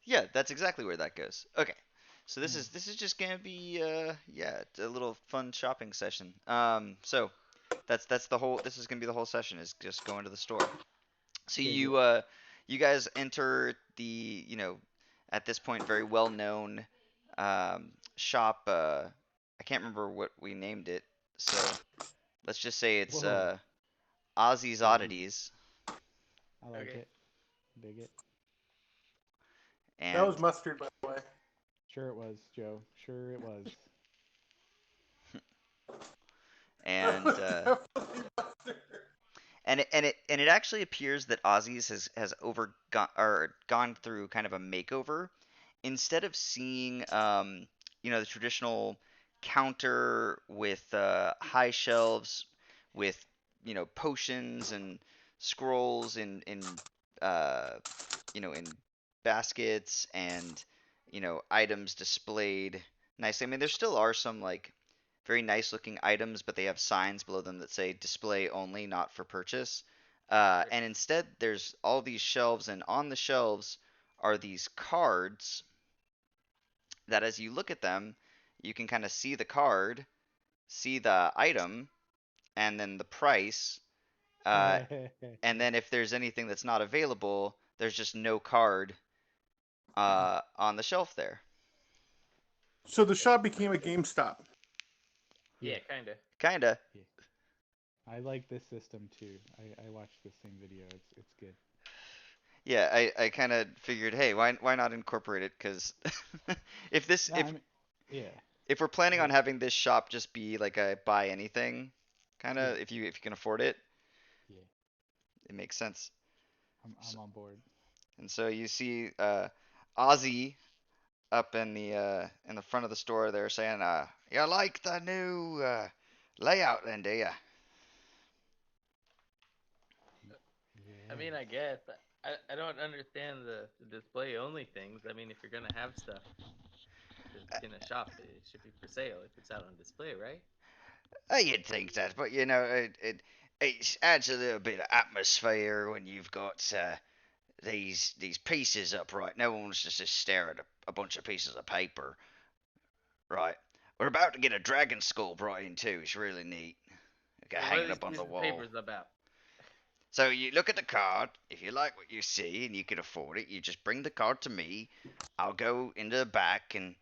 Yeah, that's exactly where that goes. Okay. So this Hmm. is this is just gonna be yeah, it's a little fun shopping session. So that's the whole this is gonna be the whole session is just going to the store. So Dig it. you guys enter the, at this point very well known shop I can't remember what we named it. So let's just say it's Whoa. Ozzy's Whoa. Oddities. I like Okay. it. Dig it. That was And mustard, by the way. Sure it was, Joe. Sure it was. That and was definitely mustard. and it actually appears that Ozzy's has overgone or gone through kind of a makeover. Instead of seeing the traditional counter with high shelves with potions and scrolls in uh in baskets and items displayed nicely. I mean, there still are some like very nice looking items, but they have signs below them that say display only, not for purchase. Sure. And instead, there's all these shelves, and on the shelves are these cards that, as you look at them, you can kind of see the card, see the item, and then the price. Uh, and then if there's anything that's not available, there's just no card on the shelf there. So the shop became a GameStop. Yeah. Yeah, kinda. Kinda. Yeah. I like this system too. I watched the same video. It's good. Yeah, I kind of figured, hey, why not incorporate it? Because if this Yeah, I mean, yeah. if we're planning I on having this shop just be like a buy anything kind yeah. of, if you can afford it, Yeah. it makes sense. I'm So, on board. and so you see Ozzy up in the front of the store there saying, "You like the new layout, then, do you?" I mean, Yes. I guess. I don't understand the display only things. I mean, if you're gonna have stuff in a shop, it should be for sale if it's out on display, right? You'd think that, but it adds a little bit of atmosphere when you've got these pieces upright. No one's just to stare at a bunch of pieces of paper, right? We're about to get a dragon skull brought in too. It's really neat. We can Well, what hang are it these up on pieces the of wall. papers about? So you look at the card. If you like what you see and you can afford it, you just bring the card to me. I'll go into the back and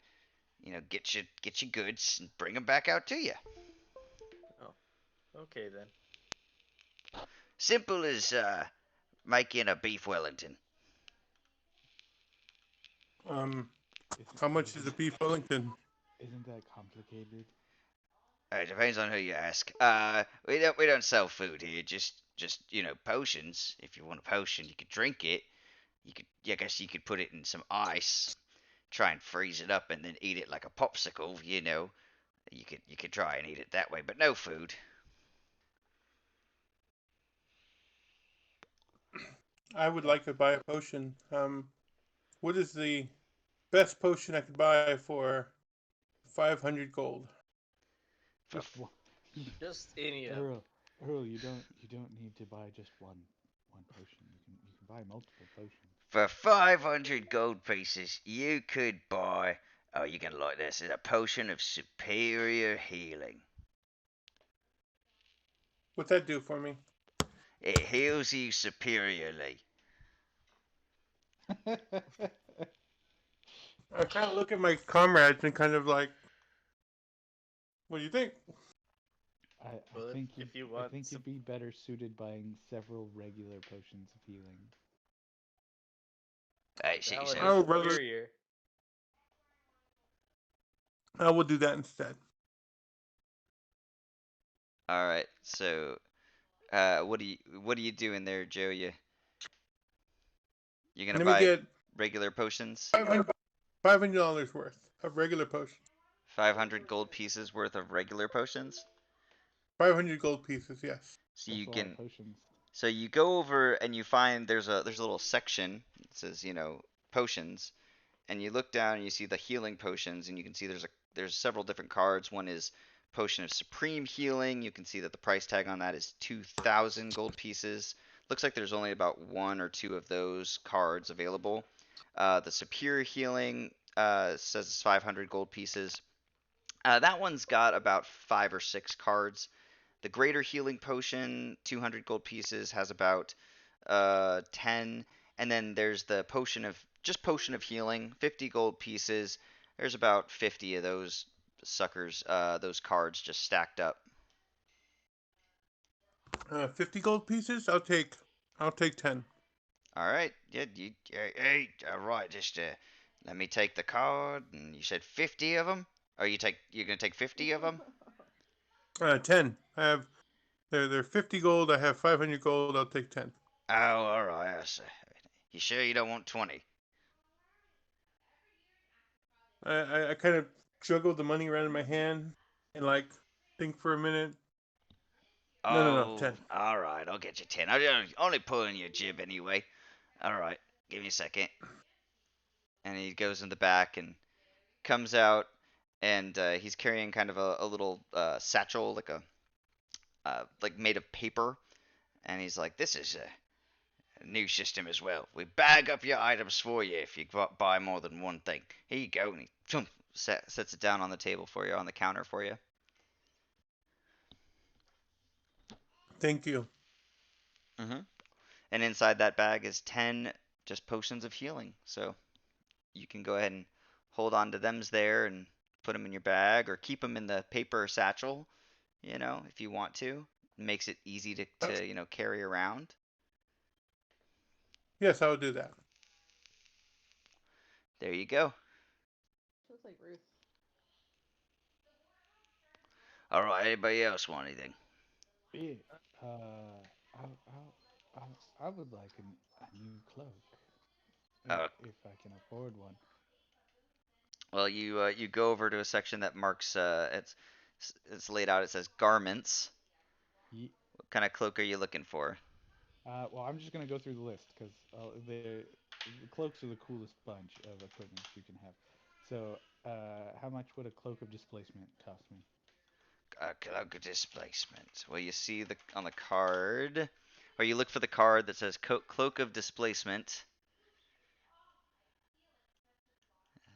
get your goods and bring them back out to you. Oh, okay then. Simple as making a beef Wellington. Um, Isn't how much is a isn't beef Wellington? isn't that complicated? It depends on who you ask. We don't sell food here. Just potions. If you want a potion, you could drink it. I guess you could put it in some ice, try and freeze it up, and then eat it like a popsicle. You could try and eat it that way, but no food. I would like to buy a potion. What is the best potion I could buy for 500 gold? For Just one. Just any of them. Earl, Earl, you don't need to buy just one potion. You can buy multiple potions. for 500 gold pieces, you could buy. Oh, you're gonna like this. It's a potion of superior healing. What's that do for me? It heals you superiorly. I kind of look at my comrades and kind of like, what do you think? I Well, think if you I want think some, you'd be better suited buying several regular potions of healing. I see. that So, one I is would rather, superior. I will do that instead. all right. So, what are you doing there, Joe? You gonna Let me buy get regular potions? $500 worth of regular potion. 500 gold pieces worth of regular potions. 500 gold pieces, yes. So That's you a lot of can. potions. So you go over and you find there's a little section that says potions, and you look down and you see the healing potions, and you can see there's several different cards. One is potion of supreme healing. You can see that the price tag on that is 2,000 gold pieces. Looks like there's only about one or two of those cards available. The Superior Healing says it's 500 gold pieces. That one's got about 5 or 6 cards. The Greater Healing Potion, 200 gold pieces, has about 10. And then there's the Potion of Healing, 50 gold pieces. There's about 50 of those suckers, those cards just stacked up. 50 gold pieces. I'll take 10. All right, yeah, hey, all right, just let me take the card. And you said 50 of them, or you're gonna take 50 of them? 10. I have. They're 50 gold. I have 500 gold. I'll take 10. Oh, all right. You sure you don't want 20? I kind of juggle the money around in my hand and like think for a minute. No, no, no. Oh, 10. all right. I'll get you 10. I'm only pulling your jib anyway. All right. Give me a second. And he goes in the back and comes out, and he's carrying kind of a little satchel, like made of paper. And he's like, "This is a new system as well. We bag up your items for you if you buy more than one thing. Here you go." And he sets it down on the table for you, on the counter for you. Thank you. Mm-hmm. And inside that bag is 10 just potions of healing. So you can go ahead and hold on to them's there and put them in your bag or keep them in the paper satchel, if you want to. It makes it easy to carry around. Yes, I will do that. There you go. Just like Ruth. All right, anybody else want anything? Yeah. I, I would like a new cloak Uh, if I can afford one. well, you go over to a section that marks it's laid out. It says garments. Ye- What kind of cloak are you looking for? well, I'm just gonna go through the list because the cloaks are the coolest bunch of equipment you can have. So, how much would a cloak of displacement cost me? Cloak of displacement. Well, you see the on the card, or you look for the card that says cloak of displacement.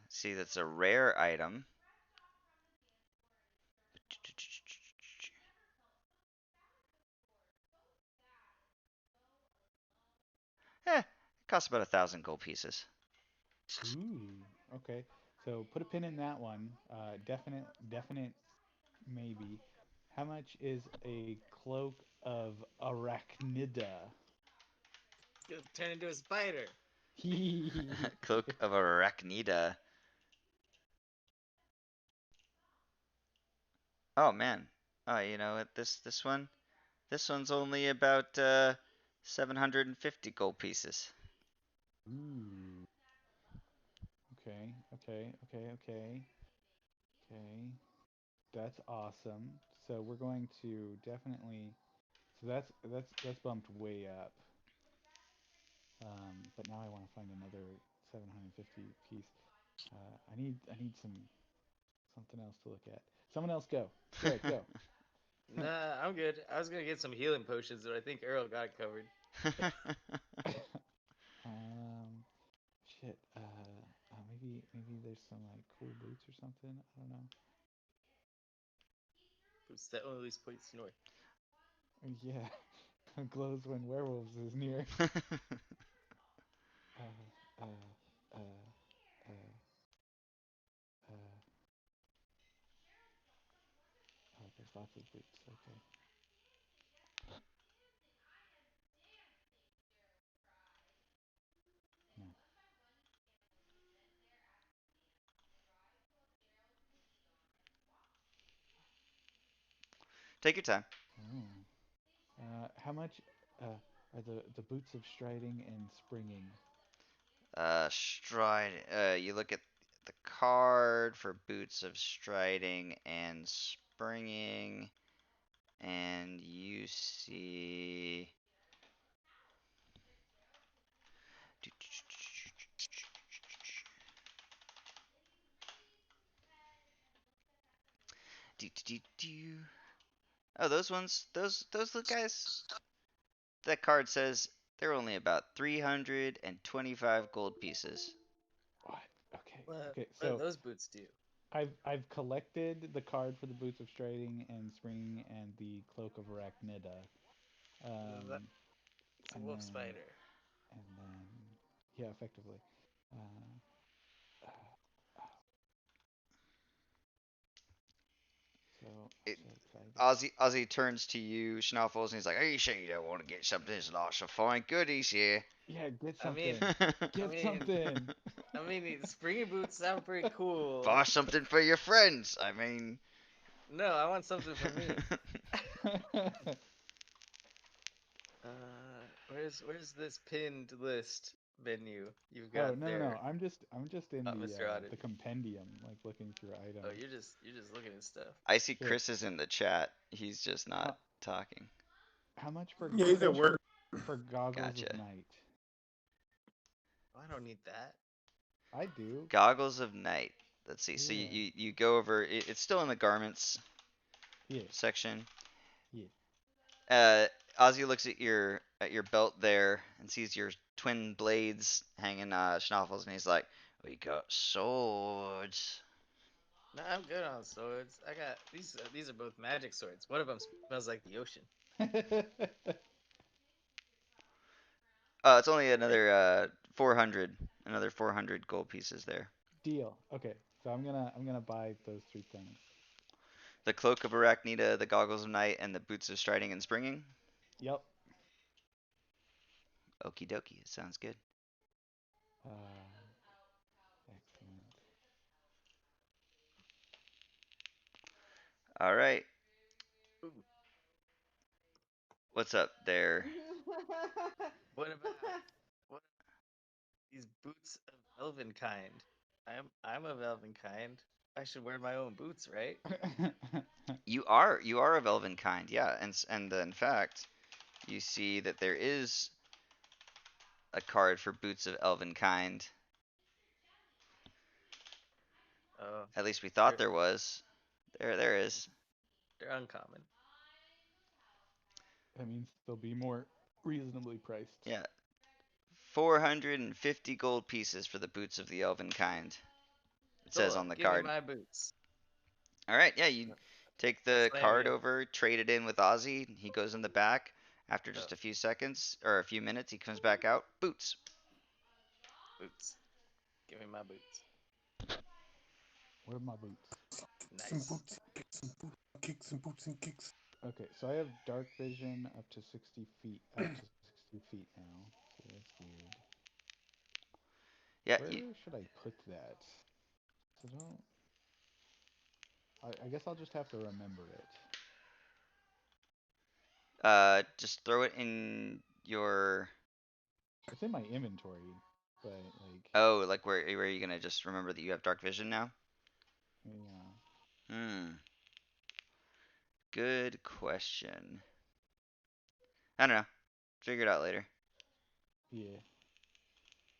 See, that's a rare item. It costs about 1,000 gold pieces. Ooh, okay. So put a pin in that one. Definite maybe. How much is a cloak of arachnida? He'll turn into a spider. Cloak of Arachnida. Oh man. Oh, you know what? This one's only about 750 gold pieces. Ooh. Okay. That's awesome. So we're going to definitely. So that's bumped way up. But now I want to find another 750 piece. I need something else to look at. Someone else go. Garrett, go. Nah, I'm good. I was gonna get some healing potions, but I think Earl got it covered. um, shit. Maybe there's some like cool boots or something. I don't know. Boots that only lose points north. Yeah, glows when werewolves is near. Uh, uh, uh, uh, uh. Oh, there's lots of boots. Okay. No. Take your time. Oh. How much are the boots of striding and springing? Stride. You look at the card for boots of striding and springing, and you see. Oh, those ones. Those guys. That card says They're only about 325 gold pieces. What? Okay. What, Okay. what do So those boots do? I've collected the card for the Boots of Striding and Spring and the Cloak of Arachnida. That, Um, it's a and wolf then spider. yeah, effectively. Uh, so I'm It, so excited. Ozzy turns to you, Schnaufels, and he's like, "Are you sure you don't want to get something? There's lots of fine goodies here." Yeah, get I mean, something. I Get mean, something. springy boots sound pretty cool. Buy something for your friends. I mean, No, I want something for me. Where's this pinned list menu you've Oh, got no, no, no. there, I'm just in Mr. the Oddity? compendium, like looking through Oh, items. you're just looking at stuff. I see Here. Chris is in the chat. He's just not How talking. how much for Yeah, how he's at much work. for goggles of Gotcha. night? Oh, I don't need that. I do. Goggles of Night. Let's see. So Yeah. you go over. It's still in the garments Yeah. section. Yeah. Uh, Ozzy looks at your belt there and sees your twin blades hanging schnoffles, and he's like, "We got swords." No, I'm good on swords. I got these. These are both magic swords. One of them smells like the ocean. It's only Hey, another 400, another 400 gold pieces there. Deal. Okay. So I'm gonna buy those three things. The cloak of Arachnida, the goggles of night, and the boots of striding and springing. Yep. Okie dokie. It sounds good. Excellent. All right. ooh, What's up there? what about what these boots of elven kind? I'm of elven kind. I should wear my own boots, right? You are of elven kind, yeah. And in fact, you see that there is a card for boots of elven kind. Oh, At least we thought they're there was. There is. they're uncommon. That means they'll be more reasonably priced. Yeah, 450 gold pieces for the boots of the elven kind. It says Cool. on the Give me card. my boots. All right, yeah, you take I the slam card you. over, trade it in with Ozzy. He goes in the back. After Oh, just a few seconds or a few minutes, he comes back out. Boots. boots. Give me my boots. What are my boots? Kicks and Nice. boots, kicks and boots, kicks and boots and kicks. Okay, so I have dark vision up to 60 feet, out to 60 feet now. So that's good. Yeah, Where you should I put that? So don't. I guess I'll just have to remember it. just throw it in your. It's in my inventory, but like, Oh, like where are you gonna just remember that you have dark vision now? yeah, Hmm. Good question. I don't know. Figure it out later. yeah.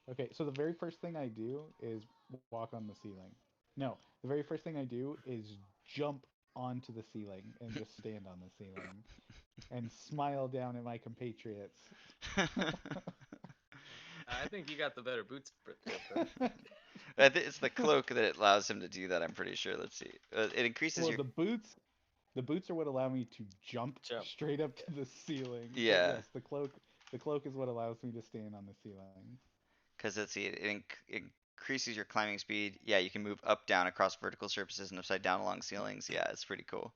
Okay, so the very first thing I do is walk on the ceiling. No, the very first thing I do is jump onto the ceiling and just stand on the ceiling and smile down at my compatriots. I think you got the better boots there, bro. I think it's the cloak that allows him to do that. I'm pretty sure. Let's see. It increases Well, your. the boots are what allow me to jump Jump. straight up Yeah. to the ceiling. But Yeah, yes, the cloak is what allows me to stand on the ceiling. because let's see. It increases your climbing speed. Yeah, you can move up, down, across vertical surfaces, and upside down along ceilings. Yeah, it's pretty cool.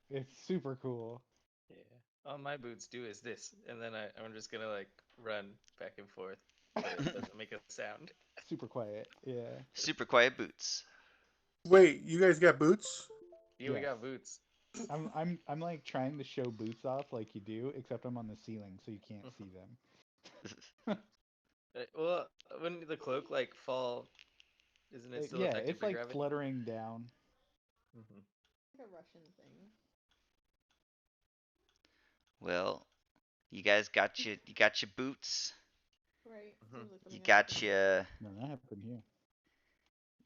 It's super cool. Yeah. All my boots do is this, and then I'm just gonna like run back and forth, but it doesn't make a sound. Super quiet. Yeah. Super quiet boots. Wait, you guys got boots? Yeah, we Yes. got boots. I'm like trying to show boots off like you do, except I'm on the ceiling so you can't see them. Well, wouldn't the cloak like fall? Isn't it still Yeah, affected it's for like gravity? fluttering down. Hmm. Like a Russian thing, Well, you got your boots. right? Hmm. Seems like You something that got happens here. your No, that happened here.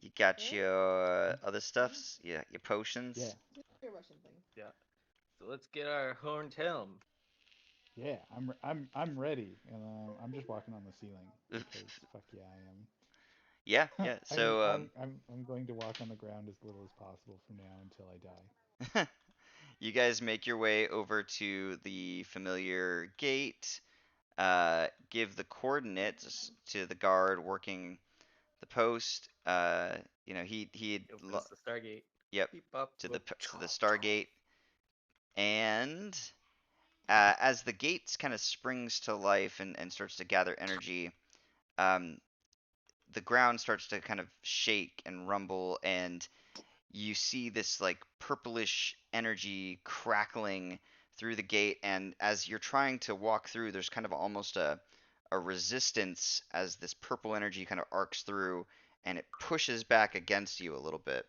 you got Really? your other Really? stuffs. Yeah, your potions. Yeah. Seems like a Russian thing. Yeah. So let's get our horned helm. Yeah, I'm ready, and I'm just walking on the ceiling because fuck yeah, I Yeah, am. yeah. So I'm going to walk on the ground as little as possible from now until I die. you guys make your way over to the familiar gate. Give the coordinates to the guard working the post. He Opens the Stargate. yep, Beep bop to the boop. to the Stargate, and as the gate kind of springs to life and starts to gather energy, um, the ground starts to kind of shake and rumble, and you see this like purplish energy crackling through the gate. And as you're trying to walk through, there's kind of almost a resistance as this purple energy kind of arcs through, and it pushes back against you a little bit.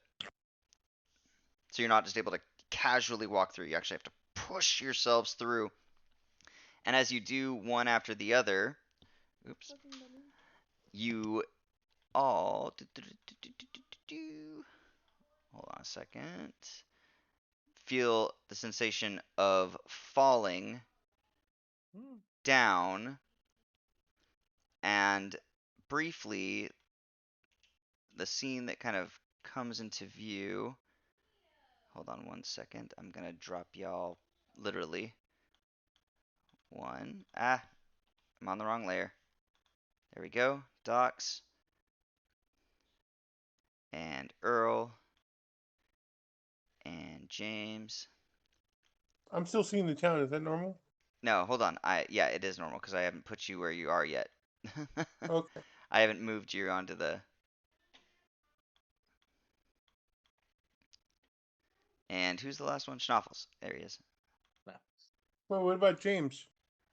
So you're not just able to casually walk through. You actually have to push yourselves through. And as you do one after the other, oops, Fucking dummy. you all hold on a second. Feel the sensation of falling Hmm. down, and briefly the scene that kind of comes into view. Hold on one second. I'm gonna drop y'all literally one. I'm on the wrong layer. There we go. Docs and Earl and James. I'm still seeing the town. Is that normal? No, hold on. Yeah, it is normal because I haven't put you where you are yet. Okay. I haven't moved you onto the. And who's the last one? Schnoffles. There he is. No. Well, what about James?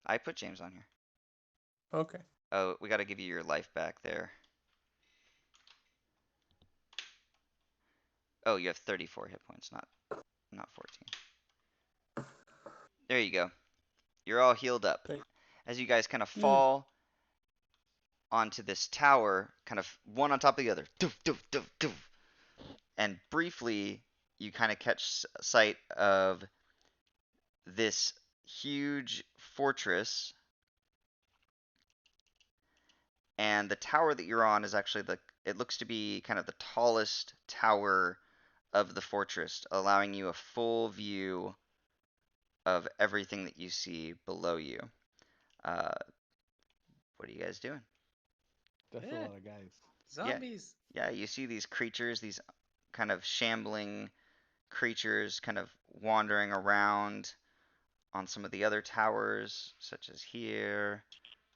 I put James on here. Okay. Oh, we got to give you your life back there. Oh, you have 34 hit points, not 14. There you go. You're all healed up. Thank As you guys kind of you. fall onto this tower, kind of one on top of the other, doof, doof, doof, doof. And briefly, you kind of catch sight of this huge fortress, and the tower that you're on is actually it looks to be kind of the tallest tower of the fortress, allowing you a full view of everything that you see below you. Uh, what are you guys doing? That's a Yeah. lot of guys. Yeah, Zombies. yeah, you see these creatures, these kind of shambling creatures kind of wandering around on some of the other towers, such as here,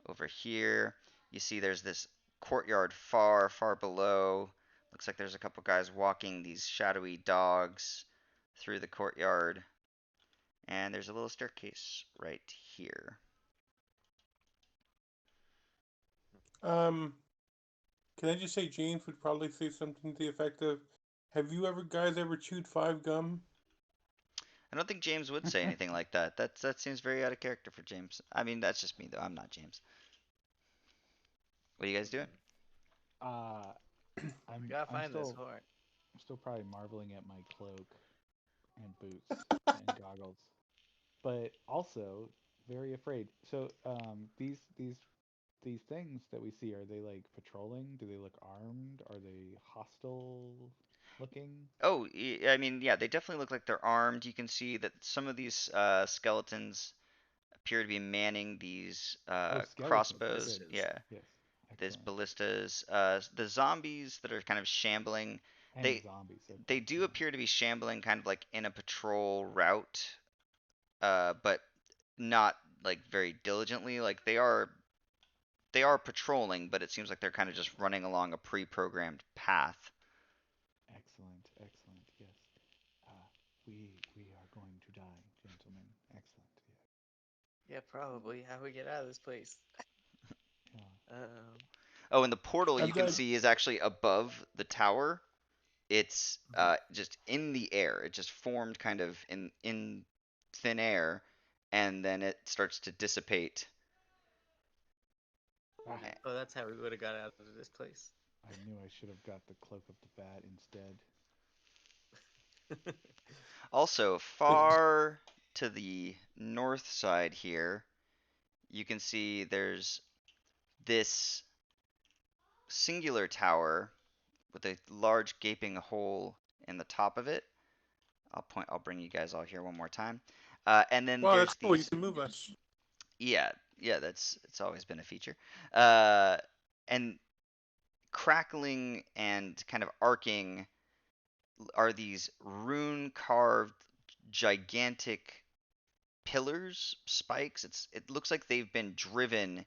over here. You see there's this courtyard far, far below. Looks like there's a couple guys walking these shadowy dogs through the courtyard. And there's a little staircase right here. Um, can I just say James would probably say something to the effect of, "Have you ever guys ever chewed five gum?" I don't think James would say anything like that. That seems very out of character for James. I mean, that's just me though. I'm not James. What are you guys doing? Uh, We I'm gotta I'm find this still horn. I'm still probably marveling at my cloak and boots and goggles, but also very afraid. So these things that we see, are they like patrolling? Do they look armed? Are they hostile looking? Oh, I mean, yeah, they definitely look like they're armed. You can see that some of these skeletons appear to be manning these Oh, skeletons. crossbows. Good. Ballistas. Yeah, Yes. these Excellent. ballistas. The zombies that are kind of shambling, And they zombies. they Okay. do Yeah. appear to be shambling kind of like in a patrol route, but not like very diligently. Like they are patrolling, but it seems like they're kind of just running along a pre-programmed path. Excellent. Excellent. Yes. Uh, we are going to die, gentlemen. Excellent. Yeah, probably. How we get out of this place? Yeah. Um. Oh, and the portal you I've can got. see is actually above the tower. It's Mhm. just in the air. It just formed kind of in thin air, and then it starts to dissipate. Ah, Eh, Oh, that's how we would have got out of this place. I knew I should have got the cloak of the bat instead. Also, far to the north side here, you can see there's this singular tower with a large gaping hole in the top of it. I'll bring you guys all here one more time. And then Wow, there's that's cool. You these. can move us. Yeah, yeah, that's it's always been a feature. Uh, and crackling and kind of arcing are these rune carved gigantic pillars, spikes. It looks like they've been driven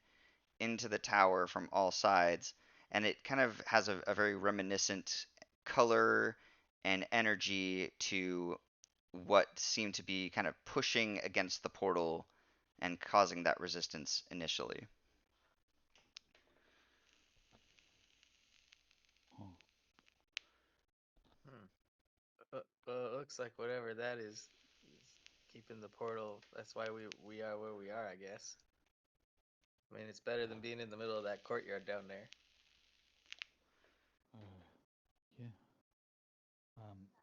into the tower from all sides, and it kind of has a very reminiscent color and energy to what seemed to be kind of pushing against the portal and causing that resistance initially. Oh. Hmm. Well, it looks like whatever that is keeping the portal. That's why we are where we are, I guess. I mean, it's better than being in the middle of that courtyard down there. Yeah.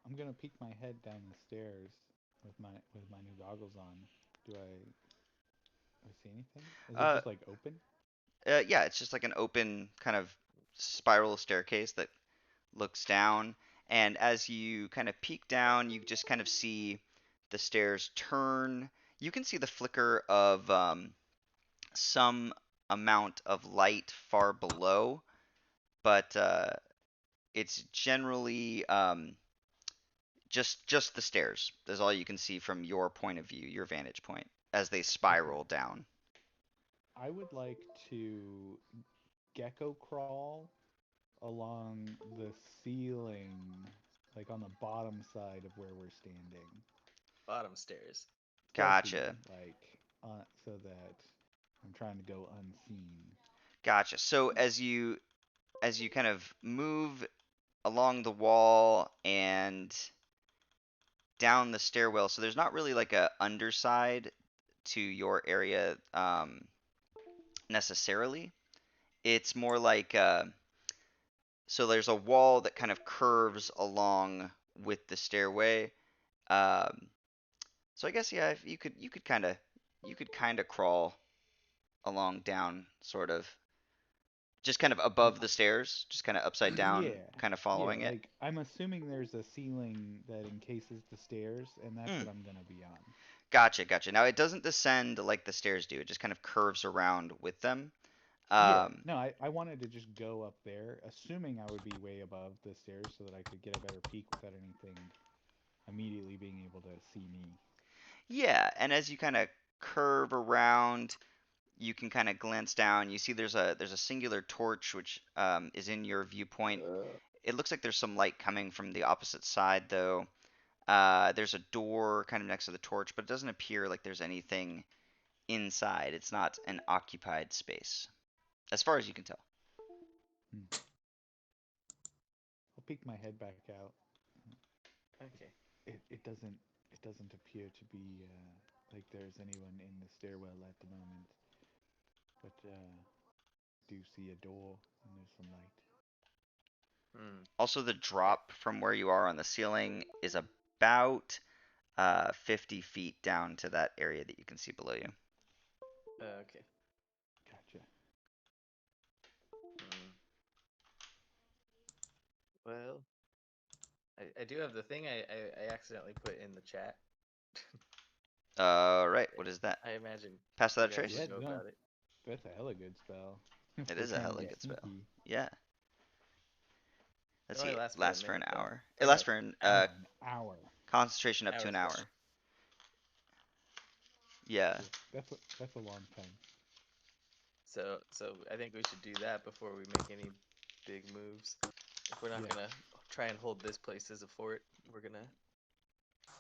I'm gonna peek my head down the stairs with my new goggles on. Do I see anything? Is it Uh, just like open? yeah, it's just like an open kind of spiral staircase that looks down, and as you kind of peek down, you just kind of see the stairs turn. You can see the flicker of some amount of light far below, but it's generally just the stairs. That's all you can see from your point of view, your vantage point, as they Okay. spiral down. I would like to gecko crawl along the ceiling, like on the bottom side of where we're standing, Bottom stairs. stealthily, Gotcha, like so that I'm trying to go unseen. gotcha. So as you kind of move along the wall and down the stairwell, so there's not really like a underside to your area necessarily. It's more like so there's a wall that kind of curves along with the stairway. Um, so I guess yeah, if you could kind of crawl along down, sort of, just kind of Um, above the stairs, just kind of upside down, yeah, kind of yeah. following it. Like I'm assuming there's a ceiling that encases the stairs, and that's Mm, what I'm gonna be on. gotcha, gotcha. Now it doesn't descend like the stairs do. It just kind of curves around with them. Yeah, Um, no, I wanted to just go up there, assuming I would be way above the stairs so that I could get a better peek without anything immediately being able to see me. yeah, and as you kind of curve around, you can kind of glance down. You see there's a singular torch which is in your viewpoint. It looks like there's some light coming from the opposite side, though. There's a door kind of next to the torch, but it doesn't appear like there's anything inside. It's not an occupied space, as far as you can tell. Hmm. I'll peek my head back out. Okay. It doesn't appear to be like there's anyone in the stairwell at the moment, but do see a door and there's some light. Hmm. Also, the I, drop from where you are on the ceiling is about 50 feet down to that area that you can see below you. okay. Gotcha. Hmm. Well, I do have the thing I accidentally put in the chat. All right, what is that? I imagine Pass you that guys trace. Yeah, would know no, about it. that's a hella good spell. If It we're is a trying to hella be good spell. sneaky. Yeah. It Let's see. only It lasts for a lasts for an minute though, hour. It or lasts no, for an Oh, an hour. concentration up to hour an spell. hour. Yeah. Yeah, that's a long time. So I think we should do that before we make any big moves. If we're not Yeah, gonna try and hold this place as a fort, we're gonna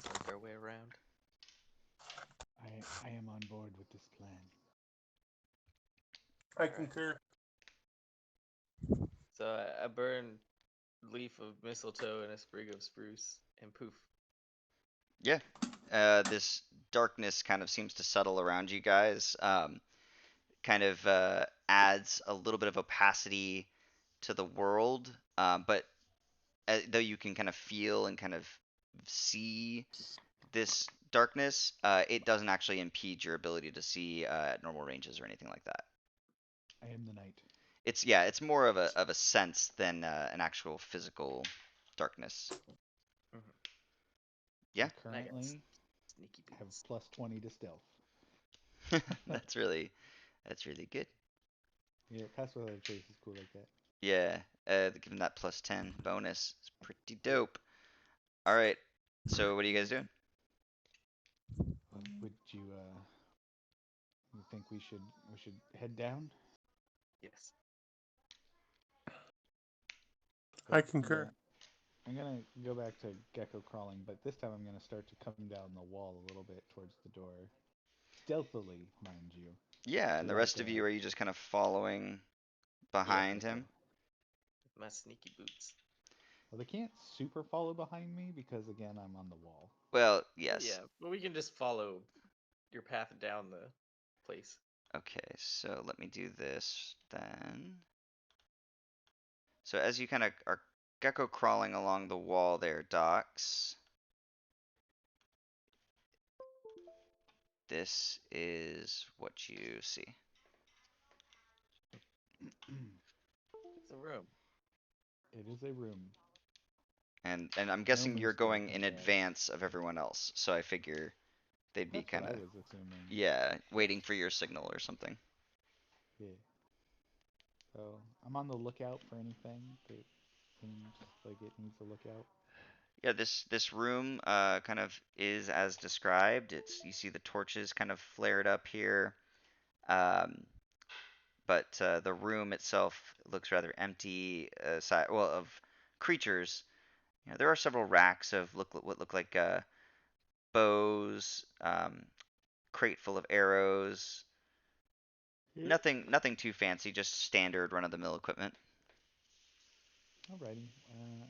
slink our way around. I am on board with this plan. I All right. concur. So I burn leaf of mistletoe and a sprig of spruce, and poof. Yeah. This darkness kind of seems to settle around you guys. Kind of adds a little bit of opacity to the world, but though you can kind of feel and kind of see darkness, it doesn't actually impede your ability to see at normal ranges or anything like that. I am the knight. It's yeah, it's more of a sense than an actual physical darkness. Mhm. Yeah, I And I got currently sneaky have boots. plus 20 to stealth. that's really that's really good. Yeah, pass without a trace is cool like that. Yeah, giving that plus 10 bonus is pretty dope. All right, so what are you guys doing? Would you think we should head down? Yes. So I I'm concur. gonna I'm gonna go back to gecko crawling, but this time I'm gonna start to come down the wall a little bit towards the door, stealthily, mind you, Yeah, and the like rest of you are you just kind of following Yeah. behind gecko. him? With my sneaky boots. Well, they can't super follow behind me because again I'm on the wall. Well, Well, yes. yeah, but we can just follow your path down the place. Okay, so let me do this then. So as you kind of are gecko crawling along the wall there, Docs, this is what you see. It's a room. It is a room. And I'm No guessing you're moose door, going thank in God. advance of everyone else, so I figure they'd be That's what kind I of, was assuming. yeah, waiting for your signal or something. Yeah. So I'm on the lookout for anything that seems like it needs a lookout. Yeah, this room kind of is as described. It's you see the torches kind of flared up here. Um, but the room itself looks rather empty. Well, of creatures, you know, there are several racks of what look like bows, crate full of arrows. Yeah. Nothing too fancy, just standard run of the mill equipment. Alrighty.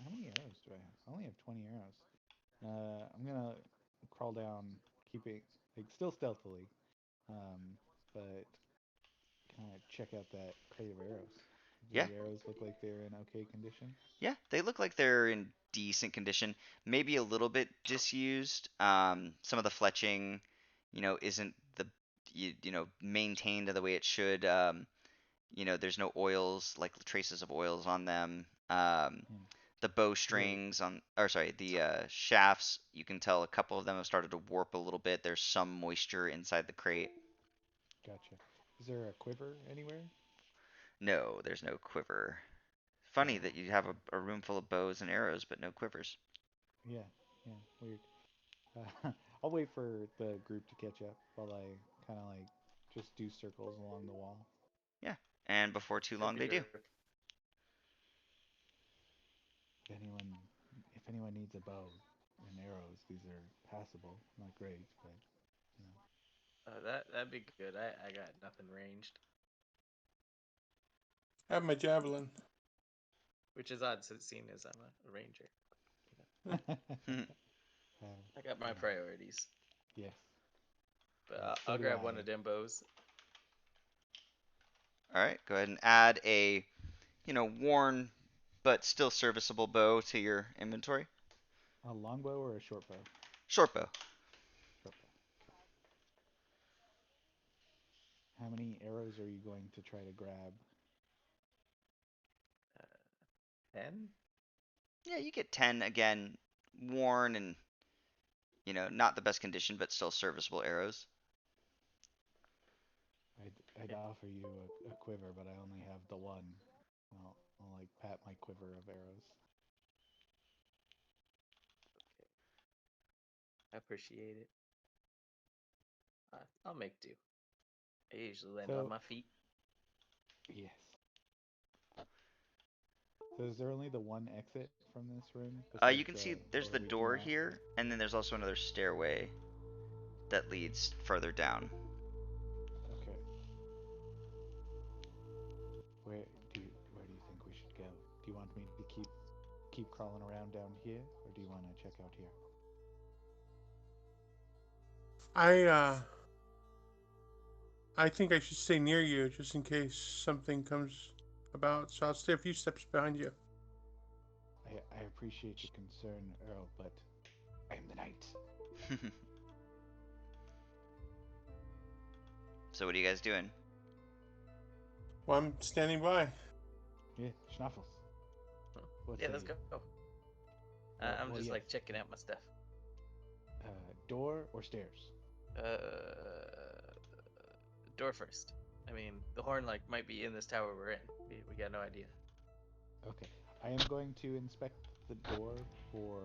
How many arrows do I have? I only have 20 arrows. I'm gonna crawl down, keeping like still stealthily, but kind of check out that crate of arrows. Do Yeah, the arrows look like they're in okay condition? yeah, they look like they're in decent condition. Maybe a little bit disused. Some of the fletching, you know, isn't you know maintained the way it should. You know, there's no oils, like traces of oils on them. Hmm. The bow Is there? strings on, or sorry, the shafts, you can tell a couple of them have started to warp a little bit. There's some moisture inside the crate. Gotcha. Is there a quiver anywhere? No, there's no quiver. Funny Oh, that you have okay. a room full of bows and arrows, but no quivers. Yeah, yeah, weird. I'll wait for the group to catch up while I kind of like just do circles along the wall. Yeah, and before too long Herpy they do. derp. If anyone, if anyone needs a bow and arrows, these are passable. Not great, but you know. That'd be good. I got nothing ranged, I have my javelin. which is odd, since seeing as I'm a ranger. uh, I got my you know, priorities, yes, but so I'll do grab one I. of them bows. All right, go ahead and add a, you know, worn but still serviceable bow to your inventory. A longbow or a short bow? Short bow. Short bow. Okay. How many arrows are you going to try to grab? Uh, 10? Yeah, you get 10 again, worn and, you know, not the best condition, but still serviceable arrows. I'd offer you a quiver, but I only have the one. I'll like pat my quiver of arrows. Okay, I appreciate it. I'll make do. I usually land on So my feet. yes. So is there only the one exit from this room You besides can the see there's door the we came door out? here, and then there's also another stairway that leads further down. Okay. Where do you think we should go? Do you want me to keep crawling around down here, or do you want to check out here? I uh, I think I should stay near you just in case something comes about. So I'll stay a few steps behind you. I appreciate your concern, Earl, but I am the knight. So what are you guys doing? Well, I'm standing by. Yeah, Schnaffles. What Yeah, say let's you? go. I'm Well, just yes. like checking out my stuff. Door or stairs? Uh, door first. I mean, the horn like might be in this tower we're in. We got no idea. Okay. I am going to inspect the door for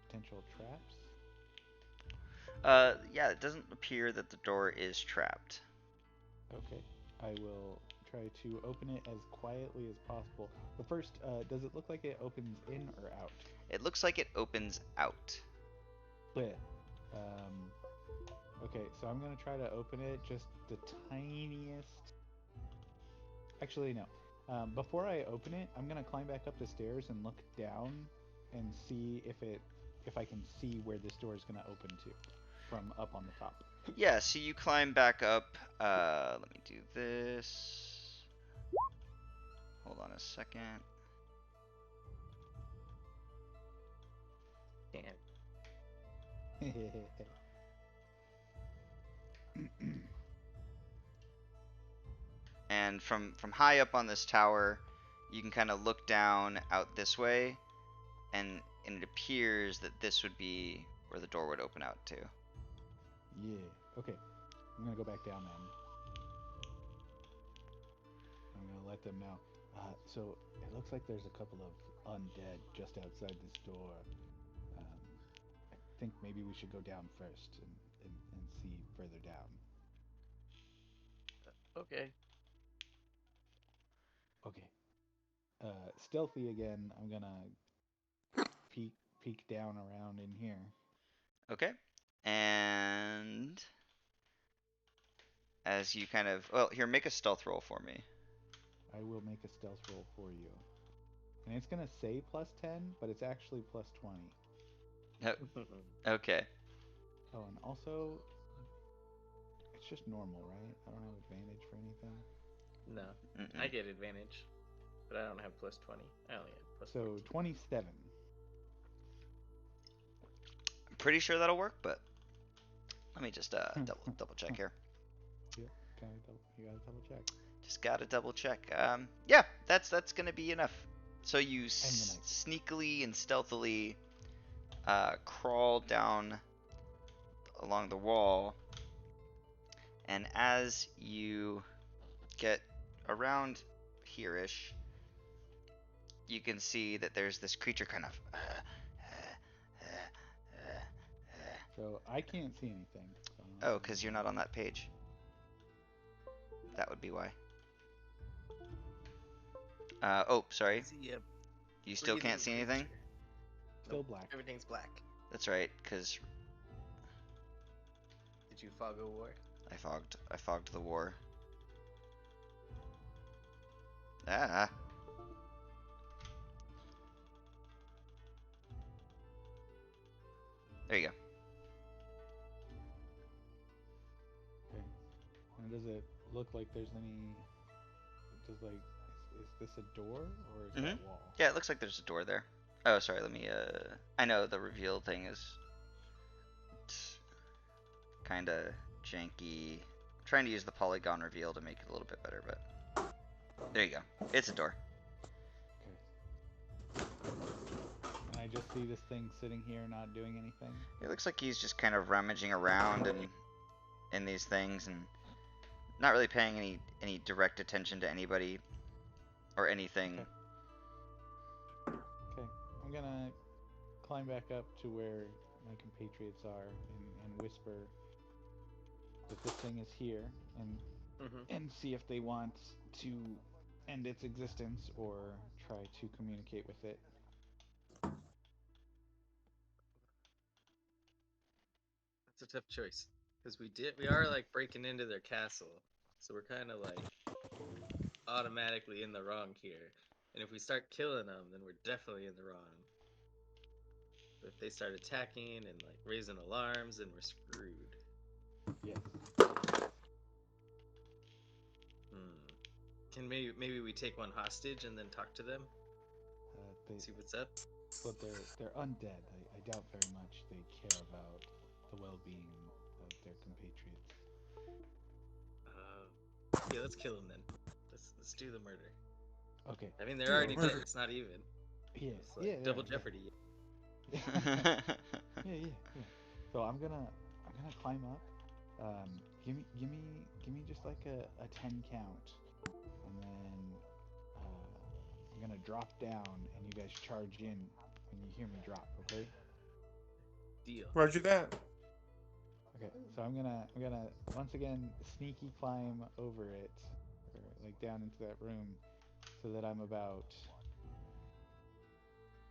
potential traps. Yeah, it doesn't appear that the door is trapped. Okay. I will try to open it as quietly as possible. But first, does it look like it opens in or out? It looks like it opens out. Bleh. Um, okay, so I'm gonna try to open it just the tiniest. Actually, no. Before I open it, I'm gonna climb back up the stairs and look down and see if I can see where this door is gonna open to from up on the top. Yeah, so you climb back up. Let me do this. Hold on a second. Can't. And from high up on this tower, you can kind of look down out this way, and it appears that this would be where the door would open out to. Yeah. Okay. I'm gonna go back down then. I'm gonna let them know. So it looks like there's a couple of undead just outside this door. Um, I think maybe we should go down first and see further down. Okay. Okay. Stealthy again. I'm gonna peek peek down around in here. Okay. And as you kind of, well, here, make a stealth roll for me. I will make a stealth roll for you. And it's gonna say +10, but it's actually +20. Okay. Oh, and also, it's just normal, right? I don't have advantage for anything. No, I Mm-mm. get advantage, but I don't have +20. I only have plus So 14. 27. I'm pretty sure that'll work, but let me just double check here. Yep, you gotta double check. Just gotta double check. Yeah, that's gonna be enough. So you I'm gonna sneakily and stealthily crawl down along the wall, and as you get around here-ish, you can see that there's this creature kind of. So I can't see anything. So I don't know Oh, if because you're anything- not on that page. That would be why. Oh, sorry. See a You still can't see anything? creature. Still Nope, black. everything's black. That's right, because Did you fog a war? I fogged the war. Ah. There you go. Okay. And does it look like there's any? Does like is this a door or is Mhm. that wall? Yeah, it looks like there's a door there. Oh, sorry. Let me. I know the reveal thing is kind of janky. I'm trying to use the polygon reveal to make it a little bit better, but there you go. It's a door. Okay. And I just see this thing sitting here not doing anything. It looks like he's just kind of rummaging around and in these things and not really paying any direct attention to anybody or anything. Okay. I'm gonna climb back up to where my compatriots are and whisper that this thing is here and see if they want to end its existence or try to communicate with it. That's a tough choice because we are like breaking into their castle, so we're kind of like automatically in the wrong here. And if we start killing them, then we're definitely in the wrong. But if they start attacking and like raising alarms, then we're screwed. Yes. Hmm. Can maybe we take one hostage and then talk to them, They, see what's up? but they're undead. I doubt very much they care about the well-being of their compatriots. Yeah, let's kill him then. Let's do the murder. Okay. I mean, they're Do the already dead. murder. It's not even. Yeah. It's like Yeah. double Yeah. jeopardy. Yeah. Yeah. So I'm gonna climb up. Give me just like a 10 count, and then I'm gonna drop down, and you guys charge in when you hear me drop. Okay. Deal. Roger that. Okay. So I'm gonna once again sneaky climb over it, or like down into that room, so that I'm about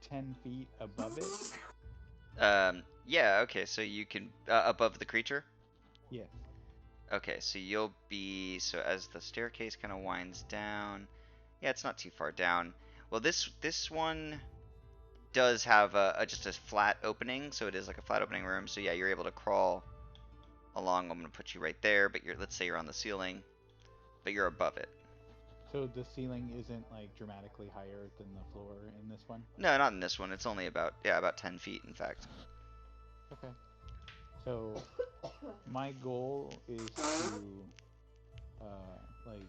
10 feet above it. Yeah, okay, so you can above the creature. Yes. Okay, so you'll be so as the staircase kind of winds down. Yeah, it's not too far down. Well, this one does have just a flat opening, so it is like a flat opening room. So yeah, you're able to crawl along. I'm gonna put you right there, but let's say you're on the ceiling, but you're above it. So the ceiling isn't like dramatically higher than the floor in this one? No, not in this one. It's only about 10 feet, in fact. Okay. So my goal is to like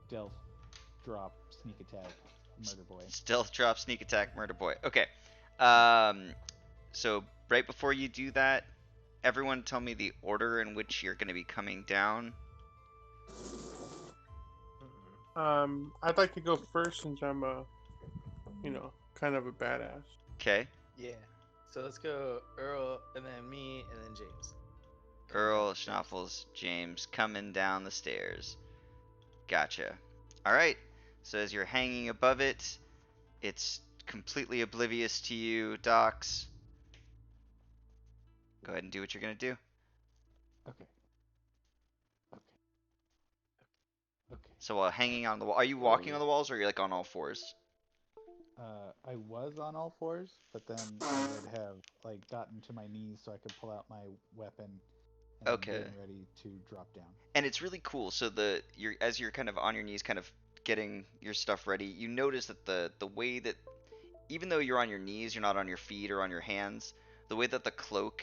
stealth drop sneak attack murder boy. Stealth drop, sneak attack, murder boy. Okay. Um, so right before you do that, everyone tell me the order in which you're going to be coming down. I'd like to go first since I'm kind of a badass. Okay. Yeah. So let's go Earl, and then me, and then James. Earl, Schnaufels, James coming down the stairs. Gotcha. All right. So as you're hanging above it, it's completely oblivious to you, Docs. Go ahead and do what you're going to do. Okay. Okay. Okay. So while hanging on the wall, are you walking on the walls or are you like on all fours? I was on all fours, but then I would have like gotten to my knees so I could pull out my weapon and Okay. getting ready to drop down. And it's really cool. So as you're kind of on your knees, kind of getting your stuff ready, you notice that the way that even though you're on your knees, you're not on your feet or on your hands, the way that the cloak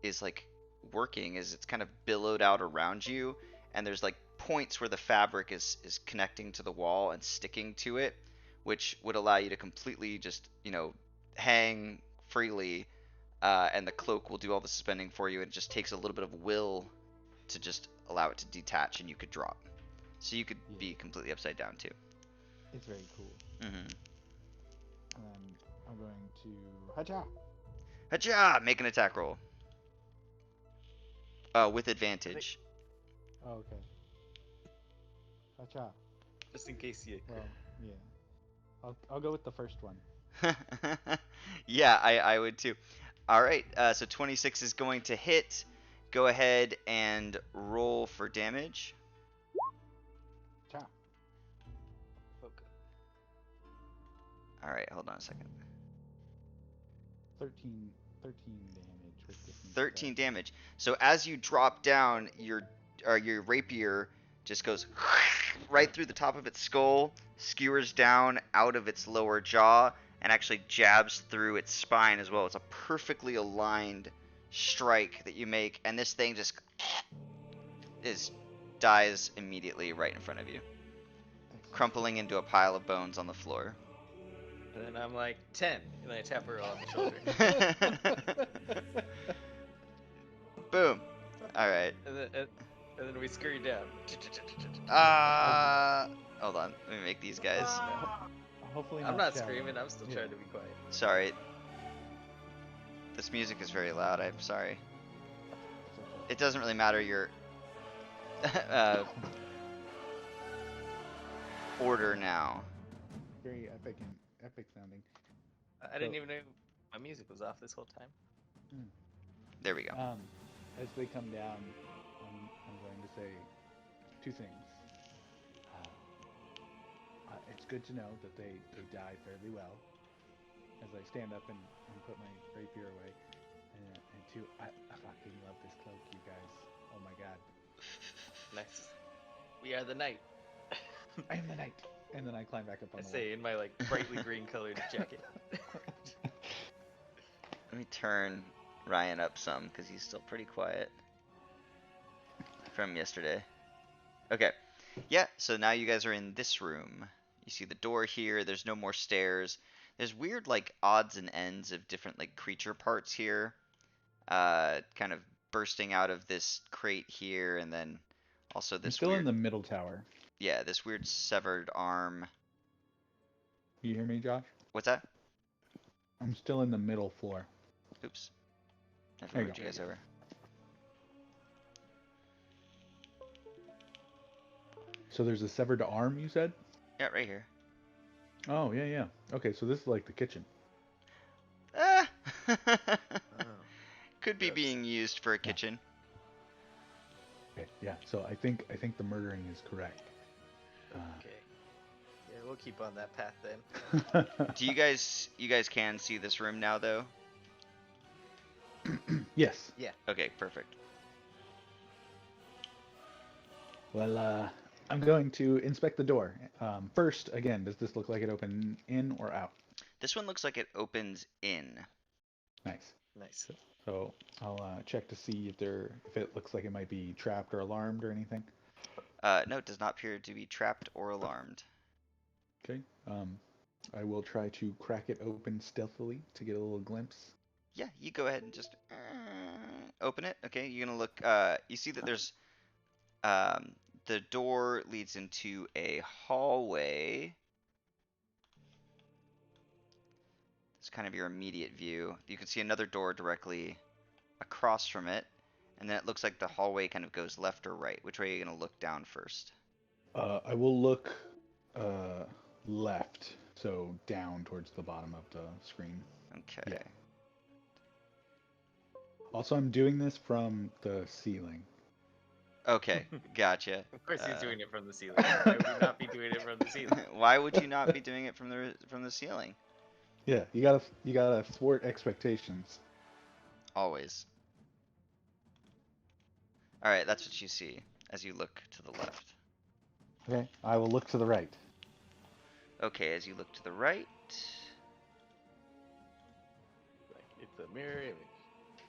is like working is it's kind of billowed out around you, and there's like points where the fabric is connecting to the wall and sticking to it, which would allow you to completely just hang freely, and the cloak will do all the suspending for you. It just takes a little bit of will to just allow it to detach, and you could drop. So you could be completely upside down too. It's very cool. Mm-hmm. And then I'm going to hacha. Hacha! Make an attack roll. With advantage. Oh, okay. Hacha. Just in case you. Well, yeah. I'll go with the first one. Yeah, I would too. All right, so 26 is going to hit. Go ahead and roll for damage. Cha. Okay. All right, hold on a second. 13 damage with the sneak 13 attack. damage. So as you drop down, your rapier just goes right through the top of its skull, skewers down out of its lower jaw, and actually jabs through its spine as well. It's a perfectly aligned strike that you make, and this thing just dies immediately right in front of you, Excellent. crumpling into a pile of bones on the floor. And then I'm like 10, and then I tap Earl on the shoulder. Boom. All right. And then we scurry down. Hold on. Let me make these guys. Hopefully I'm not shouting. screaming. I'm still Yeah. trying to be quiet. Sorry. This music is very loud. I'm sorry. It's okay. It doesn't really matter your order now. Very epic and epic sounding. I didn't even know my music was off this whole time. There we go. As they come down, I'm going to say two things. It's good to know that they die fairly well. As I stand up and put my rapier away. And two, I fucking love this cloak, you guys. Oh my god. Nice. We are the knight. I am the knight. And then I climb back up on I the say in my like brightly green colored jacket. Let me turn Ryan up some because he's still pretty quiet. from yesterday. Okay. Yeah, so now you guys are in this room. You see the door here. There's no more stairs. There's weird, like, odds and ends of different, like, creature parts here. Kind of bursting out of this crate here, and then also I'm this still in weird, the middle tower. yeah, this weird severed arm. You hear me, Josh? What's that? I'm still in the middle floor. Oops. Never There you moved go. you guys over. So there's a severed arm, you said? Yeah, right here. Oh, yeah, yeah. Okay, so this is like the kitchen. Ah! Oh, Could be gross. being used for a Yeah. kitchen. Okay, yeah. So I think the murdering is correct. Okay. Yeah, we'll keep on that path then. Do you guys can see this room now though? Yes. Okay, perfect. Well, I'm going to inspect the door. First, again, does this look like it open in or out? This one looks like it opens in. Nice. Nice. So I'll check to see if it looks like it might be trapped or alarmed or anything. No, it does not appear to be trapped or alarmed. Okay. I will try to crack it open stealthily to get a little glimpse. Yeah, you go ahead and just open it. Okay, you're gonna look. You see that there's the door leads into a hallway. It's kind of your immediate view. You can see another door directly across from it, and then it looks like the hallway kind of goes left or right. Which way are you gonna look down first? I will look left, so down towards the bottom of the screen. Okay. Yeah. Also, I'm doing this from the ceiling. Okay, gotcha. Of course he's doing it from the ceiling. Why would he not be doing it from the ceiling? Why would you not be doing it from the ceiling? Yeah, you gotta thwart expectations. Always. All right, that's what you see as you look to the left. Okay, I will look to the right. Okay, as you look to the right. Like, it's a mirror image.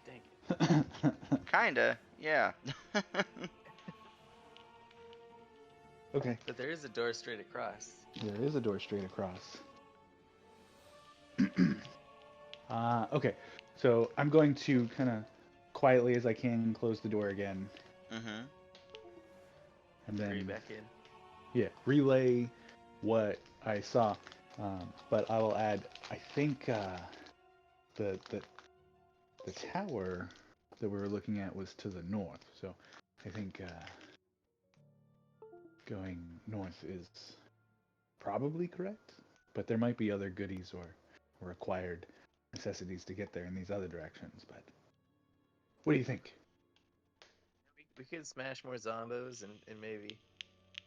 Dang it. Kinda, yeah. Okay, But there is a door straight across. there is a door straight across. Okay, so I'm going to kind of quietly as I can close the door again, Mm-hmm. and Hurry then back in. yeah, relay what I saw. But I will add, I think the tower that we were looking at was to the north, so I think going north is probably correct. But there might be other goodies or required necessities to get there in these other directions. But what do you think? We could smash more zombos and maybe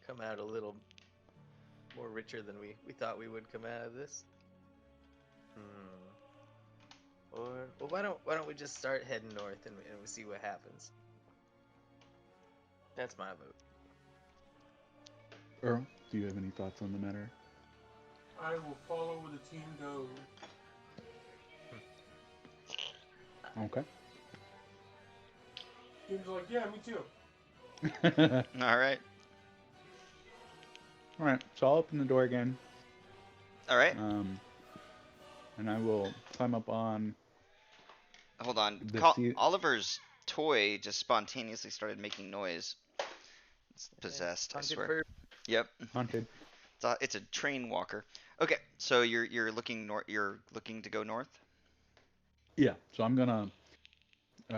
come out a little more richer than we thought we would come out of this. Or well, why don't we just start heading north and we see what happens? That's my vote. Earl, do you have any thoughts on the matter? I will follow where the team goes. Okay. Team's like, yeah, me too. All right. All right, so I'll open the door again, All right. and I will climb up on Hold on. the Oliver's toy just spontaneously started making noise. It's possessed, I Haunted swear. bird. Yep. haunted. It's a train walker. Okay, so you're looking north. You're looking to go north. Yeah, so I'm gonna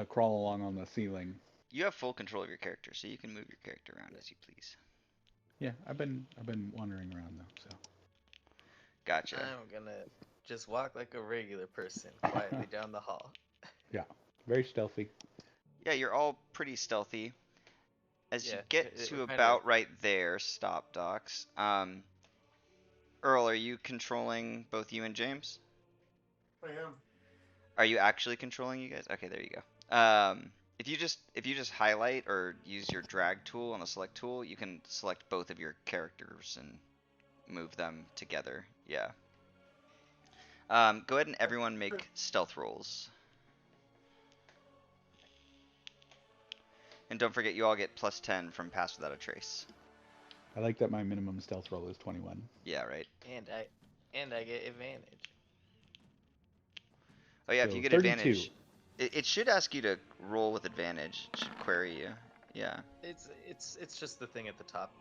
crawl along on the ceiling. You have full control of your character, so you can move your character around as you please. Yeah, I've been wandering around though, so. Gotcha. I'm gonna just walk like a regular person quietly down the hall. Yeah, very stealthy. Yeah, you're all pretty stealthy. As you Yeah, get to we're kinda- about right there, stop, Docs. Earl, are you controlling both you and James? I am. Are you actually controlling you guys? Okay, there you go. If you just highlight or use your drag tool on the select tool, you can select both of your characters and move them together. Yeah. Go ahead and everyone make stealth rolls. And don't forget, you all get +10 from Pass Without a Trace. I like that my minimum stealth roll is 21. Yeah, right. And I get advantage. Oh yeah, if So you get 32. advantage, it should ask you to roll with advantage. It should query you. Yeah. It's just the thing at the top.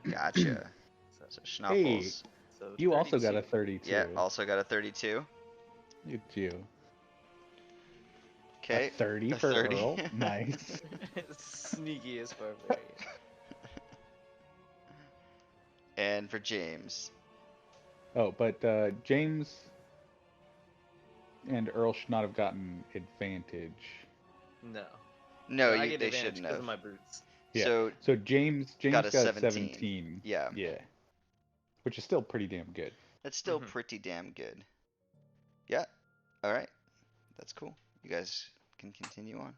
Gotcha. So, So Hey, Schnaufels. so you also got a 32. 32. Yeah, also got a 32. It's you. Okay. A 30 a for 30. Earl. Nice. Sneakiest barbarian. And for James. Oh, but James and Earl should not have gotten advantage. No. No, I get they advantage shouldn't because have. of my boots. Yeah. So James got a got 17. 17. Yeah. Yeah. Which is still pretty damn good. That's still Mhm. pretty damn good. Yeah. All right. That's cool. You guys can continue on.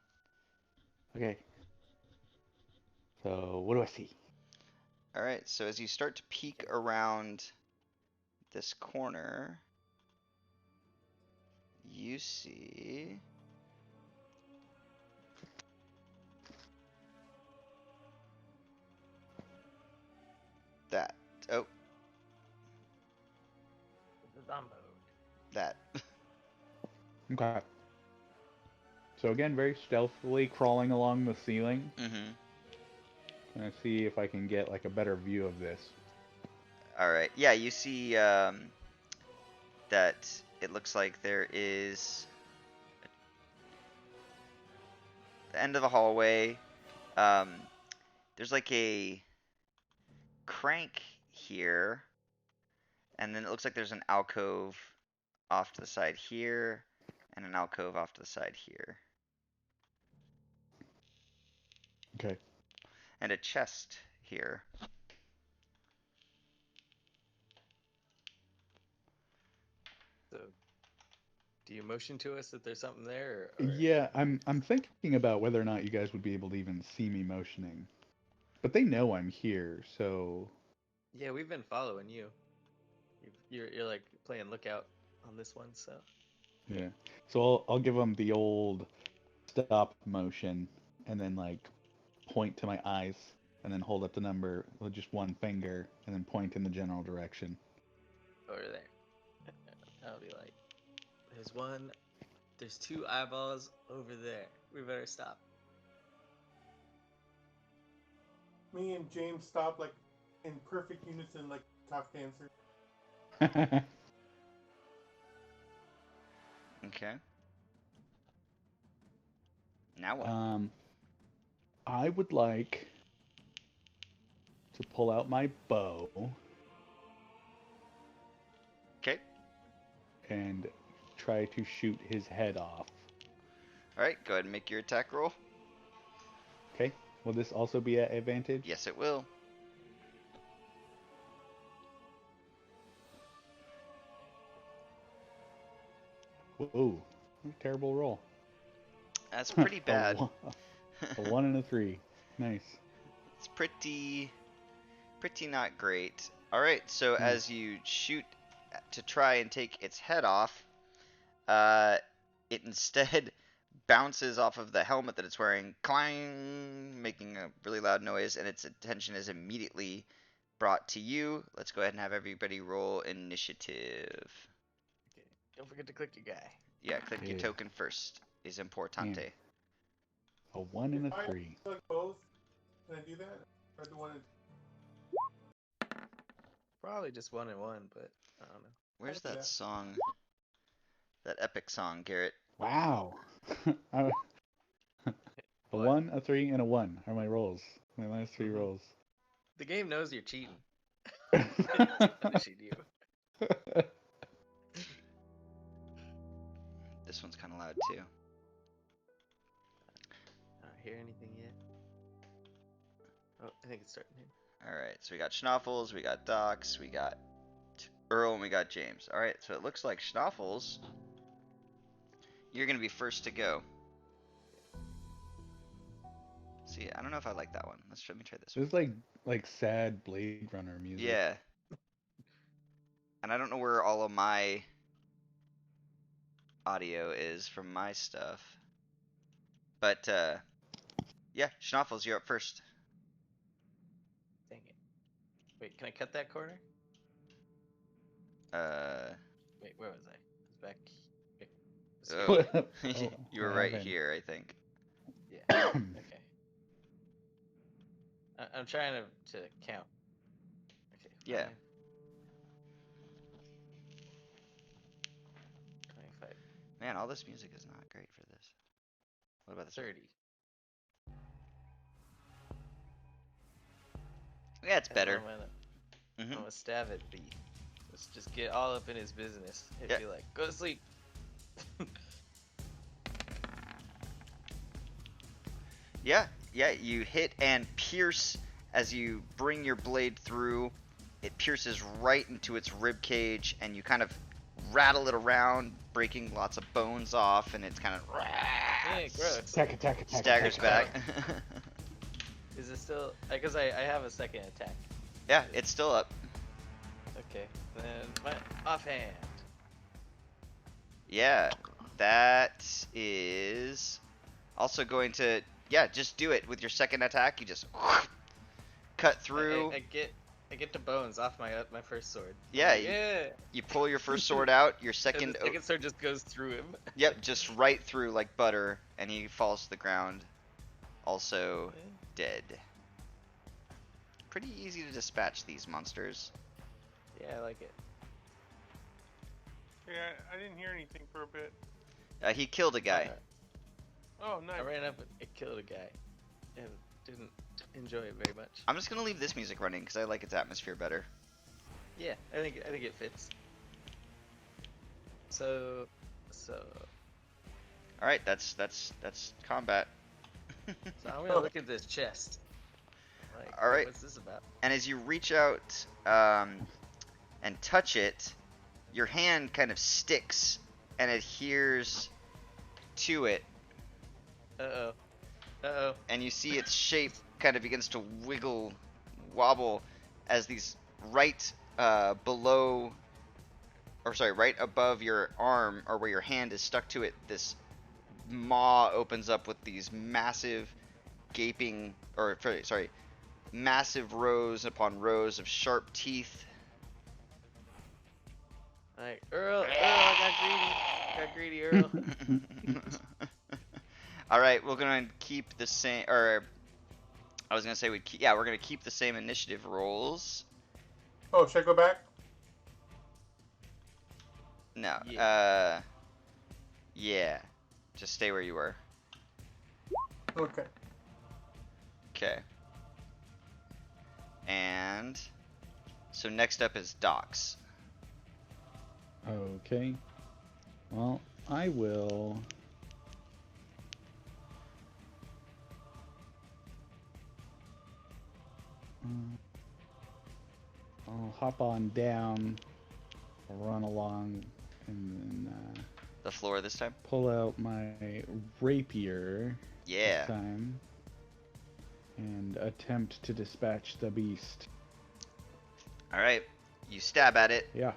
Okay. So what do I see? All right. So as you start to peek around this corner, you see that. Oh, The Zombo. that. Okay. So again, very stealthily crawling along the ceiling. Mm-hmm. Gonna see if I can get like a better view of this. All right. Yeah, you see that it looks like there is the end of the hallway. There's like a crank here, and then it looks like there's an alcove off to the side here, and an alcove off to the side here, Okay. and a chest here. So, do you motion to us that there's something there, or... Yeah, I'm thinking about whether or not you guys would be able to even see me motioning. But they know I'm here, so Yeah, we've been following you. You're like playing lookout on this one, so... yeah. So I'll give them the old stop motion and then like point to my eyes and then hold up the number with just one finger and then point in the general direction. Over there. I'll be like, there's two eyeballs over there. We better stop. Me and James stop like in perfect unison, like talk dancers. Okay. Now what? I would like to pull out my bow Okay. and try to shoot his head off. All right. Go ahead and make your attack roll. Okay. Will this also be at advantage? Yes, it will. Whoa. Terrible roll. That's pretty bad. A 1 and a 3. Nice. It's pretty not great. All right, so as you shoot to try and take its head off, it instead bounces off of the helmet that it's wearing, clang, making a really loud noise, and its attention is immediately brought to you. Let's go ahead and have everybody roll initiative. Okay. Don't forget to click your guy. Yeah, click your Yeah. token first. Is importante. A 1 and a If 3. I click both, can I do that? Or the one? Probably just 1 and 1, but I don't know. Where's Yeah. that song? That epic song, Garrett. Wow. A What? 1, a 3, and a 1 are my rolls. My last 3 Mhm. rolls. The game knows you're cheating. It's punishing you. This one's kind of loud too. Not hear anything yet. Oh, I think it's starting here. Alright, so we got Schnaufels, we got Docs, we got Earl, and we got James. Alright, so it looks like Schnaufels, you're going to be first to go. See, I don't know if I like that one. Let me try this one. This is like sad Blade Runner music. Yeah. And I don't know where all of my audio is from my stuff. But, Yeah, Schnoffels, you're up first. Dang it. Wait, can I cut that corner? Uh, Wait, where was I? I was back. Okay. This here? oh, Oh, you I were right haven't. here, I think. Yeah. Okay. I'm trying to count. Okay, Yeah. 5, 25, Man, all this music is not great for this. What about this one? 30. Yeah, it's And better. I'm Hmm. gonna stab at B. Let's just get all up in his business. He'd Yeah. be like, go to sleep. Yeah, yeah, you hit and pierce as you bring your blade through. It pierces right into its rib cage, and you kind of rattle it around, breaking lots of bones off, and it's kind of Yeah, gross. Attack. staggers back. Is it still? Because I have a second attack. Yeah, it's still up. Okay, then my offhand. Yeah, that is also going to, yeah, just do it with your second attack. You just cut through. I get the bones off my first sword. Yeah, Yeah. You pull your first sword out. Your And second, the second sword just goes through him. yep, just right through like butter, and he falls to the ground, also dead. Pretty easy to dispatch these monsters. Yeah, I like it. Yeah, I didn't hear anything for a bit. He killed a guy. Oh, nice. I ran up and killed a guy, and didn't enjoy it very much. I'm just gonna leave this music running because I like its atmosphere better. Yeah, I think it fits. So. All right, that's combat. So I'm gonna look at this chest. Like, All right. what's this about? And as you reach out and touch it, your hand kind of sticks and adheres to it, Uh oh. and you see its shape kind of begins to wobble as these right right above your arm, or where your hand is stuck to it, this maw opens up with these massive gaping, or sorry, massive rows upon rows of sharp teeth. Like Earl, I got greedy, Earl. All right, we're gonna keep the same, or I was gonna say we're gonna keep the same initiative rolls. Oh, should I go back? No, Yeah. yeah, just stay where you were. Okay. Okay. And so next up is Docs. Okay. Well, I will. I'll hop on down, run along, and then The floor this time. pull out my rapier Yeah. this time and attempt to dispatch the beast. All right. You stab at it. Yeah.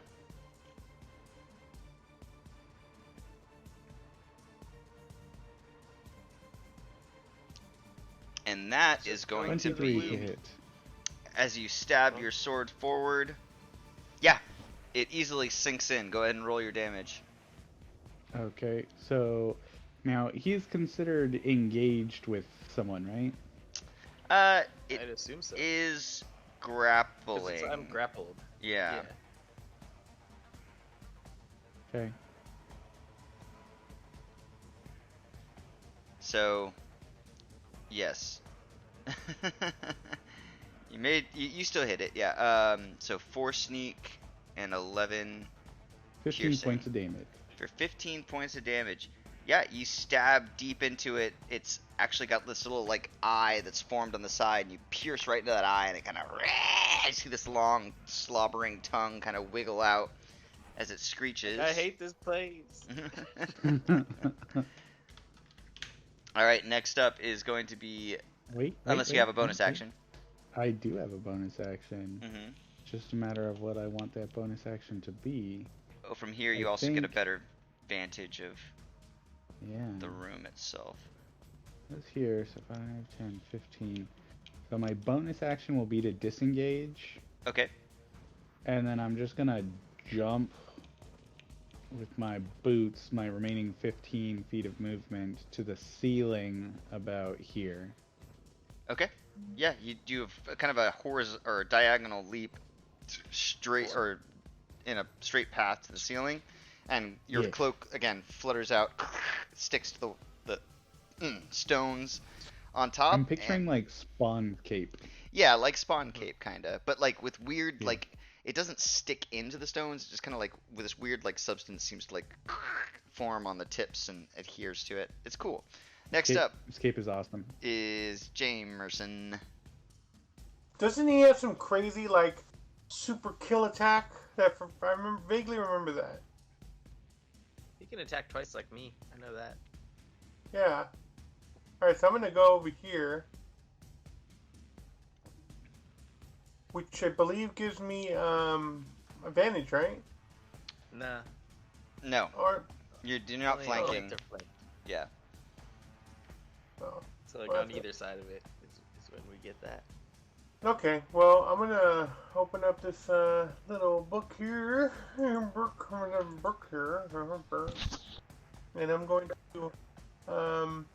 And that is going to 23 be, to hit. as you stab your sword forward. Yeah, it easily sinks in. Go ahead and roll your damage. Okay, so now he's considered engaged with someone, right? It I'd assume so. is 'Cause grappling. I'm grappled. Yeah. Okay. So, yes. You still hit it, yeah. So 4 sneak and 11 15 piercing. points of damage. For 15 points of damage. Yeah, you stab deep into it. It's actually got this little like eye that's formed on the side, and you pierce right into that eye, and it kind of, you see this long slobbering tongue kind of wiggle out as it screeches. I hate this place. All right, next up is going to be, Wait. unless you have a bonus action. I do have a bonus action. Mm-hmm. Just a matter of what I want that bonus action to be. Oh, from here you I also get a think- better vantage of Yeah. the room itself. That's here, so 5, 10, 15. So my bonus action will be to disengage, Okay. and then I'm just gonna jump with my boots, my remaining 15 feet of movement, to the ceiling about here. Okay. Yeah, you do have kind of a horizontal or diagonal leap straight or in a straight path to the ceiling, and your Yeah. cloak again flutters out, sticks to the stones on top, I'm and picturing like Spawn Cape. yeah, like Spawn Cape kinda, but like with weird Yeah. like it doesn't stick into the stones. It just kind of like with this weird like substance seems to like form on the tips and adheres to it. It's cool. Next up This cape is awesome. is Jamerson. Doesn't he have some crazy like super kill attack? Vaguely remember that. He can attack twice like me. I know that. Yeah. All right, so I'm gonna go over here, which I believe gives me advantage, right? Nah. No, Or you're not Only flanking. flanked or flanked. Yeah. oh. So like Well, on that's either side of it is when we get that. Okay, well, I'm gonna open up this little book here, book here, and I'm going to. Do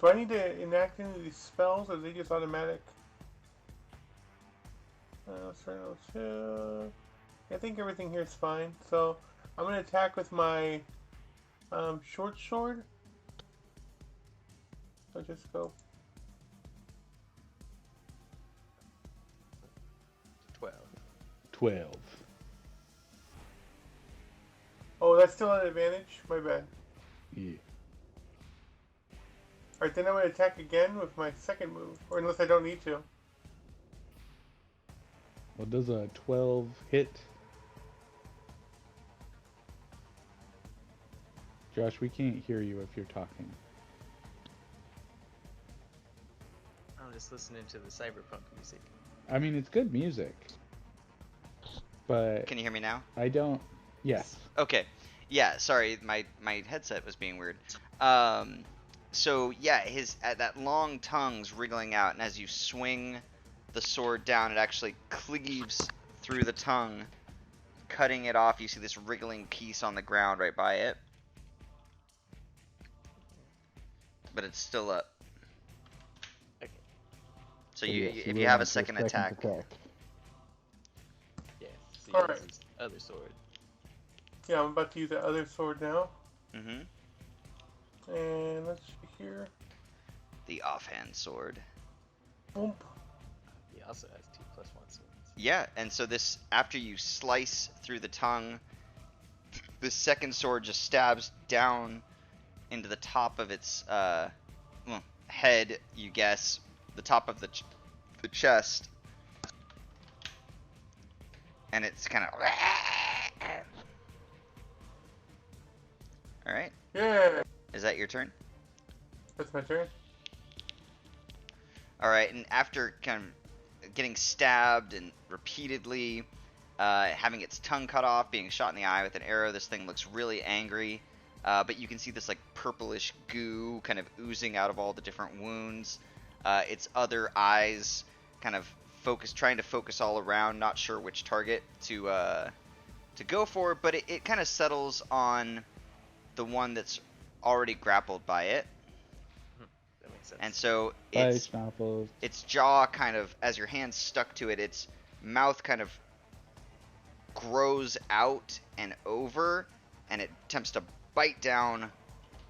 I need to enact any of these spells, or are they just automatic? I think everything here is fine. So I'm gonna attack with my short sword. So just go. 12. 12. Oh, that's still an advantage. My bad. Yeah. Alright, then I'm going to attack again with my second move. Or unless I don't need to. Well, does a 12 hit? Josh, we can't hear you if you're talking. I'm just listening to the cyberpunk music. I mean, it's good music. But Can you hear me now? I don't... Yes. Okay. Yeah, sorry, my headset was being weird. So yeah, his that long tongue's wriggling out, and as you swing the sword down, it actually cleaves through the tongue, cutting it off. You see this wriggling piece on the ground right by it, but it's still up. Okay. So yes, if will you have a make your second attack, Yeah. So he Alright. uses his other sword. Yeah, I'm about to use the other sword now. mm-hmm. And let's see here. The offhand sword. Boom. He also has 2 +1 swords. Yeah, and so this, after you slice through the tongue, the second sword just stabs down into the top of its head, you guess, the top of the chest, and it's kind of. All right, Yeah, is that your turn? that's my turn. All right, and after kind of getting stabbed and repeatedly having its tongue cut off, being shot in the eye with an arrow, this thing looks really angry. But you can see this like purplish goo kind of oozing out of all the different wounds. Its other eyes kind of trying to focus all around, not sure which target to go for, but it kind of settles on the one that's already grappled by it. That makes sense. And so Bye, Schnapples. its jaw kind of, as your hand's stuck to it, its mouth kind of grows out and over, and it attempts to bite down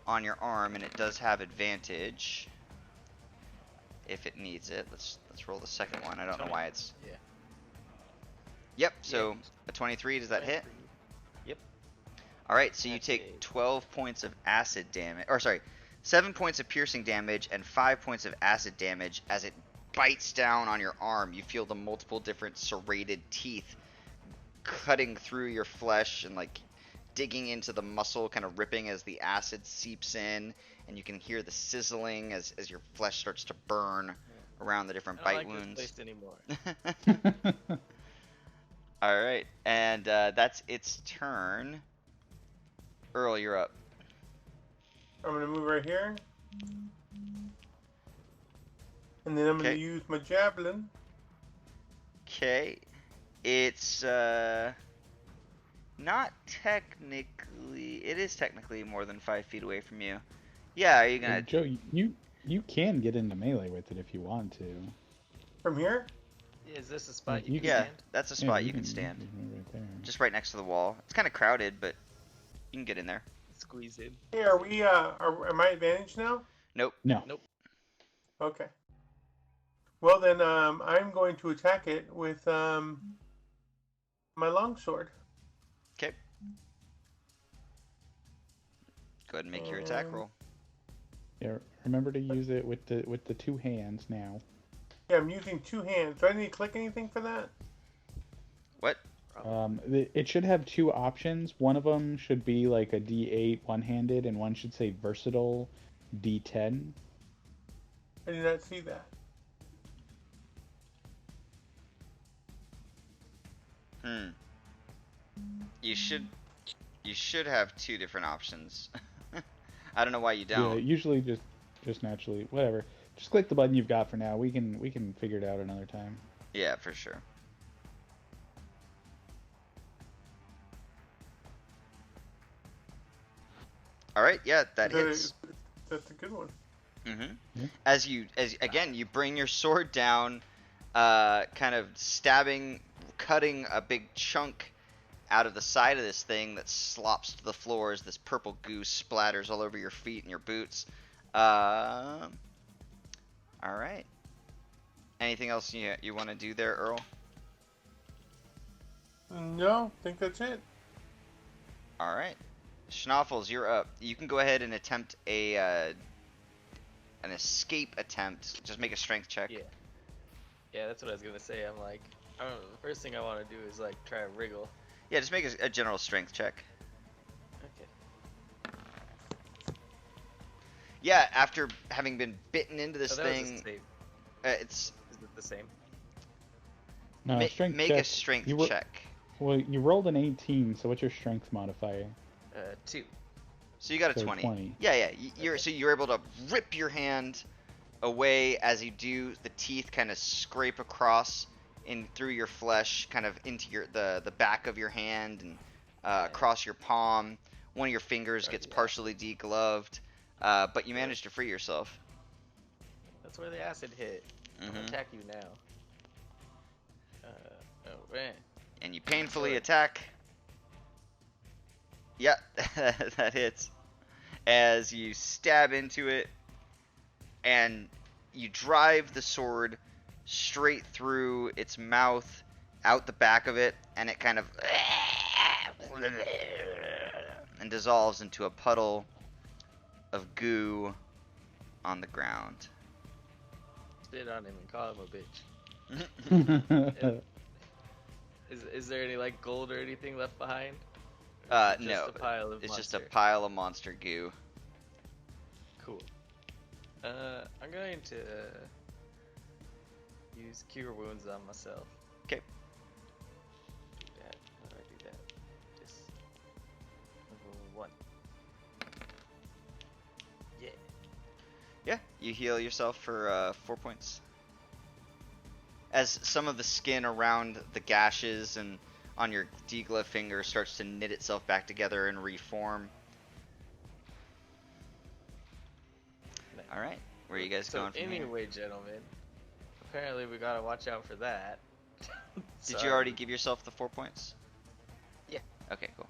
on your arm, and it does have advantage if it needs it. Let's roll the second one. I don't know why it's. Yeah. Yep. So Yeah. a 23. Does that hit? Yep. All right. So you That's take a- 12 points of acid damage, or sorry, 7 points of piercing damage and 5 points of acid damage as it bites down on your arm. You feel the multiple different serrated teeth cutting through your flesh and like digging into the muscle, kind of ripping as the acid seeps in, and you can hear the sizzling as your flesh starts to burn around the different I don't bite like wounds. this place anymore. All right, and that's its turn. Earl, you're up. I'm gonna move right here. And then I'm going to Okay. use my javelin. Okay. It's not technically. It is technically more than 5 feet away from you. Yeah. Are you gonna? Joe, you can get into melee with it if you want to. From here? Yeah, is this a Like spot you you can can, Yeah, stand? that's a yeah, spot you can stand. right there. Just right next to the wall. It's kind of crowded, but you can get in there. Squeeze in. Hey, are we, am I advantaged now? Nope. No. Nope. Okay. Well then, I'm going to attack it with, my longsword. Okay. Go ahead and make your attack And, roll. Yeah, remember to use it with the two hands now. yeah, I'm using two hands. Do I need to click anything for that? What? It should have two options. One of them should be like a D8 one-handed, and one should say versatile D10. I did not see that. Hmm. You should. You should have two different options. I don't know why you Yeah, don't. usually just naturally, whatever. Just click the button you've got for now. We can figure it out another time. Yeah, for sure. All right. Yeah, that hits. That's a good one. Mm-hmm. Yeah. As again, you bring your sword down, kind of stabbing, cutting a big chunk out of the side of this thing that slops to the floor as this purple goo splatters all over your feet and your boots. All right. Anything else you want to do there, Earl? No, I think that's it. All right. Schnoffels, you're up. You can go ahead and attempt an escape attempt. Just make a strength check. Yeah. Yeah, that's what I was gonna say. I'm like, I don't know. The first thing I want to do is like try to wriggle. Yeah, just make a general strength check. Okay. Yeah, after having been bitten into this Oh, that was a thing, save. it's Is it the same? No, strength make check. a strength You check. Well, you rolled an 18, so what's your strength modifier? 2. So you got a So 20. 20. Yeah, yeah. So you're able to rip your hand away as you do. The teeth kind of scrape across in through your flesh, kind of into the back of your hand and across your palm. One of your fingers gets partially degloved, but you manage to free yourself. That's where the acid hit. I'm gonna Mhm. attack you now. Oh man. And you painfully Sure. attack. Yeah, that hits. As you stab into it, and you drive the sword straight through its mouth, out the back of it, and it kind of and dissolves into a puddle of goo on the ground. Spit on him and call him a bitch. Is there any like gold or anything left behind? Or is it No, just a pile of it's just monster? a pile of monster goo. Cool. I'm going to use Cure Wounds on myself. Okay. Do that. How do I do that? Just level 1. Yeah. Yeah, you heal yourself for 4 points. As some of the skin around the gashes and on your degloved finger starts to knit itself back together and reform. Nice. All right, where are you guys going from here? Anyway, gentlemen, apparently we gotta watch out for that. Did you already give yourself the 4 points? Yeah. Okay, cool.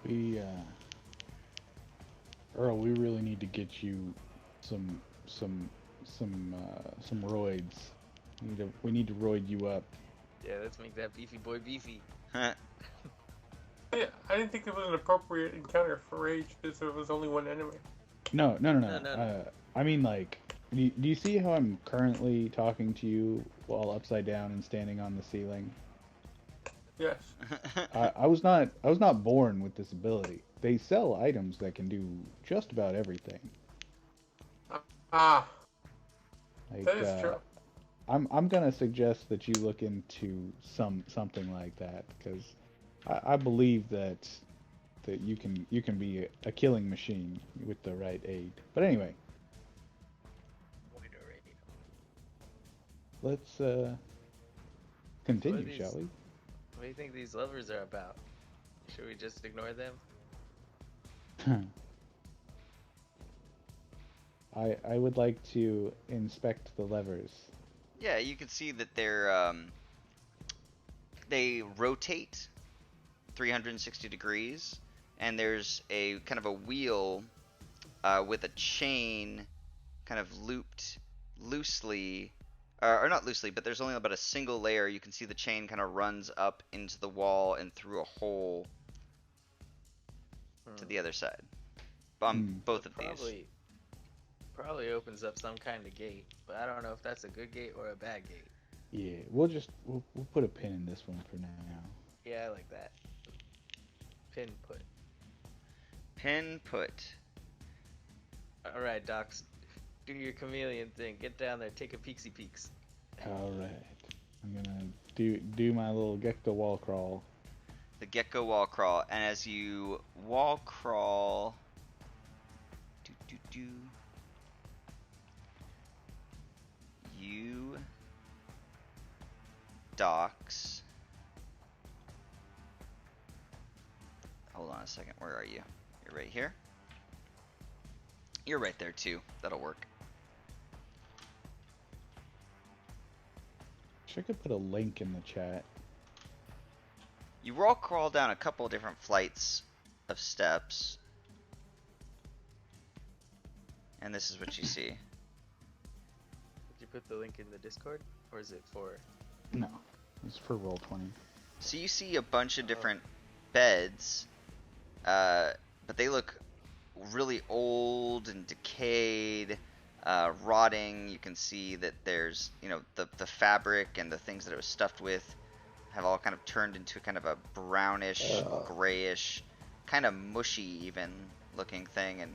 We, Earl, we really need to get you some roids. We need to roid you up. Yeah, let's make that beefy boy beefy. Yeah, I didn't think it was an appropriate encounter for rage because there was only one enemy. No. No. I mean, like, do you see how I'm currently talking to you while upside down and standing on the ceiling? Yes. I was not born with this ability. They sell items that can do just about everything. Ah, Like, that is true. I'm gonna suggest that you look into something like that because I believe that you can be a killing machine with the right aid. But anyway, let's What are continue, these? shall we? What do you think these levers are about? Should we just ignore them? I would like to inspect the levers. Yeah, you can see that they rotate 360 degrees, and there's a kind of a wheel with a chain kind of looped loosely, or not loosely, but there's only about a single layer. You can see the chain kind of runs up into the wall and through a hole to Hmm. the other side. On Hmm. So both of these. probably opens up some kind of gate, but I don't know if that's a good gate or a bad gate. Yeah, we'll put a pin in this one for now. Yeah, I like that. Pin put. Pin put. All right, Docs, do your chameleon thing. Get down there, take a peeksy peeks. All right, I'm gonna do my little gecko wall crawl. The gecko wall crawl, and as you wall crawl, do do do, you Docs. Hold on a second. Where are you? You're right here. You're right there too. That'll work. Wish I could put a link in the chat. You wall crawl down a couple different flights of steps, and this is what you see. Did you put the link in the Discord, or is it for? No, it's for Roll20. So you see a bunch of different beds, but they look really old and decayed, rotting. You can see that there's, the fabric and the things that it was stuffed with have all kind of turned into kind of a brownish, grayish, kind of mushy even looking thing, and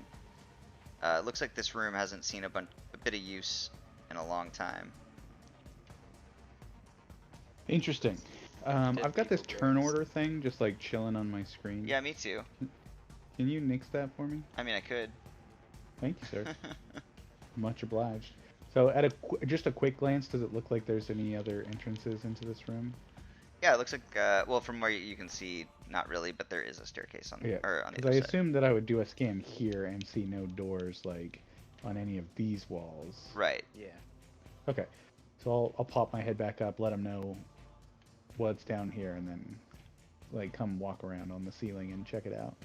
it looks like this room hasn't seen a bit of use in a long time. Interesting. Dead I've got this people turn brains. order thing just like chilling on my screen. Yeah, me too. Can you nix that for me? I mean, I could. Thank you, sir. Much obliged. So, at just a quick glance, does it look like there's any other entrances into this room? Yeah, it looks like, well, from where you can see, not really, but there is a staircase on, Yeah, or on the because other I side. assumed that I would do a scan here and see no doors like on any of these walls. Right. Yeah. Okay, so I'll pop my head back up, let them know what's down here, and then like come walk around on the ceiling and check it out.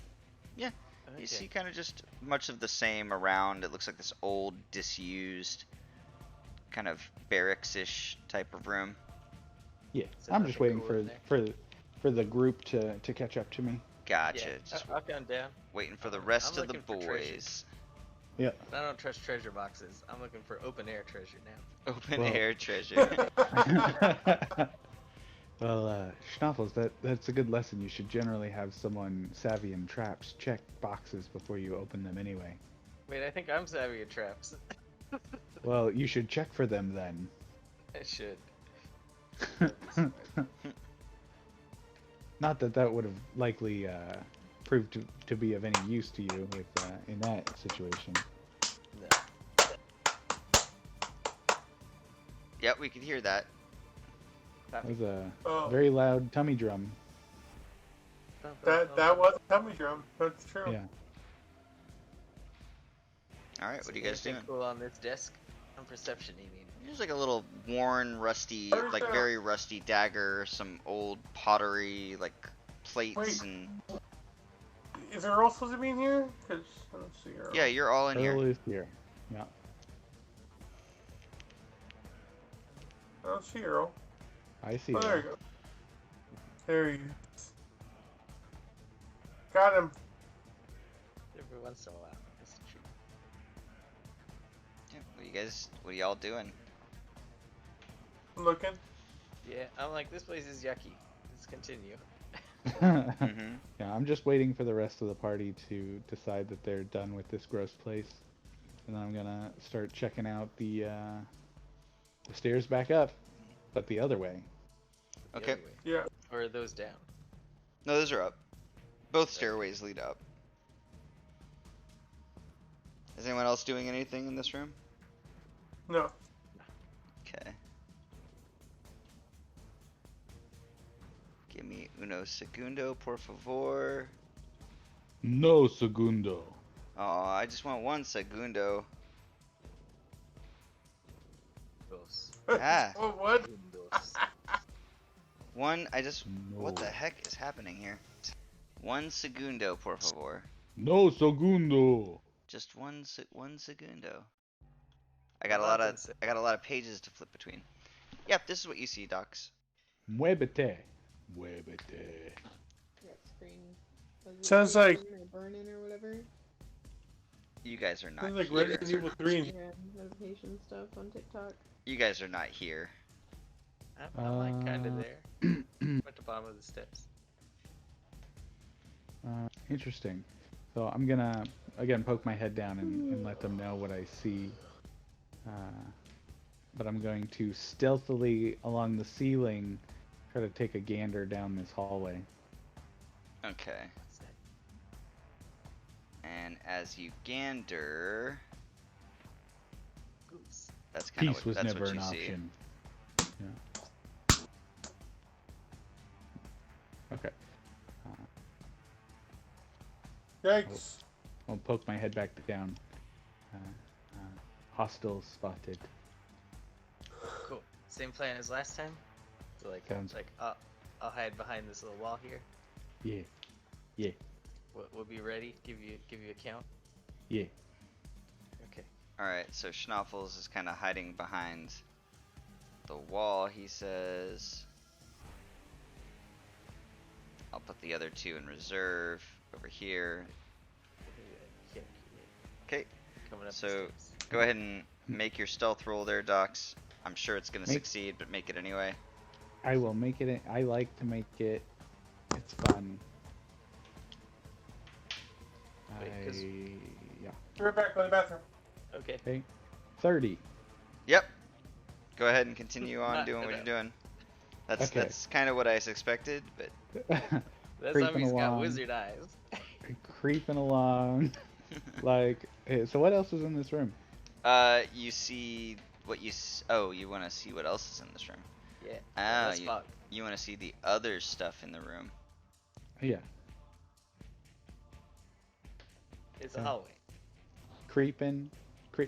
Yeah. Okay. You see kind of just much of the same around. It looks like this old, disused, kind of barracks-ish type of room. Yeah, Is there I'm just nothing waiting cool in for the group to catch up to me. Gotcha. Yeah, Just I'll come down. waiting for the I'm rest of the looking for treasure. boys. Yeah. I don't trust treasure boxes. I'm looking for open air treasure now. Open Well- air treasure. Well, Schnaufels, that's a good lesson. You should generally have someone savvy in traps check boxes before you open them anyway. Wait, I think I'm savvy at traps. Well, you should check for them then. I should. Not that that would have likely proved to be of any use to you if, in that situation. No. Yep, we could hear that. That was a Oh, very loud tummy drum. that was a tummy drum. That's true. Yeah. All right, what are you guys doing? Cool on this desk. On perception, you mean? There's like a little worn, rusty, Where's like that? very rusty dagger, some old pottery, like plates Wait. and... Is there Earl supposed to be in here? Cause I don't see Earl. Yeah, you're all in Earl here. is here. Yeah. I don't see Earl. I see Oh, there that. you go. There he is. Got him. Every once in a while. That's true. Yeah, what are y'all doing? Looking. Yeah, I'm like, this place is yucky. Let's continue. Mm-hmm. Yeah, I'm just waiting for the rest of the party to decide that they're done with this gross place. And then I'm gonna start checking out the stairs back up, but the other way. The Okay. other way. Yeah. Or are those down? No, those are up. Both stairways lead up. Is anyone else doing anything in this room? No. Okay. Uno segundo, por favor. No segundo. Oh, I just want 1 segundo. Dos. Ah, Oh, what? Segundos. What the No. heck is happening here? 1 segundo, por favor. No segundo. Just 1 segundo. I What got a Lawton said. lot of pages to flip between. Yep, this is what you see, docs. Muévete. Muévete. That screen. Was it Sounds like- frozen or burning or whatever. You guys are not Sounds like here. Resident Evil 3. Yeah, notification stuff on TikTok. You guys are not here. I'm like kind of there. I'm at the bottom of the steps. Interesting. So I'm gonna again poke my head down and let them know what I see. But I'm going to stealthily along the ceiling try to take a gander down this hallway. Okay. And as you gander, Goose. that's kind Peace of was that's never what you an see. option. Yeah. Okay. Yikes. I'll poke my head back down. Hostile spotted. Cool. Same plan as last time. So like, Sounds- I'll hide behind this little wall here. Yeah. Yeah. We'll be ready. Give you a count. Yeah. Okay. Alright, so Schnoffles is kind of hiding behind the wall, he says. I'll put the other two in reserve over here. Yeah. Okay, Coming up. So- the steps. go ahead and make your stealth roll there, Docs. I'm sure it's going to Make- succeed, but make it anyway. I will make it. I like to make it. It's fun. Wait, 'cause- Yeah. Be right back. Go to the bathroom. Okay. Okay. 30. Yep. Go ahead and continue on Not doing what you're enough. doing. That's Okay. that's kind of what I suspected, but That Creeping zombie's got along. wizard eyes. Creeping along. Like, so what else is in this room? you see what oh, you want to see what else is in this room. Yeah. Ah, Let's fuck. you want to see the other stuff in the room. Yeah. It's a hallway. Creeping.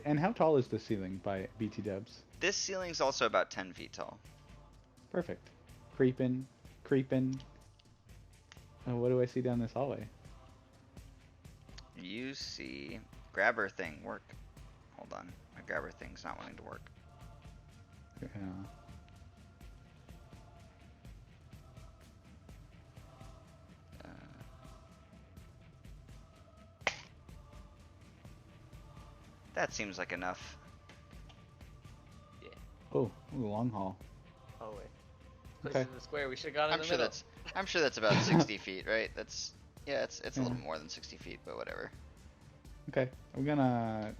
And how tall is the ceiling by BT Dubs? This ceiling's also about 10 feet tall. Perfect. Creeping. Creeping. What do I see down this hallway? You see grabber thing work. Hold on, my grabber thing's not wanting to work. Uh, that seems like enough. Oh, long haul. Hallway. Place Okay. in the square. We should have gone in I'm the sure middle. that's about 60 feet, right? That's it's a little Yeah. more than 60 feet, but whatever. Okay, I'm gonna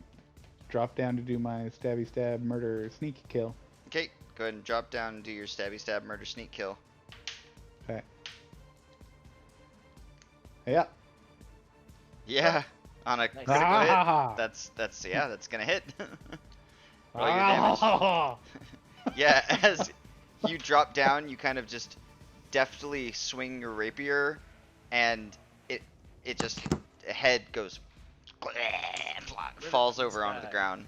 drop down to do my stabby stab murder sneak kill. Okay, go ahead and drop down and do your stabby stab murder sneak kill. Okay. Yeah. Yeah, on a Nice. critical Ah! hit. That's gonna hit. Roll your damage. Yeah, as you drop down, you kind of just deftly swing your rapier, and it just head goes falls over onto the ground,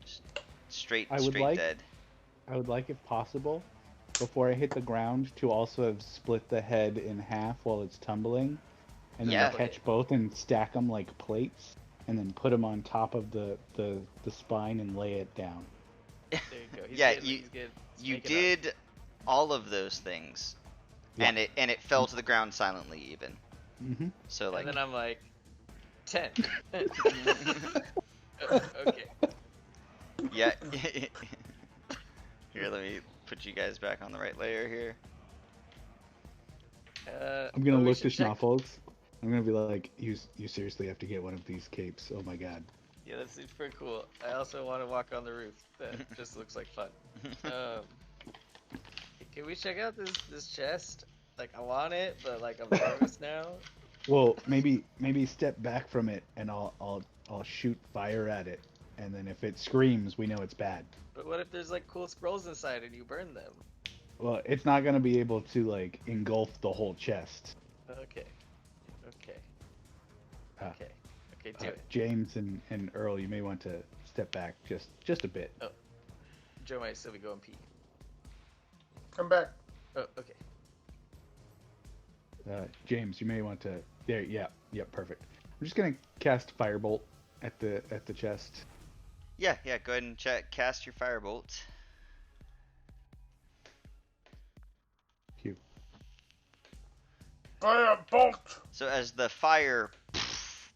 Just straight I would like- dead. I would like, if possible, before I hit the ground, to also have split the head in half while it's tumbling, and then Yeah. catch both and stack them like plates, and then put them on top of the spine and lay it down. There you go. He's Yeah, good, you- he's good. Let's You make it up. did all of those things, Yeah. and it fell to the ground silently even. Mm-hmm. So like And then I'm like, 10. Okay. yeah. Here, let me put you guys back on the right layer here. I'm gonna we look should to check- Schnoffles. I'm gonna be like, you seriously have to get one of these capes. Oh my god. Yeah, that seems pretty cool. I also want to walk on the roof. That just looks like fun. Can we check out this chest? Like, I want it, but like I'm nervous now. Well, maybe step back from it, and I'll shoot fire at it, and then if it screams, we know it's bad. But what if there's like cool scrolls inside and you burn them? Well, it's not gonna be able to like engulf the whole chest. Okay. Okay. Uh, Okay. Okay, do it. James and Earl, you may want to step back just a bit. Oh, Joe might still be going pee. I'm back. Oh, okay. James, you may want to. There, yeah, perfect. I'm just gonna cast Firebolt at the chest. Yeah, go ahead and cast your firebolt. Phew. Fire bolt! So as the fire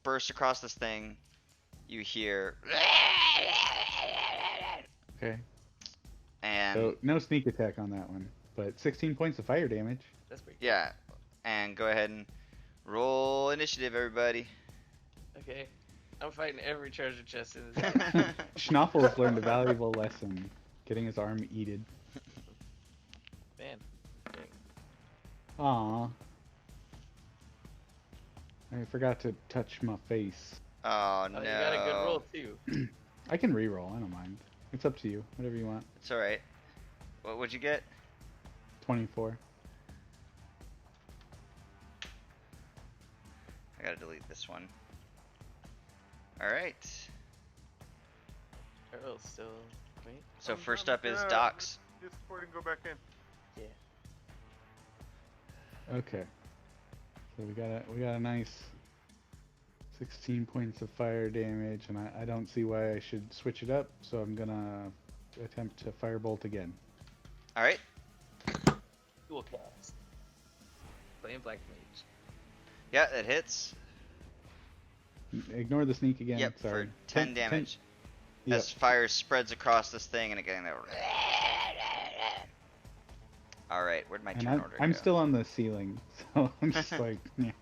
bursts across this thing, you hear Okay. and So no sneak attack on that one, but 16 points of fire damage. That's pretty good. yeah, and go ahead and roll initiative, everybody. Okay. I'm fighting every treasure chest in this game. Schnoffles learned a valuable lesson, getting his arm eated. Man. Dang. Aww. I forgot to touch my face. Oh Oh, no. you got a good roll too. I can re-roll, I don't mind. It's up to you, whatever you want. It's alright. What'd you get? 24. I gotta delete this one. Alright. Earl's still. Wait. So I'm- first I'm up is gonna Docs. Discord and go back in. Yeah. Okay. So we got a nice 16 points of fire damage, and I don't see why I should switch it up, so I'm gonna attempt to firebolt again. Alright. Dual cast. Playing Black Mage. Yeah, that hits. Ignore the sneak again. Yep, sorry. for 10 damage. Yep. As fire spreads across this thing and again. Alright, where'd my And turn order I'm go? still on the ceiling, so I'm just like, yeah.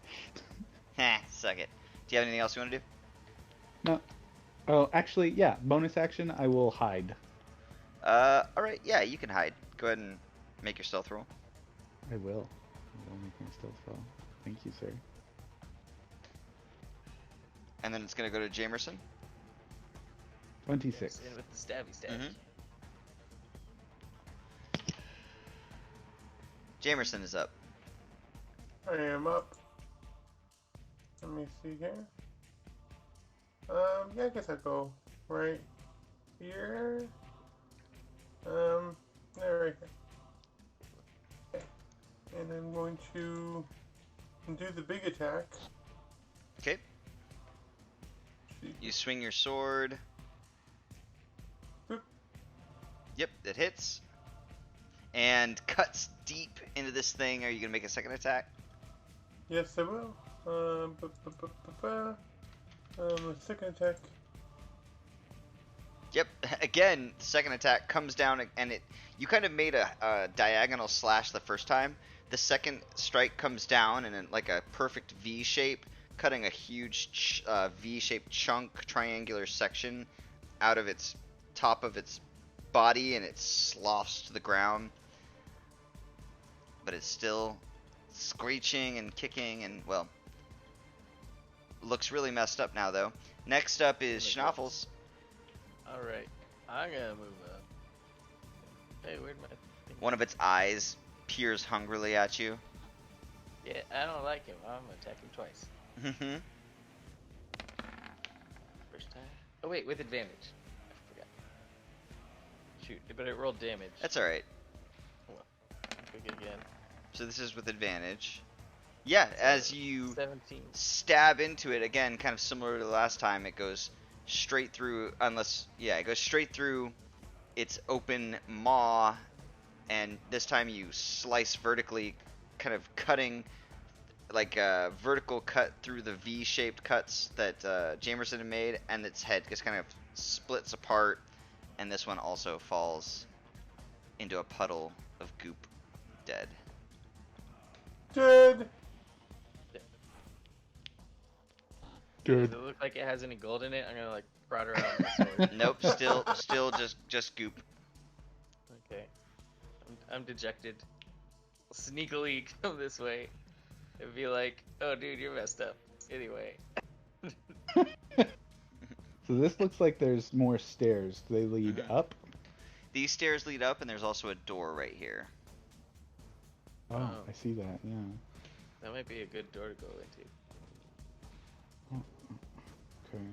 Heh, suck it. Do you have anything else you want to do? No. Oh, actually, yeah. Bonus action, I will hide. Alright, yeah, you can hide. Go ahead and make your stealth roll. I will. I will make my stealth roll. Thank you, sir. And then it's gonna go to Jamerson. 26. In with the stabby stab. Mhm. Jamerson is up. I am up. Let me see here. Yeah, I guess I'll go right here. Yeah, right here. Okay. And I'm going to do the big attack. Okay. You swing your sword. Boop. Yep, it hits. And cuts deep into this thing. Are you gonna make a second attack? Yes, I will. Second attack. Yep. Again, second attack comes down and you kind of made a diagonal slash the first time. The second strike comes down in like a perfect V shape, cutting a huge V-shaped chunk, triangular section out of its top of its body, and it sloughs to the ground. But it's still screeching and kicking, and well, looks really messed up now though. Next up is Schnoffles. Alright. I'm gonna move up. Hey, where'd my thing? One of its eyes peers hungrily at you. Yeah, I don't like him. I'm gonna attack him twice. Mm-hmm. First time. Oh wait, with advantage. I forgot. Shoot, but it rolled damage. That's alright. Pick it again. So this is with advantage. Yeah, as you 17. stab into it, again, kind of similar to the last time, it goes straight through, it goes straight through its open maw, and this time you slice vertically, kind of cutting, like a vertical cut through the V-shaped cuts that Jamerson had made, and its head just kind of splits apart, and this one also falls into a puddle of goop, dead. Dead. Good. Does it look like it has any gold in it? I'm gonna like prod her out with the sword. Nope, still just goop. Okay. I'm dejected. I'll sneakily come this way and be like, oh dude, you're messed up. Anyway. So this looks like there's more stairs. Do they lead Mhm. up? These stairs lead up, and there's also a door right here. Oh, Oh, I see that. Yeah. that might be a good door to go into. Oh, okay.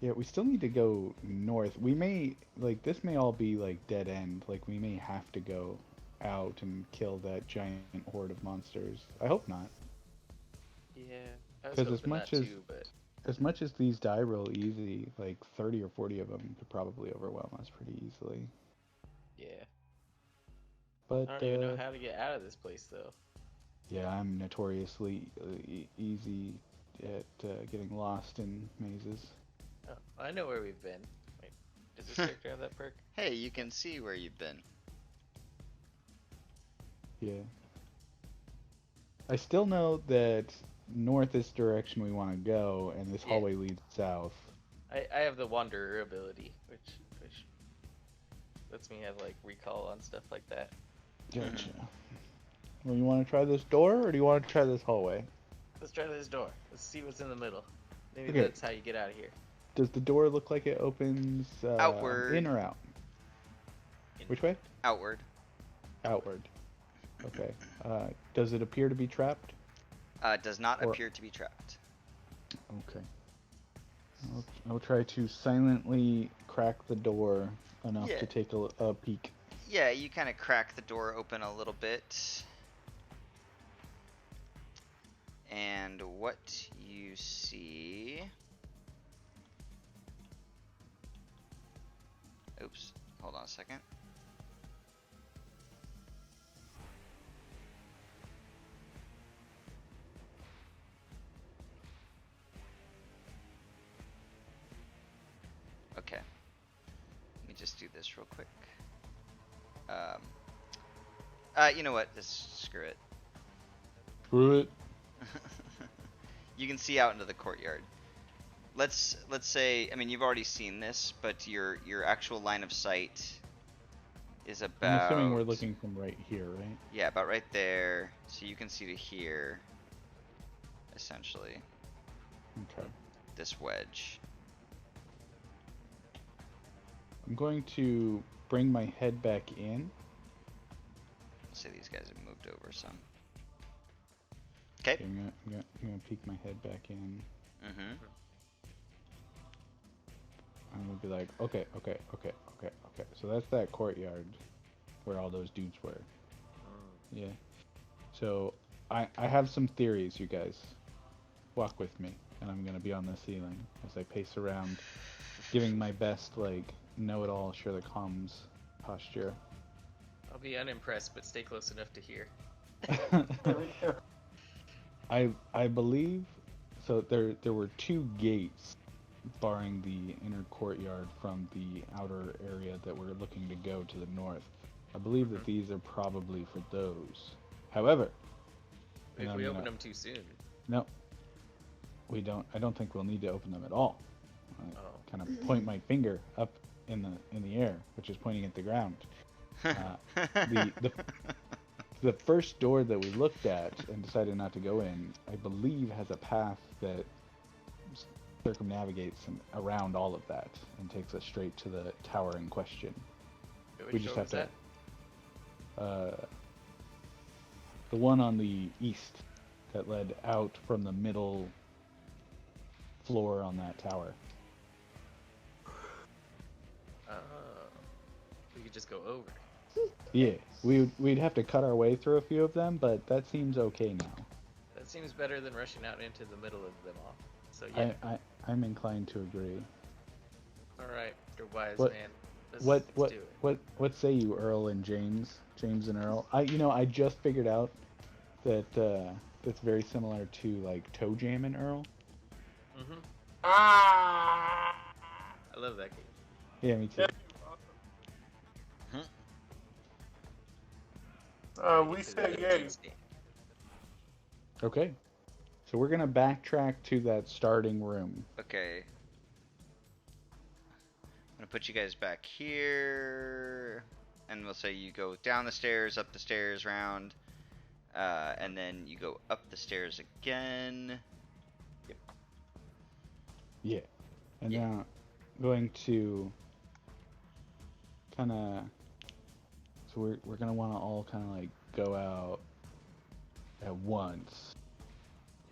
Yeah, we still need to go north. We may, like, this may all be, like, dead end. Like, we may have to go out and kill that giant horde of monsters. I hope not. Yeah, I was Because hoping that too, but as much as these die real easy, like 30 or 40 of them could probably overwhelm us pretty easily. yeah. I But don't even know how to get out of this place though. yeah, I'm notoriously easy at getting lost in mazes. Oh, I know where we've been. Wait, does this character have that perk? Hey, you can see where you've been. Yeah. I still know that north is the direction we want to go, and this Yeah. hallway leads south. I have the Wanderer ability, which lets me have like recall on stuff like that. Gotcha. Well, you want to try this door, or do you want to try this hallway? Let's try this door. Let's see what's in the middle. Maybe Okay. that's how you get out of here. Does the door look like it opens Outward. in or out? Which way? Outward. Outward. Okay. Does it appear to be trapped? Does not Or- appear to be trapped. Okay. I'll try to silently crack the door enough Yeah. to take a peek. Yeah, you kind of crack the door open a little bit. And what you see... Oops, hold on a second. Okay. Let me just do this real quick. You know what? Just screw it. Screw it. You can see out into the courtyard. Let's say, I mean, you've already seen this, but your actual line of sight is I'm about... assuming we're looking from right here, right? Yeah, about right there. So you can see to here, essentially, Okay. this wedge. I'm going to bring my head back in. Let's say these guys have moved over some. Okay. Okay, I'm gonna peek my head back in. Mm-hmm. I'm gonna be like, okay. So that's that courtyard where all those dudes were. Yeah. So I have some theories, you guys. Walk with me, and I'm gonna be on the ceiling as I pace around, giving my best like know-it-all Sherlock Holmes posture. I'll be unimpressed, but stay close enough to hear. I believe so. There were two gates barring the inner courtyard from the outer area that we're looking to go to the north. I believe that these are probably for those. However, If we open them too soon. no, we don't. I don't think we'll need to open them at all. I Oh. kind of point my finger up in the air, which is pointing at the ground. The first door that we looked at and decided not to go in, I believe, has a path that circumnavigates around all of that and takes us straight to the tower in question. Which We just door have was to. The one on the east that led out from the middle floor on that tower. We could just go over. Yeah, we'd have to cut our way through a few of them, but that seems okay now. That seems better than rushing out into the middle of them all. So yeah. I'm inclined to agree. All right, you're wise, What- man. Let's do it. What say you, Earl and James? James and Earl. I just figured out that that's very similar to like Toe Jam and Earl. Mhm. Ah! I love that game. Yeah, me too. We say yay. Okay, so we're gonna backtrack to that starting room. Okay. I'm gonna put you guys back here, and we'll say you go down the stairs, up the stairs, round, and then you go up the stairs again. Yep. Yeah, and Yeah. now going to kind of. So we're gonna want to all kind of like go out at once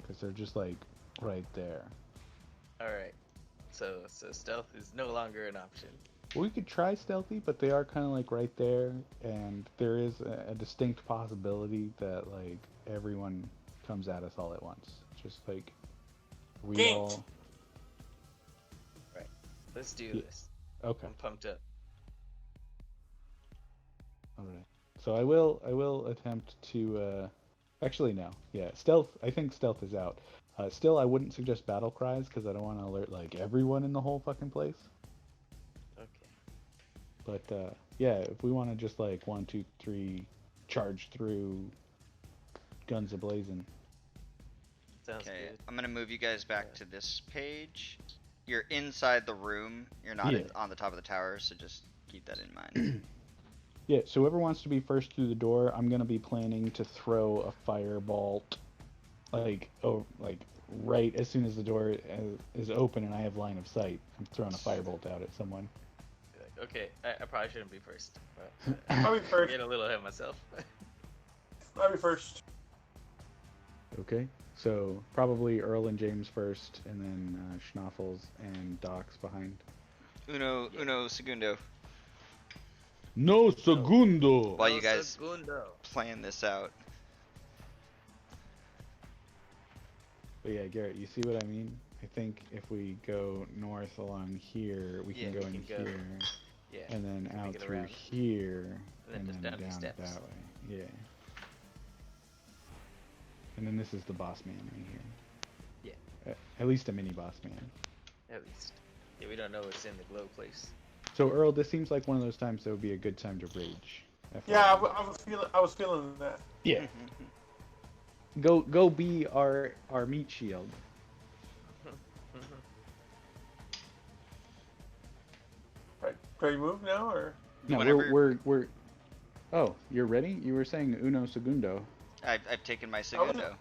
because they're just like right there. All right. So stealth is no longer an option. We could try stealthy, but they are kind of like right there, and there is a distinct possibility that like everyone comes at us all at once. Just like we Ganked. all. Right. Let's do Yeah. this. Okay. I'm pumped up. All right. So I will attempt to. Actually, no. Yeah, stealth. I think stealth is out. Still, I wouldn't suggest battle cries because I don't want to alert like everyone in the whole fucking place. Okay. But yeah, if we want to just like 1, 2, 3, charge through, guns ablazing. Sounds Okay, good. I'm gonna move you guys back Yeah. to this page. You're inside the room. You're not Yeah. on the top of the tower, so just keep that in mind. Yeah. So whoever wants to be first through the door, I'm gonna be planning to throw a firebolt, like like right as soon as the door is open and I have line of sight. I'm throwing a firebolt out at someone. Be like, okay, I probably shouldn't be first. But, I'll be I'm first. getting a little ahead of myself. I'll be first. Okay. So probably Earl and James first, and then Schnoffels and Docs behind. Uno segundo. No segundo. While you No guys segundo. plan this out. But yeah, Garrett, you see what I mean? I think if we go north along here, we can Yeah, go we in can go- here, Yeah. and then can out make it through around. here, And then just down these steps. that way. Yeah. And then this is the boss man right here. Yeah. At least a mini boss man. At least. Yeah, we don't know what's in the glow place. So Earl, this seems like one of those times that would be a good time to rage. Yeah, FYI. I was feeling that. Yeah. Go be our meat shield. Right, ready to move now, or No, Whenever- we're. Oh, you're ready? You were saying uno segundo. I've taken my segundo.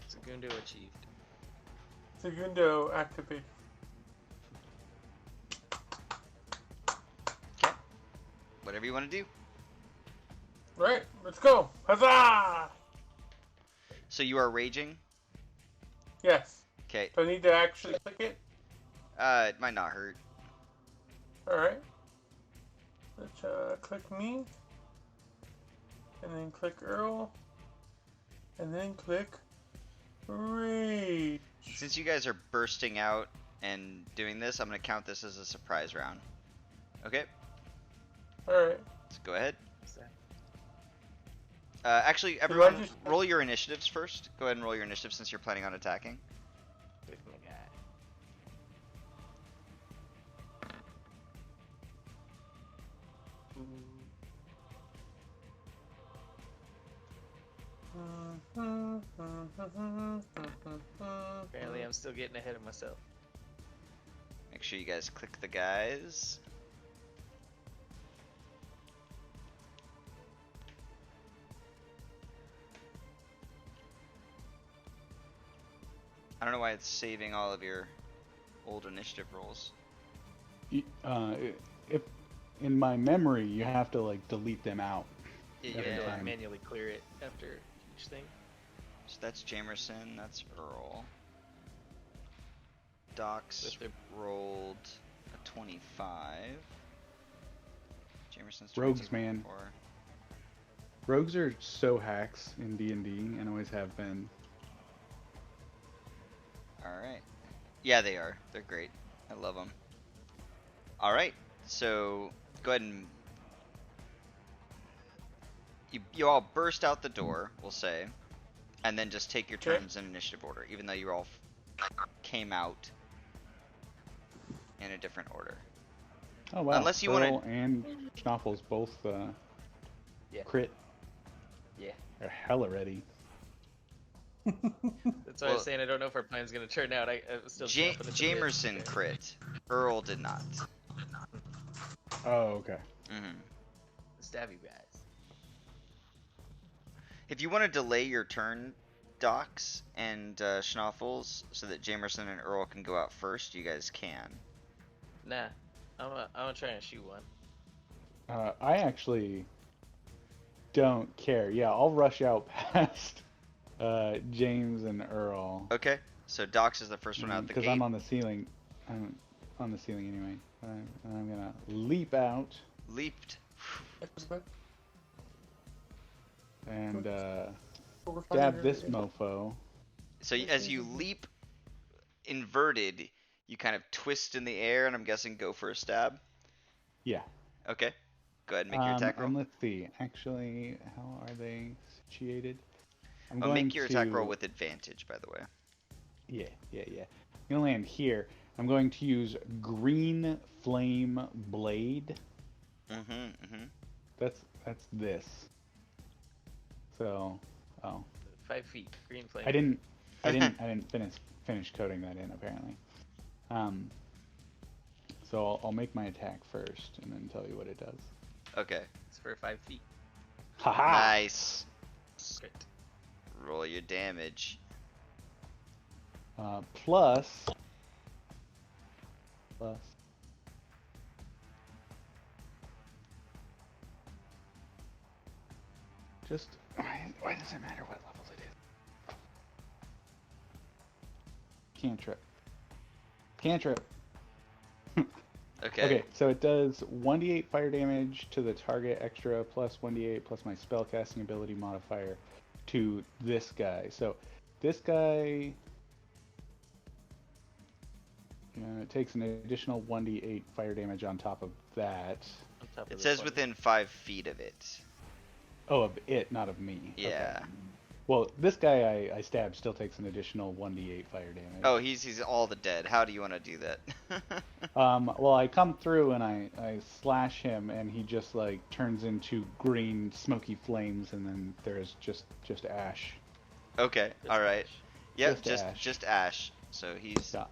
Segundo achieved. Segundo activate. Okay. Whatever you want to do. Right, let's go. Huzzah! So you are raging. Yes. Okay. Do I need to actually click it? It might not hurt. All right. Let's click me, and then click Earl, and then click Rage. Since you guys are bursting out and doing this, I'm gonna count this as a surprise round. Okay. All right. Let's go ahead. What's that? Actually, I everyone, just- roll your initiatives first. Go ahead and roll your initiative since you're planning on attacking. With my guy. Apparently, I'm still getting ahead of myself. Make sure you guys click the guys. I don't know why it's saving all of your old initiative rolls. If in my memory, you have to like delete them out. Yeah, you Every have to like time. manually clear it after each thing. So that's Jamerson, that's Earl. Docs With their- rolled a 25. Jamerson's Rogues, 22, man. 24. Rogues are so hacks in D&D and always have been. Alright. Yeah, they are. They're great. I love them. Alright, so go ahead and... You all burst out the door, we'll say, and then just take your Okay. turns in initiative order, even though you all came out in a different order. Oh wow! Unless you wanna- Earl and Schnoffels both Yeah. crit. Yeah. They're hella ready. That's why I Well- was saying I don't know if our plan's gonna turn out. I was still jumping at the bit. Jamerson crit. Earl did not. Oh okay. hmm Stab you guys. If you want to delay your turn, Docs and Schnoffels, so that Jamerson and Earl can go out first, you guys can. Nah, I'm gonna try and shoot one. I actually don't care. Yeah, I'll rush out past James and Earl. Okay, so Dox is the first one out the Because gate. I'm on the ceiling. I'm on the ceiling anyway. I'm gonna leap out Leaped. and stab this mofo. So as you leap inverted, you kind of twist in the air, and I'm guessing go for a stab. Yeah. Okay, go ahead and make your attack roll. And let's see. Actually, how are they situated? I'm I'll going make your to. attack roll with advantage, by the way. Yeah. I'm gonna land here. I'm going to use green flame blade. That's this. So, oh. 5 feet. Green flame. I didn't finish coding that in apparently. So I'll make my attack first and then tell you what it does. Okay. It's for 5 feet. Haha. Nice. Great. Roll your damage. Plus. Just why does it matter what level it is? Cantrip. Okay. Okay, so it does 1d8 fire damage to the target extra plus 1d8 plus my spellcasting ability modifier to this guy. So this guy it takes an additional 1d8 fire damage on top of that. On top of It the says 20. within 5 feet of it. Oh, of it, not of me. Yeah. Okay. Well, this guy I stabbed still takes an additional 1d8 fire damage. Oh, he's all the dead. How do you want to do that? Well, I come through and I slash him, and he just like turns into green smoky flames, and then there's just ash. Okay. Just All right. ash. Yep. Just ash. Just ash. So he's Yeah.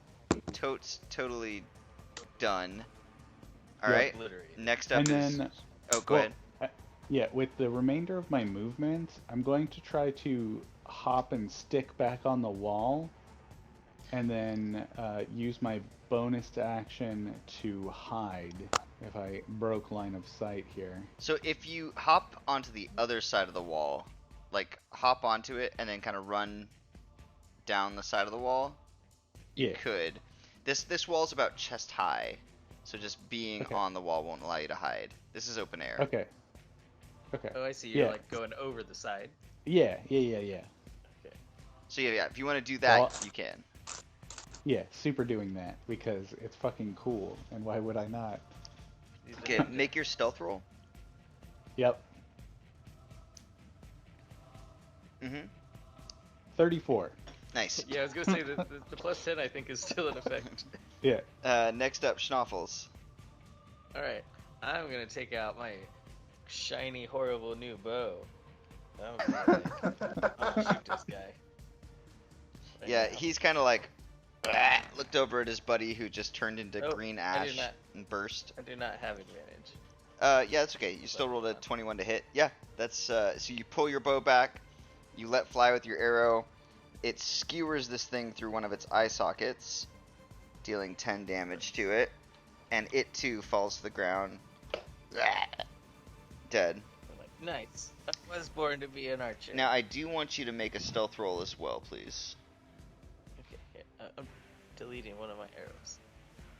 totally done. All Yeah. right. Obliterated. Next up And is. then, Oh, go ahead. Yeah, with the remainder of my movement, I'm going to try to hop and stick back on the wall, and then use my bonus action to hide if I broke line of sight here. So if you hop onto the other side of the wall, like hop onto it and then kind of run down the side of the wall, you Yeah. could. This wall's about chest high, so just being Okay. on the wall won't allow you to hide. This is open air. Okay. Oh, I see. You're Yeah. like going over the side. Yeah. Okay. So yeah, if you want to do that, Well- you can. Yeah, super doing that because it's fucking cool, and why would I not? These are Okay, not make your stealth roll. Yep. Mm-hmm. 34. Nice. good. Yeah, I was gonna say the plus 10 I think is still in effect. Yeah. Next up, Schnoffles. All right, I'm gonna take out my shiny, horrible new bow. I'm gonna shoot this guy. Right Yeah, now. he's kind of like looked over at his buddy who just turned into Oh, green I did ash not- and burst. I do not have advantage. Yeah, that's okay. You still rolled a 21 to hit. Yeah, that's so you pull your bow back, you let fly with your arrow. It skewers this thing through one of its eye sockets, dealing 10 damage to it, and it too falls to the ground, dead. I'm like, nice. I was born to be an archer. Now I do want you to make a stealth roll as well, please. Okay, here, I'm deleting one of my arrows.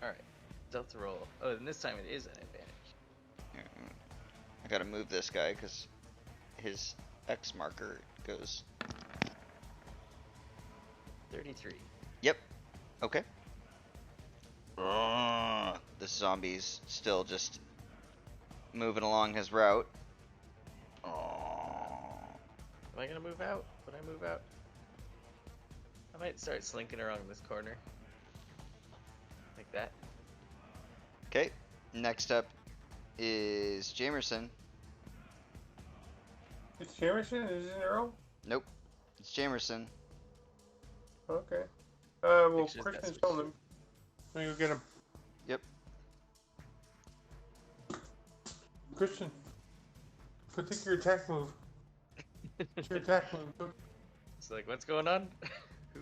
All right, stealth roll. Oh, and this time it is an advantage. Here, I gotta move this guy because his X marker goes. 33. Yep. Okay. This zombie's still just moving along his route. Am I gonna move out? Would I move out? I might start slinking around this corner. Like that. Okay. Next up is Jamerson. It's Jamerson? Is it an Earl? Nope. It's Jamerson. Okay. Well, Pictures Christian's that's told him. Let me go get him. Yep. Christian, go take your attack move. It's your attack move. Go. It's like, what's going on? Who?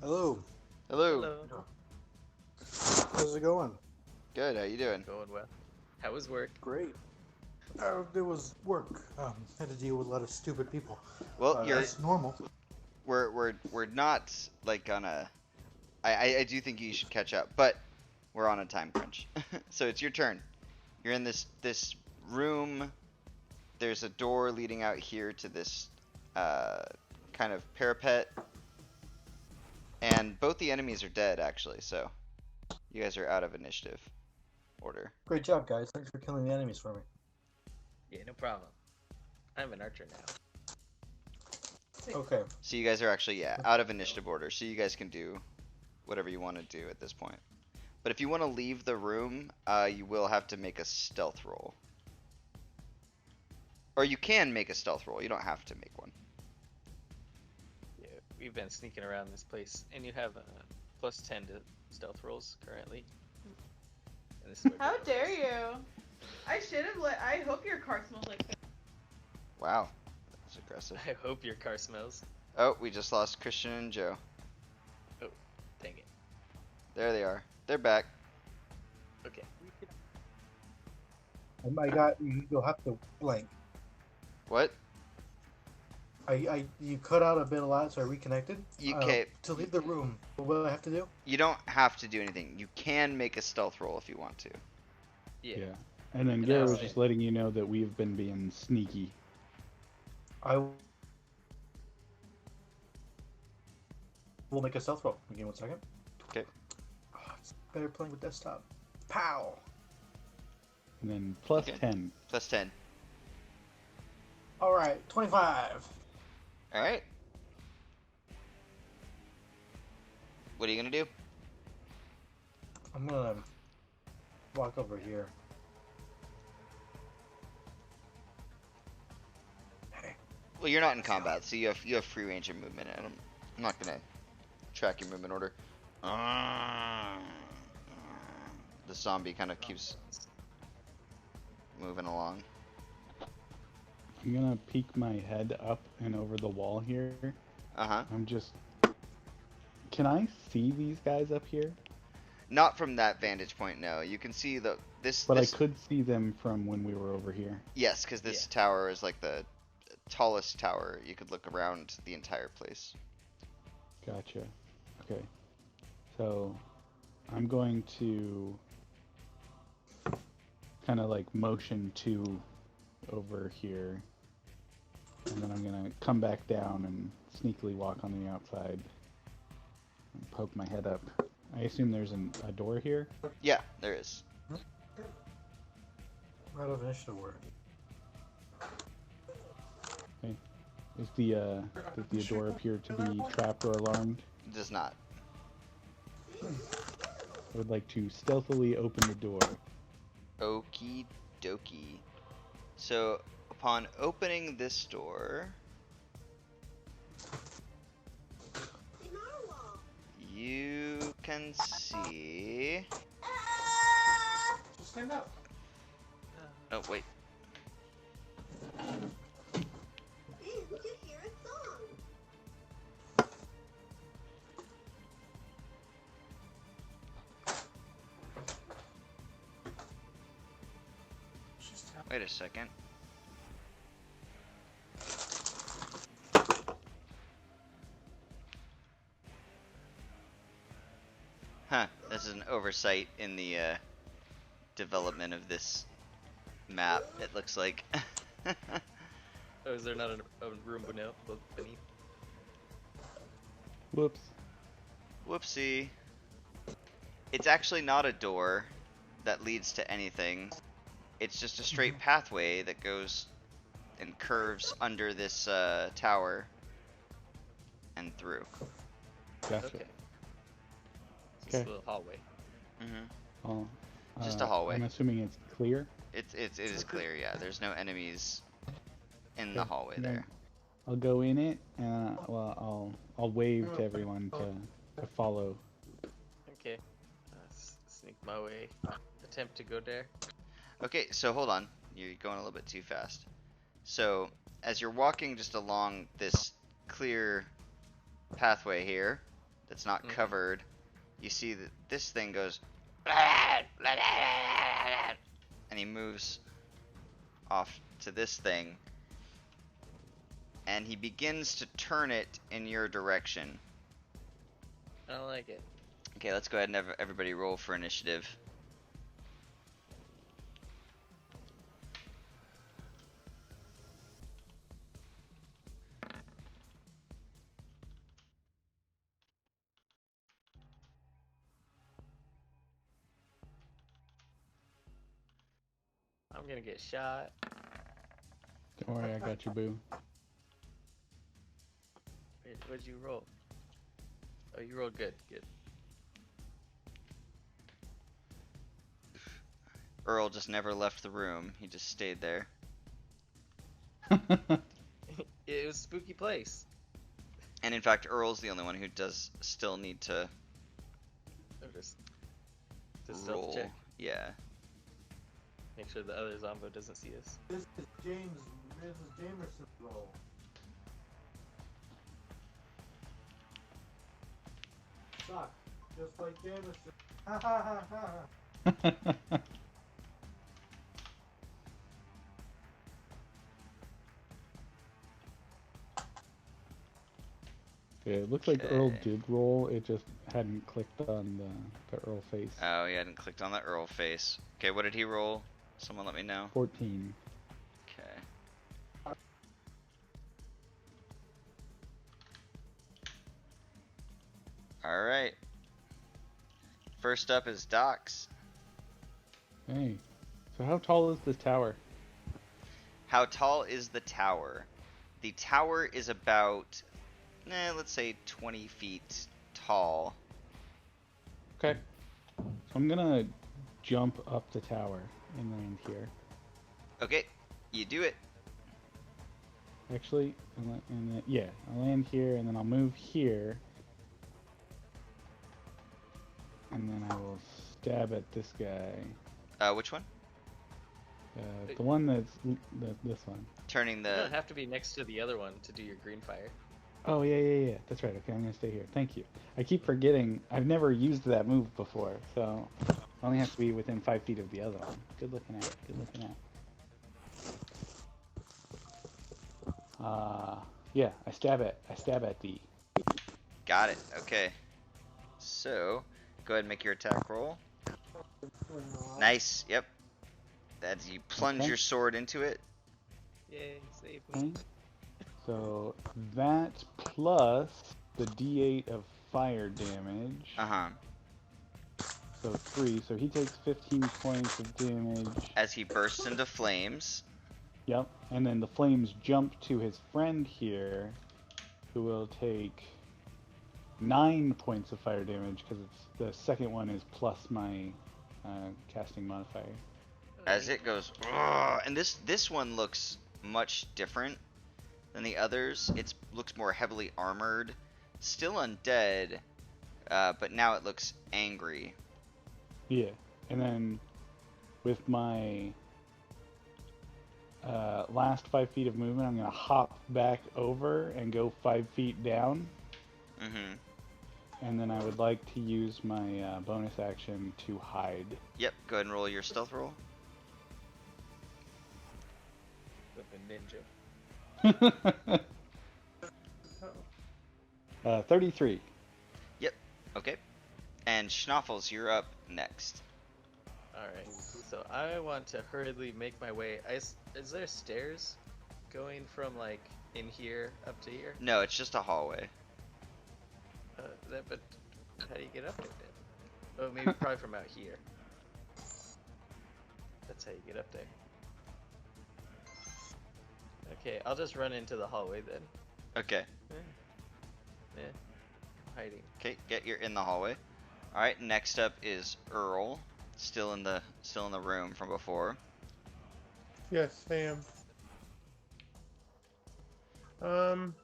Hello. Hello. Hello. How's it going? Good. How you doing? Going well. How was work? Great. There was work. Had to deal with a lot of stupid people. Well, That's normal. we're not like on a. I do think you should catch up, but we're on a time crunch. So it's your turn. You're in this room. There's a door leading out here to this kind of parapet, and both the enemies are dead actually. So you guys are out of initiative order. Great job, guys. Thanks for killing the enemies for me. Yeah, no problem. I'm an archer now. Okay. So you guys are actually out of initiative order. So you guys can do whatever you want to do at this point. But if you want to leave the room, you will have to make a stealth roll. Or you can make a stealth roll. You don't have to make one. Yeah, we've been sneaking around this place, and you have plus 10 to stealth rolls currently. And this is where How Bruno dare is. you? I should have let. I hope your car smells like that. Wow. That's aggressive. I hope your car smells. Oh, we just lost Christian and Joe. Oh, dang it. There they are. They're back. Okay. Oh my God, you'll have to blank. What? You cut out a bit a lot, so I reconnected. You can't. To leave the room, what do I have to do? You don't have to do anything. You can make a stealth roll if you want to. Yeah. Yeah. And then And Garrett I was was- just letting you know that we've been being sneaky. I will make a stealth roll. Give me 1 second. Okay. Oh, it's better playing with desktop. Pow! And then plus Okay. 10. Plus 10. Alright, 25. Alright. What are you going to do? I'm gonna walk over here. Hey. Well, you're not in combat, so you have free range of movement, and I'm not gonna track your movement order. The zombie kind of keeps moving along. I'm gonna peek my head up and over the wall here. Uh-huh. I'm just... Can I see these guys up here? Not from that vantage point, no. You can see this. But I could see them from when we were over here. Yes, because this tower is like the tallest tower. You could look around the entire place. Gotcha. Okay. So, I'm going to kind of like motion to over here. And then I'm going to come back down and sneakily walk on the outside and poke my head up. I assume there's a door here? Yeah, there is. Out of initiative order. Does the door appear to be trapped or alarmed? It does not. I would like to stealthily open the door. Okie dokie. So, upon opening this door, you can see. Stand up. Oh, wait. Wait a second. Huh, this is an oversight in the development of this map, it looks like. Oh, is there not a room beneath? Whoops. Whoopsie. It's actually not a door that leads to anything. It's just a straight pathway that goes and curves under this tower and through. Gotcha. Okay. It's Okay. a little hallway. Mm-hmm. Well, Just a hallway. I'm assuming it's clear. It is clear, yeah. There's no enemies in the Okay, hallway then there. I'll go in it, and I'll wave to everyone to follow. Okay. Sneak my way. Attempt to go there. Okay, so hold on. You're going a little bit too fast. So, as you're walking just along this clear pathway here, that's not covered, you see that this thing goes, and and he moves off to this thing, and he begins to turn it in your direction. I don't like it. Okay, let's go ahead and have everybody roll for initiative. I'm gonna get shot. Don't worry, I got you, boo. Wait, what'd you roll? Oh, you rolled good. Good. Earl just never left the room. He just stayed there. It was a spooky place. And in fact, Earl's the only one who does still need to I'm just stealth roll. check. Yeah. Make sure the other Zombo doesn't see us. This is Mrs. Jameson's role. Suck, just like Jameson. Ha ha ha ha. Yeah, it looks like Earl Okay. did roll. It just hadn't clicked on the Earl face. Oh, he hadn't clicked on the Earl face. Okay, what did he roll? Someone let me know. 14. Okay. Alright. First up is Docs. Hey. So how tall is this tower? How tall is the tower? The tower is about, let's say 20 feet tall. Okay. So I'm gonna jump up the tower and land here. Okay, you do it. Actually, yeah, I'll land here and then I'll move here. And then I will stab at this guy. Which one? The one that's this one. Turning You the... don't have to be next to the other one to do your green fire. Oh, yeah. That's right. Okay, I'm gonna stay here. Thank you. I keep forgetting. I've never used that move before, so I only have to be within 5 feet of the other one. Good looking at. Yeah, I stab at D. Got it, okay. So, go ahead and make your attack roll. Nice, yep. As you plunge Okay. your sword into it. Yay, save Okay. me. So that plus the D8 of fire damage. Uh-huh. So 3. So he takes 15 points of damage. As he bursts into flames. Yep. And then the flames jump to his friend here, who will take 9 points of fire damage because it's the second one is plus my casting modifier. As it goes, "Ugh," and this one looks much different than the others. It looks more heavily armored, still undead, but now it looks angry. Yeah. And then with my last 5 feet of movement, I'm gonna hop back over and go 5 feet down. Mm-hmm. And then I would like to use my bonus action to hide. Yep, go ahead and roll your stealth roll. With a ninja. 33. Yep, okay. And Schnoffles, you're up next. Alright, so I want to hurriedly make my way. Is there stairs going from like in here up to here? No, it's just a hallway. But how do you get up there then? Oh, maybe probably from out here. That's how you get up there. Okay, I'll just run into the hallway then. Okay. Yeah, hiding. Okay, you're in the hallway. Alright, next up is Earl. Still in the room from before. Yes, I am.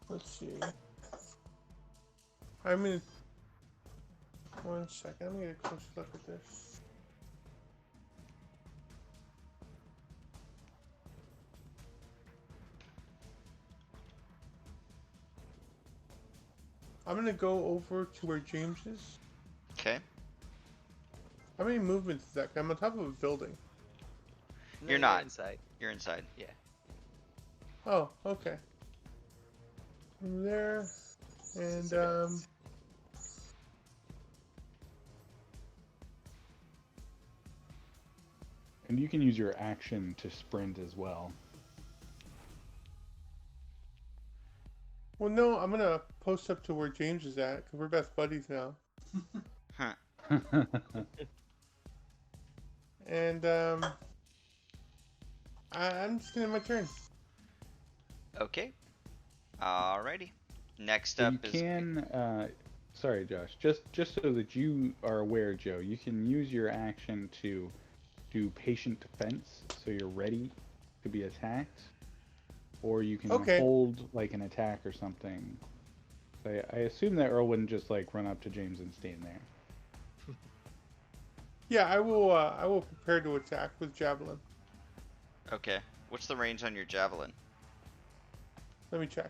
Let's see. I'm gonna. 1 second. I'm gonna get a closer look at this. I'm gonna go over to where James is. Okay. How many movements is that? I'm on top of a building. No, You're not. inside. You're inside. Yeah. Oh, okay. Over there, and Cigarettes. And you can use your action to sprint as well. well, no, I'm gonna post up to where James is at because we're best buddies now. Huh. And I'm just gonna my turn. Okay. Alrighty. Next So up you is. can, sorry, Josh, just so that you are aware, Joe, you can use your action to do patient defense, so you're ready to be attacked, or you can Okay. hold like an attack or something. I assume that Earl wouldn't just like run up to James and stand there. Yeah, I will. I will prepare to attack with javelin. Okay. What's the range on your javelin? Let me check.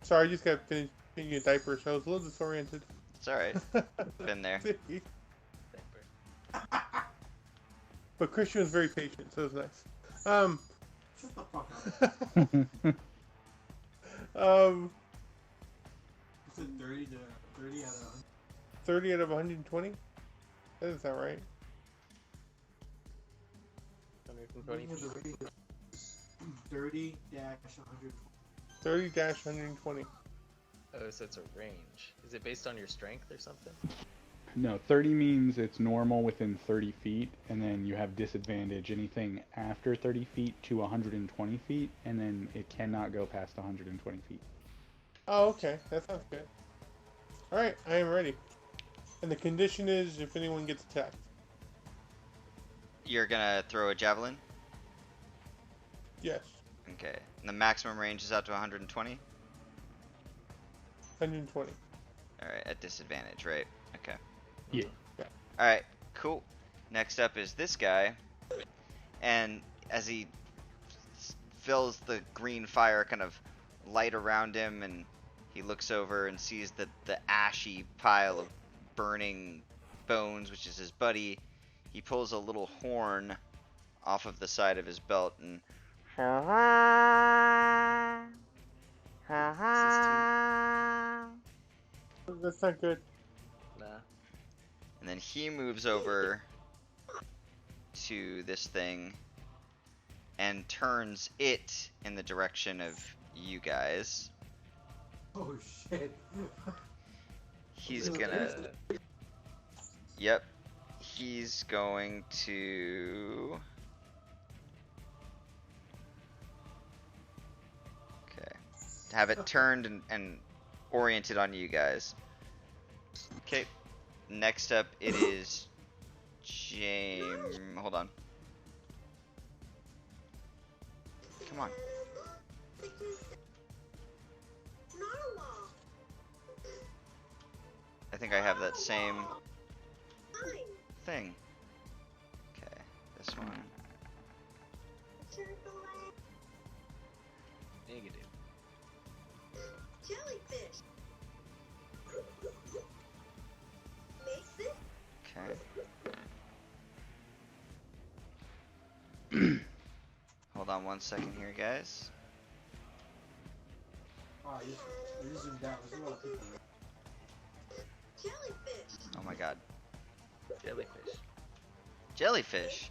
Sorry, I just got finished changing a diaper, so I was a little disoriented. It's alright. Been there. But Christian was very patient, so it was nice. Shut the fuck up. Um, You said 30 to 30 out of 30 out of 120? That doesn't sound right. 120 100. feet. The range is 30 dash 120. 30 dash 120. Oh, so it's a range. Is it based on your strength or something? No, 30 means it's normal within 30 feet, and then you have disadvantage anything after 30 feet to 120 feet, and then it cannot go past 120 feet. Oh, okay. That sounds good. Alright, I am ready. And the condition is if anyone gets attacked. You're gonna throw a javelin? Yes. Okay. And the maximum range is out to 120? 120. Alright, at disadvantage, right? Okay. Yeah. Alright, cool. Next up is this guy. And as he feels the green fire kind of light around him, and he looks over and sees the ashy pile of burning bones, which is his buddy, he pulls a little horn off of the side of his belt and That's not good. Nah. and then he moves over to this thing and turns it in the direction of you guys. Oh shit. He's This is gonna. instant. Yep. He's going to. Okay. Have it turned and oriented on you guys. Okay. Next up, it is James. Hold on. Come on. I think I have that same thing. Okay, this one. Negative. Jellyfish. Okay. Hold on 1 second here, guys. Ah, you're using that. There's a lot of people. Jellyfish. Oh my god. Jellyfish. Jellyfish.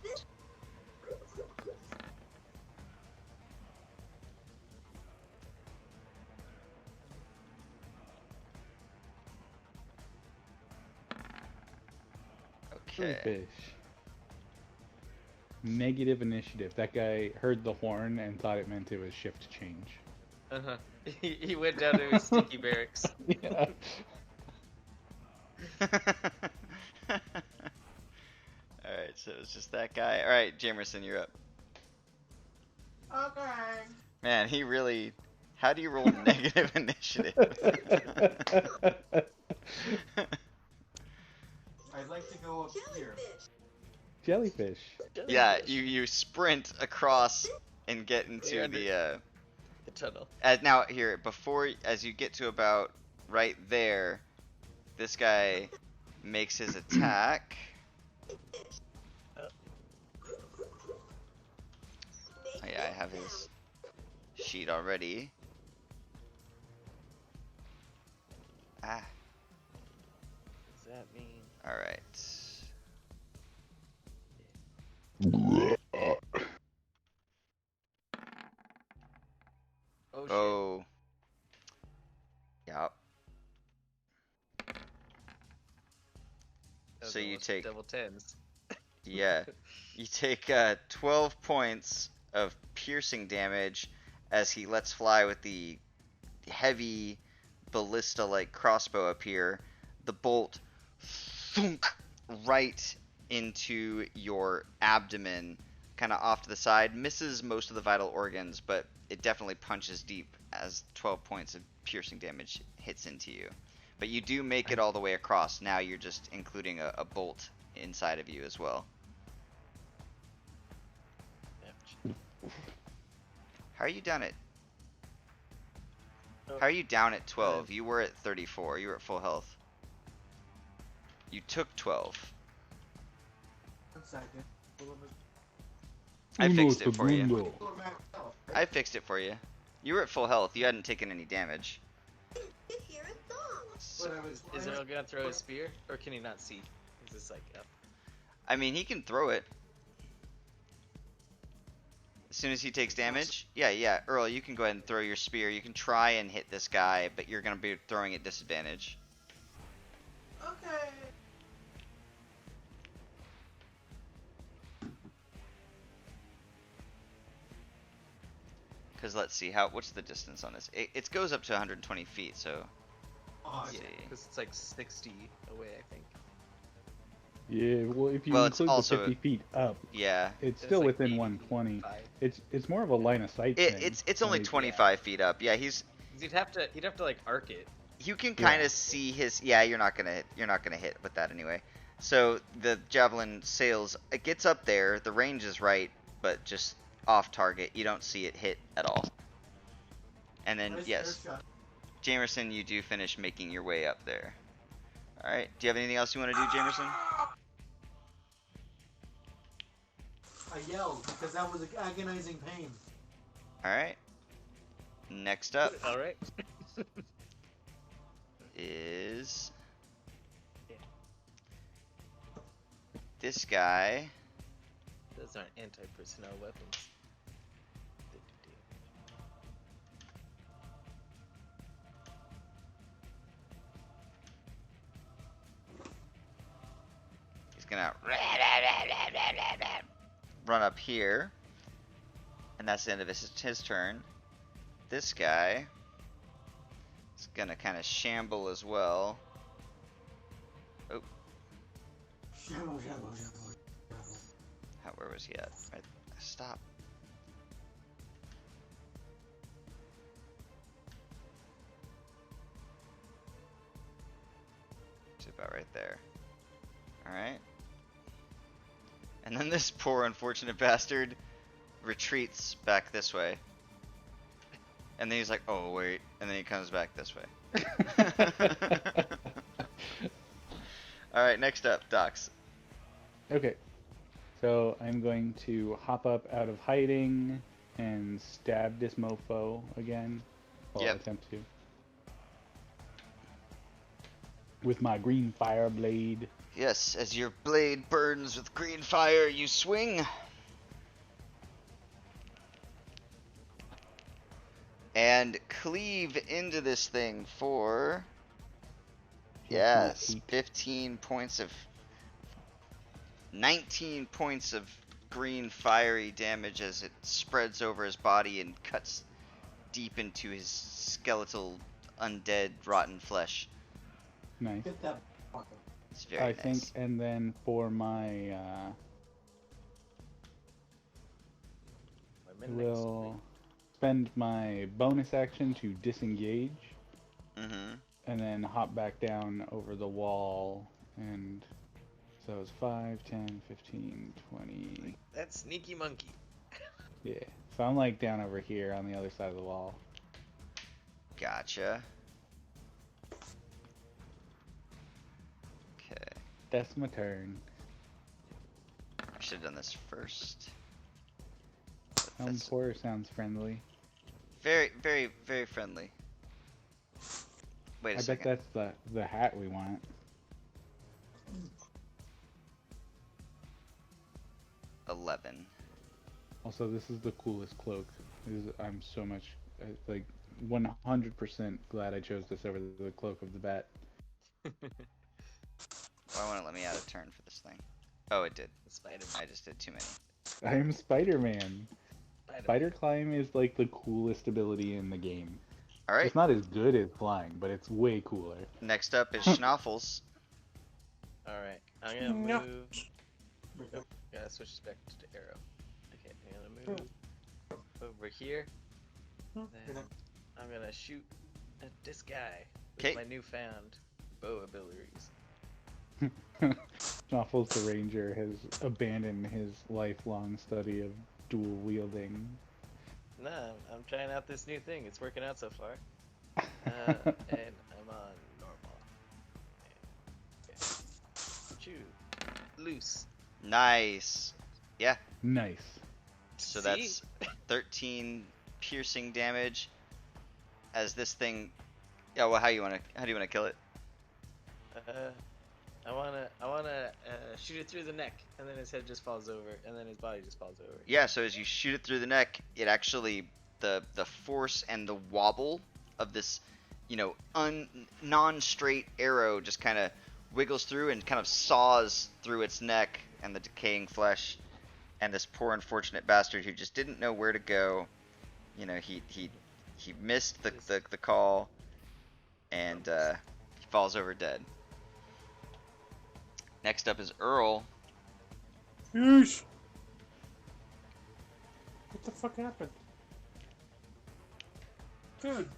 Okay. Fish. Negative initiative. That guy heard the horn and thought it meant it was shift change. Uh huh. He went down to his sticky barracks. Yeah. Alright, so it's just that guy. Alright, Jamerson, you're up. Okay. Man, he really. How do you roll negative initiative? I'd like to go up here. Jellyfish. Yeah, you sprint across and get into You're under- the tunnel. Now here, as you get to about right there, this guy makes his attack. Oh yeah, I have his sheet already. Ah. What does that mean? All right. Oh shit. Oh. Yep. That was So you almost take, double tens. yeah, you take 12 points of piercing damage as he lets fly with the heavy ballista-like crossbow up here. The bolt thunk right into your abdomen, kind of off to the side, misses most of the vital organs, but it definitely punches deep as 12 points of piercing damage hits into you. But you do make it all the way across. Now you're just including a bolt inside of you as well. How are you down at? How are you down at 12? You were at 34. You were at full health. You took 12. 1 second. I fixed it for you. You're maxed out, right? I fixed it for you. You were at full health. You hadn't taken any damage. But I was Is Earl gonna throw his spear, or can he not see? Is this like up? I mean, he can throw it. As soon as he takes damage? Yeah. Earl, you can go ahead and throw your spear. You can try and hit this guy, but you're going to be throwing at disadvantage. Okay. Because let's see, what's the distance on this? It goes up to 120 feet, so... Oh, Let's Yeah, see. because it's like 60 away, I think. Yeah, well, if you Well, it's include also- the 50 feet up, Yeah. it's It's still like within 80, 120. 85. It's more of a line of sight thing. It's only Like, 25 feet up. Yeah, 'Cause he'd have to like arc it. you can kind Yeah. of see his. Yeah, you're not gonna hit with that anyway. So the javelin sails. It gets up there. The range is right, but just off target. You don't see it hit at all. And then Nice yes, air shot. Jamerson, you do finish making your way up there. All right. Do you have anything else you want to do, Jamerson? I yelled because that was an agonizing pain. All right. Next up All right. is this guy. Those aren't anti-personnel weapons. He's gonna run up here, and that's the end of his turn. This guy is gonna kind of shamble as well. Oh, Shamble. where was he at? Right, stop. It's about right there. All right. And then this poor unfortunate bastard retreats back this way. And then he's like, oh wait, and then he comes back this way. Alright, next up, Docs. Okay. So I'm going to hop up out of hiding and stab this mofo again. Well, Yep. attempt to. With my green fire blade. Yes, as your blade burns with green fire, you swing. And cleave into this thing for... Yes, 15 points of... 19 points of green fiery damage as it spreads over his body and cuts deep into his skeletal, undead, rotten flesh. Nice. Hit that fucker. It's very I nice. think, and then for my, will spend my bonus action to disengage, Mm-hmm. and then hop back down over the wall, and so it's 5, 10, 15, 20, That sneaky monkey. yeah. So I'm like down over here on the other side of the wall. Gotcha. Okay. That's my turn. I should have done this first. That's Horror sounds friendly. very, very, very friendly. Wait a I bet second. that's the hat we want. $11. Also, this is the coolest cloak. I'm so much like 100% glad I chose this over the cloak of the bat. Why won't it let me add a turn for this thing? Oh, it did. Spider-Man. I just did too many. I am Spider-Man. Spider-Man. Spider climb is like the coolest ability in the game. All right. It's not as good as flying, but it's way cooler. Next up is Schnaufels. Alright, I'm gonna No. move. Oh, gotta switch this back to the arrow. Okay, I'm gonna move over here. Then I'm gonna shoot at this guy with 'Kay. my newfound bow abilities. Snuffles the Ranger has abandoned his lifelong study of dual wielding. Nah, I'm trying out this new thing. It's working out so far. And I'm on normal. Okay. Shoot. Loose. Nice. Yeah. Nice. So See? that's 13 piercing damage. As this thing. Yeah. Well, how do you wanna kill it? I wanna shoot it through the neck, and then his head just falls over, and then his body just falls over. Yeah. So as you shoot it through the neck, it actually the force and the wobble of this, non-straight arrow just kind of wiggles through and kind of saws through its neck and the decaying flesh, and this poor unfortunate bastard who just didn't know where to go. He missed the call, and he falls over dead. Next up is Earl. Yeesh. What the fuck happened? Dude,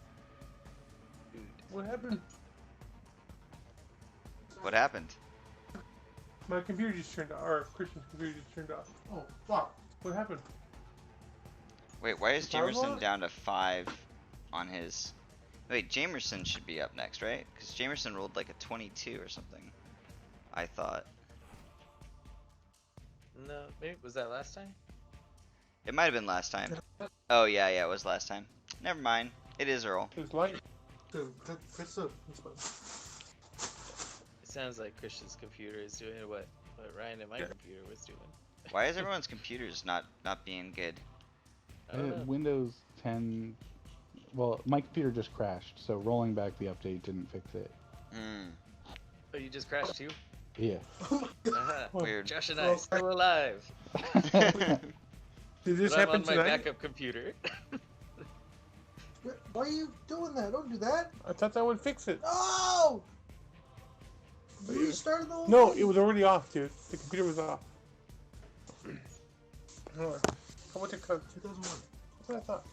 Dude. what happened? What happened? My computer just turned off, or Christian's computer just turned off. Oh, fuck. What happened? Wait, why is The power Jamerson block? down to 5 on his... Wait, Jamerson should be up next, right? Because Jamerson rolled like a 22 or something, I thought. No, maybe was that last time? It might have been last time. Oh, yeah, it was last time. Never mind. It is Earl. It was light. Dude, press the button. It sounds like Christian's computer is doing what Ryan and my computer was doing. Why is everyone's computers not being good? I don't know. Windows 10. Well, my computer just crashed, so rolling back the update didn't fix it. Hmm. Oh, you just crashed too? Yeah. Aha. Weird. Josh and I still alive. Did this But I'm happen on my tonight? backup computer. Why are you doing that? Don't do that. I thought that would fix it. No! You restarted the whole No, thing. it was already off, dude. The computer was off. Hold on. How about the code? 2001. That's what I thought.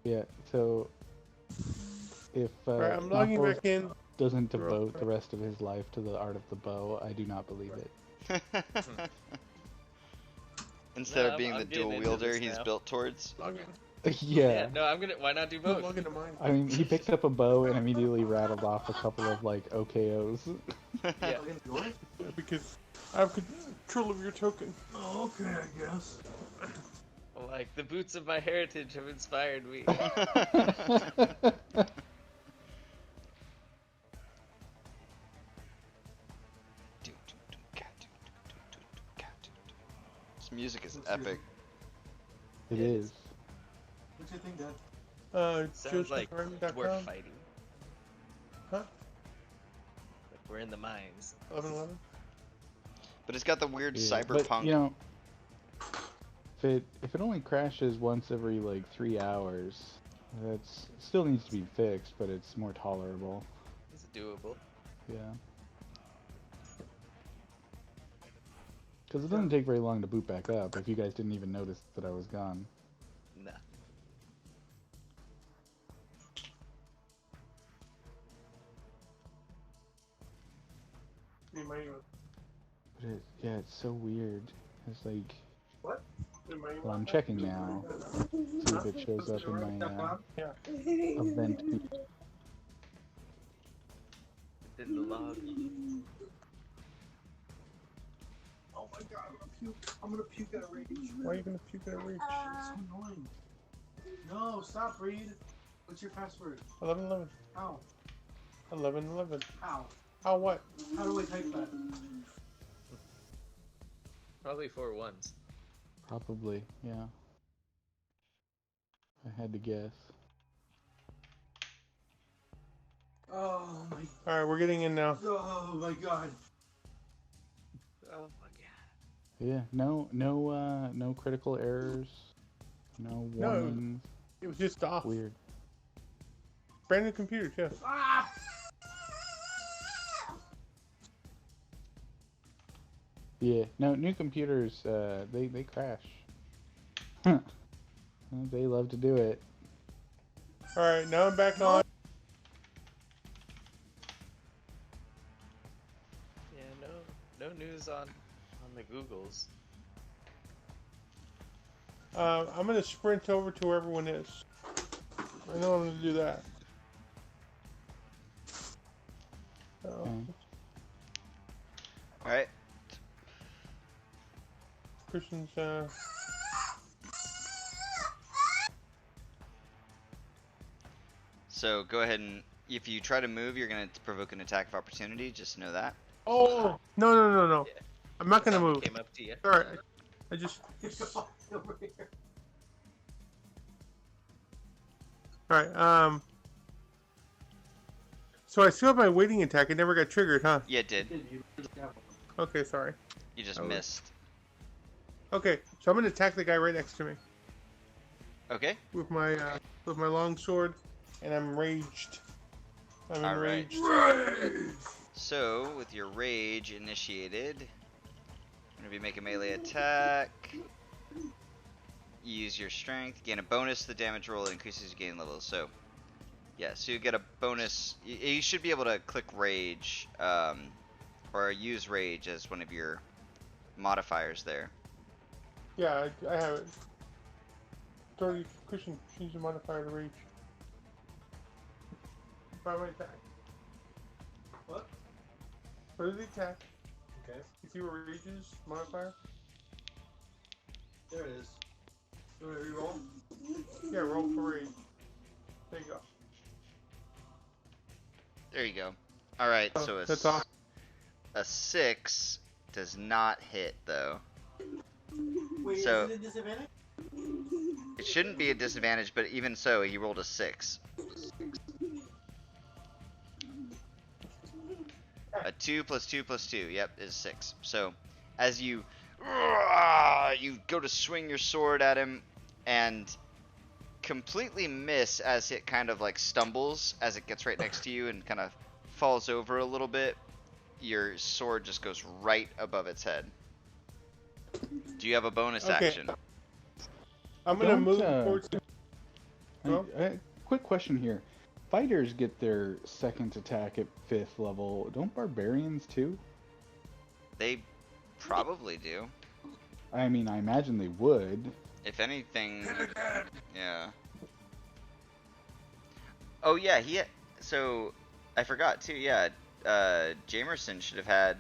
Yeah, so if Alright, I'm logging Knuckles back in. doesn't devote the rest of his life to the art of the bow, I do not believe it. Instead No, of being I'm the getting dual into wielder this he's now. built towards. Log in. Yeah. No, why not do No, both? log into mine. I mean, he picked up a bow and immediately rattled off a couple of like OKOs. Yeah. Yours? Yeah, because I have control of your token. Oh, okay, I guess. Like the boots of my heritage have inspired me. This music is epic. It is. What do you think, Dad? Sounds like JosephArmy.com. we're fighting. Huh? Like we're in the mines. 1111. But it's got the weird Yeah, cyberpunk. But, if it only crashes once every like 3 hours, that's still needs to be fixed, but it's more tolerable. It's doable. Yeah. Because it doesn't take very long to boot back up. If you guys didn't even notice that I was gone. Nah. Hey, my, But yeah, it's so weird. It's like What? Well, I'm checking now. See if it shows up in my event. In the log. Oh my god, I'm gonna puke. I'm gonna puke at a rage. Why are you gonna puke at a reach? It's so annoying. No, stop, Reed. What's your password? 1111. How? 1111. How? How what? How do I type that? Probably 4 ones. Probably, yeah. I had to guess. Oh my. All right, we're getting in now. Oh my god. Oh my god. Yeah, no critical errors, no No. warnings. It was just off. Weird. Brand new computer, too. Ah! Yeah, no, new computers, they crash. They love to do it. All right, now I'm back on. Yeah, no news on the Googles. I'm gonna sprint over to where everyone is. I know I'm gonna do that. Okay. All right. Christian's So go ahead and if you try to move, you're gonna provoke an attack of opportunity. Just know that. Oh no! Yeah. I'm not gonna Zombie move. Came up to you. All right, I just. Over here. All right. So I still have my waiting attack. It never got triggered, huh? Yeah, it did. Okay, sorry. You just Oh. missed. Okay, so I'm gonna attack the guy right next to me Okay. with my long sword, and I'm raged. I'm All right. enraged. So with your rage initiated, whenever you make a melee attack, use your strength, gain a bonus to the damage roll, it increases your gain level. So yeah, so you get a bonus. You should be able to click rage, or use rage as one of your modifiers there. Yeah, I have it. Sorry, Christian, use your modifier to rage. Primary attack. What? For the attack, Okay. you see where rage's modifier? There it is. You want to reroll? Yeah, roll for rage. There you go. There you go. All right, Oh, so that's awesome. a 6 does not hit though. Wait, So- is it a disadvantage? It shouldn't be a disadvantage, but even so, he rolled a 6. A 2 plus 2 plus 2, yep, is 6. So, as you go to swing your sword at him, and completely miss as it kind of like stumbles as it gets right next to you and kind of falls over a little bit, your sword just goes right above its head. Do you have a bonus Okay. action? I'm gonna Don't, move uh, towards. Well? Quick question here. Fighters get their second attack at 5th level. Don't barbarians too? They probably do. I mean, I imagine they would. If anything, yeah. Oh yeah, so I forgot too. Yeah, Jamerson should have had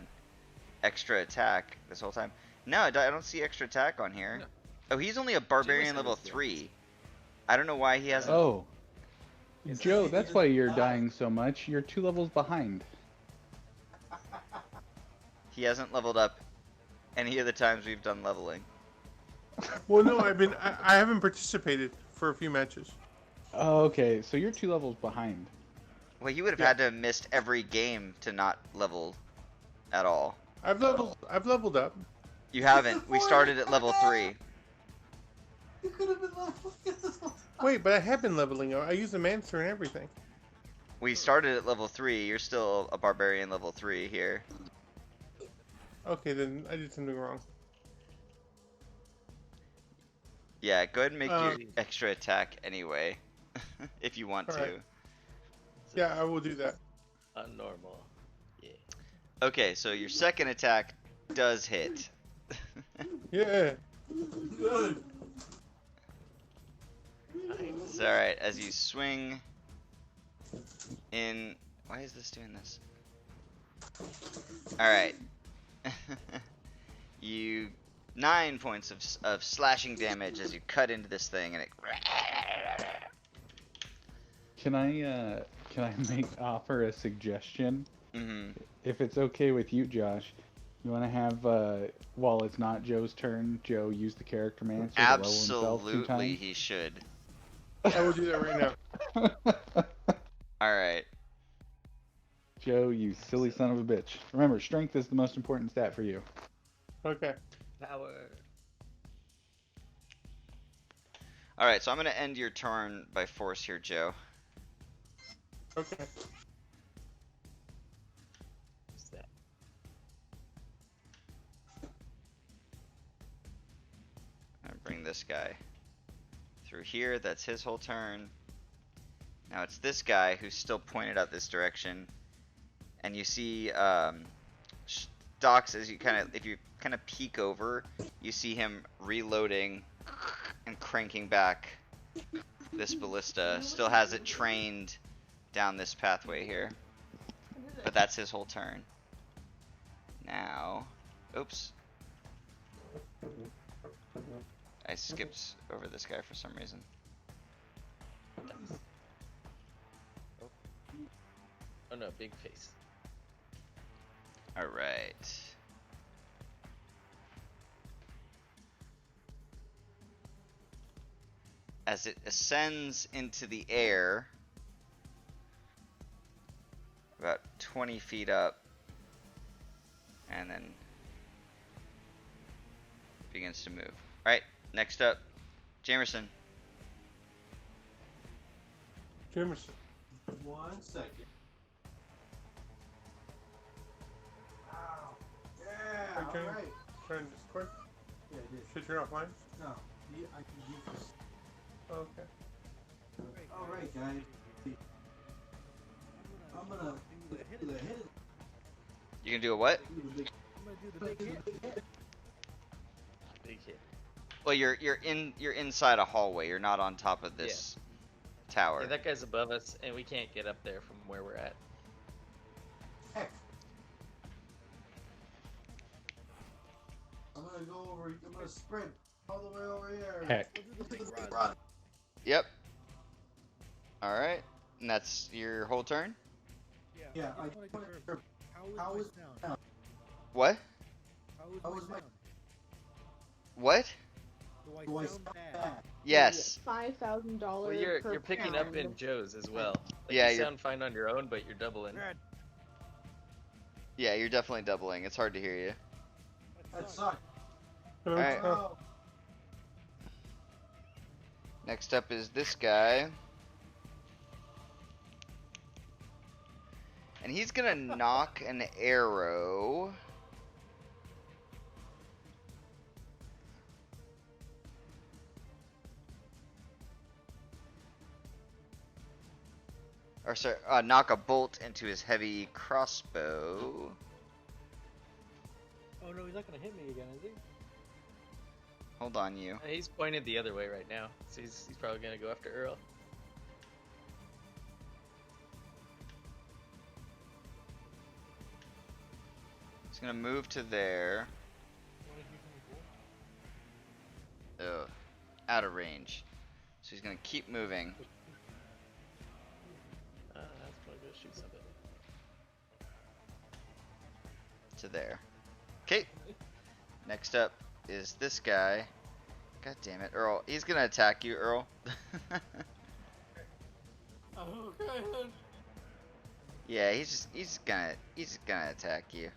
extra attack this whole time. No, I don't see extra attack on here. No. Oh, he's only a barbarian Jamerson level is the 3. I don't know why he hasn't. Oh. Yes, Joe, he that's just why you're died. dying so much. You're 2 levels behind. He hasn't leveled up any of the times we've done leveling. Well, no, I haven't participated for a few matches. Oh, okay. So you're 2 levels behind. Well, he would have Yeah. had to have missed every game to not level at all. I've leveled up. You haven't. We started at level 3. You could have been level this whole time. Wait, but I have been leveling up. I use the Mancer and everything. We started at level 3. You're still a barbarian level 3 here. Okay, then I did something wrong. Yeah, go ahead and make your Um, extra attack anyway, if you want to. Alright. Yeah, I will do that. Unnormal. Yeah. Okay, so your second attack does hit. Yeah. Good. It's alright. As you swing in. Why is this doing this? Alright. You 9 points of slashing damage as you cut into this thing, and it. Can I offer a suggestion? Mm-hmm. If it's okay with you, Josh, you want to have while it's not Joe's turn, Joe use the character manager to level himself Absolutely, 2 he should. I will do that right now. times. Alright. Joe, you silly son of a bitch. Remember, strength is the most important stat for you. Okay. Power. Alright, so I'm gonna end your turn by force here, Joe. Okay. What's that? I'm gonna bring this guy through here. That's his whole turn. Now it's this guy who's still pointed out this direction. And you see, Docs, as you if you kind of peek over, you see him reloading and cranking back this ballista. Still has it trained down this pathway here. But that's his whole turn. Now, oops. I skipped over this guy for some reason. Oh no, big face. Alright. As it ascends into the air, about 20 feet up, and then begins to move. Alright, next up, Jamerson. Jamerson. 1 second. Wow. Yeah. Okay. All right. Turn Discord. Yeah, I did. Should turn off mine? No, I can use this. Okay. All right, guys. I'm gonna do the hit. You can do a what? Do the big. Big hit. Well, you're inside a hallway. You're not on top of this tower. Yeah, that guy's above us, and we can't get up there from where we're at. Heck. I'm gonna go over. I'm gonna sprint all the way over here. Heck. Yep. All right, and that's your whole turn. Yeah, I. How is down? What? How is my? What? Do I sound bad? Yes. $5,000 Well, you're per picking up in pound. Joe's as well. Like, Yeah, you you're- sound fine on your own, but you're doubling. Yeah, you're definitely doubling. It's hard to hear you. That sucked. Alright. Oh, Next up is this guy. And he's gonna knock an arrow. Or sorry, knock a bolt into his heavy crossbow. Oh no, he's not gonna hit me again, is he? Hold on, you. He's pointed the other way right now, so he's probably gonna go after Earl. He's gonna move to there. Wanna do something cool? Ugh. Out of range. So he's gonna keep moving That's probably gonna shoot something. to there. Okay. Next up is this guy. God damn it, Earl. He's gonna attack you, Earl. Okay. Yeah, he's gonna attack you.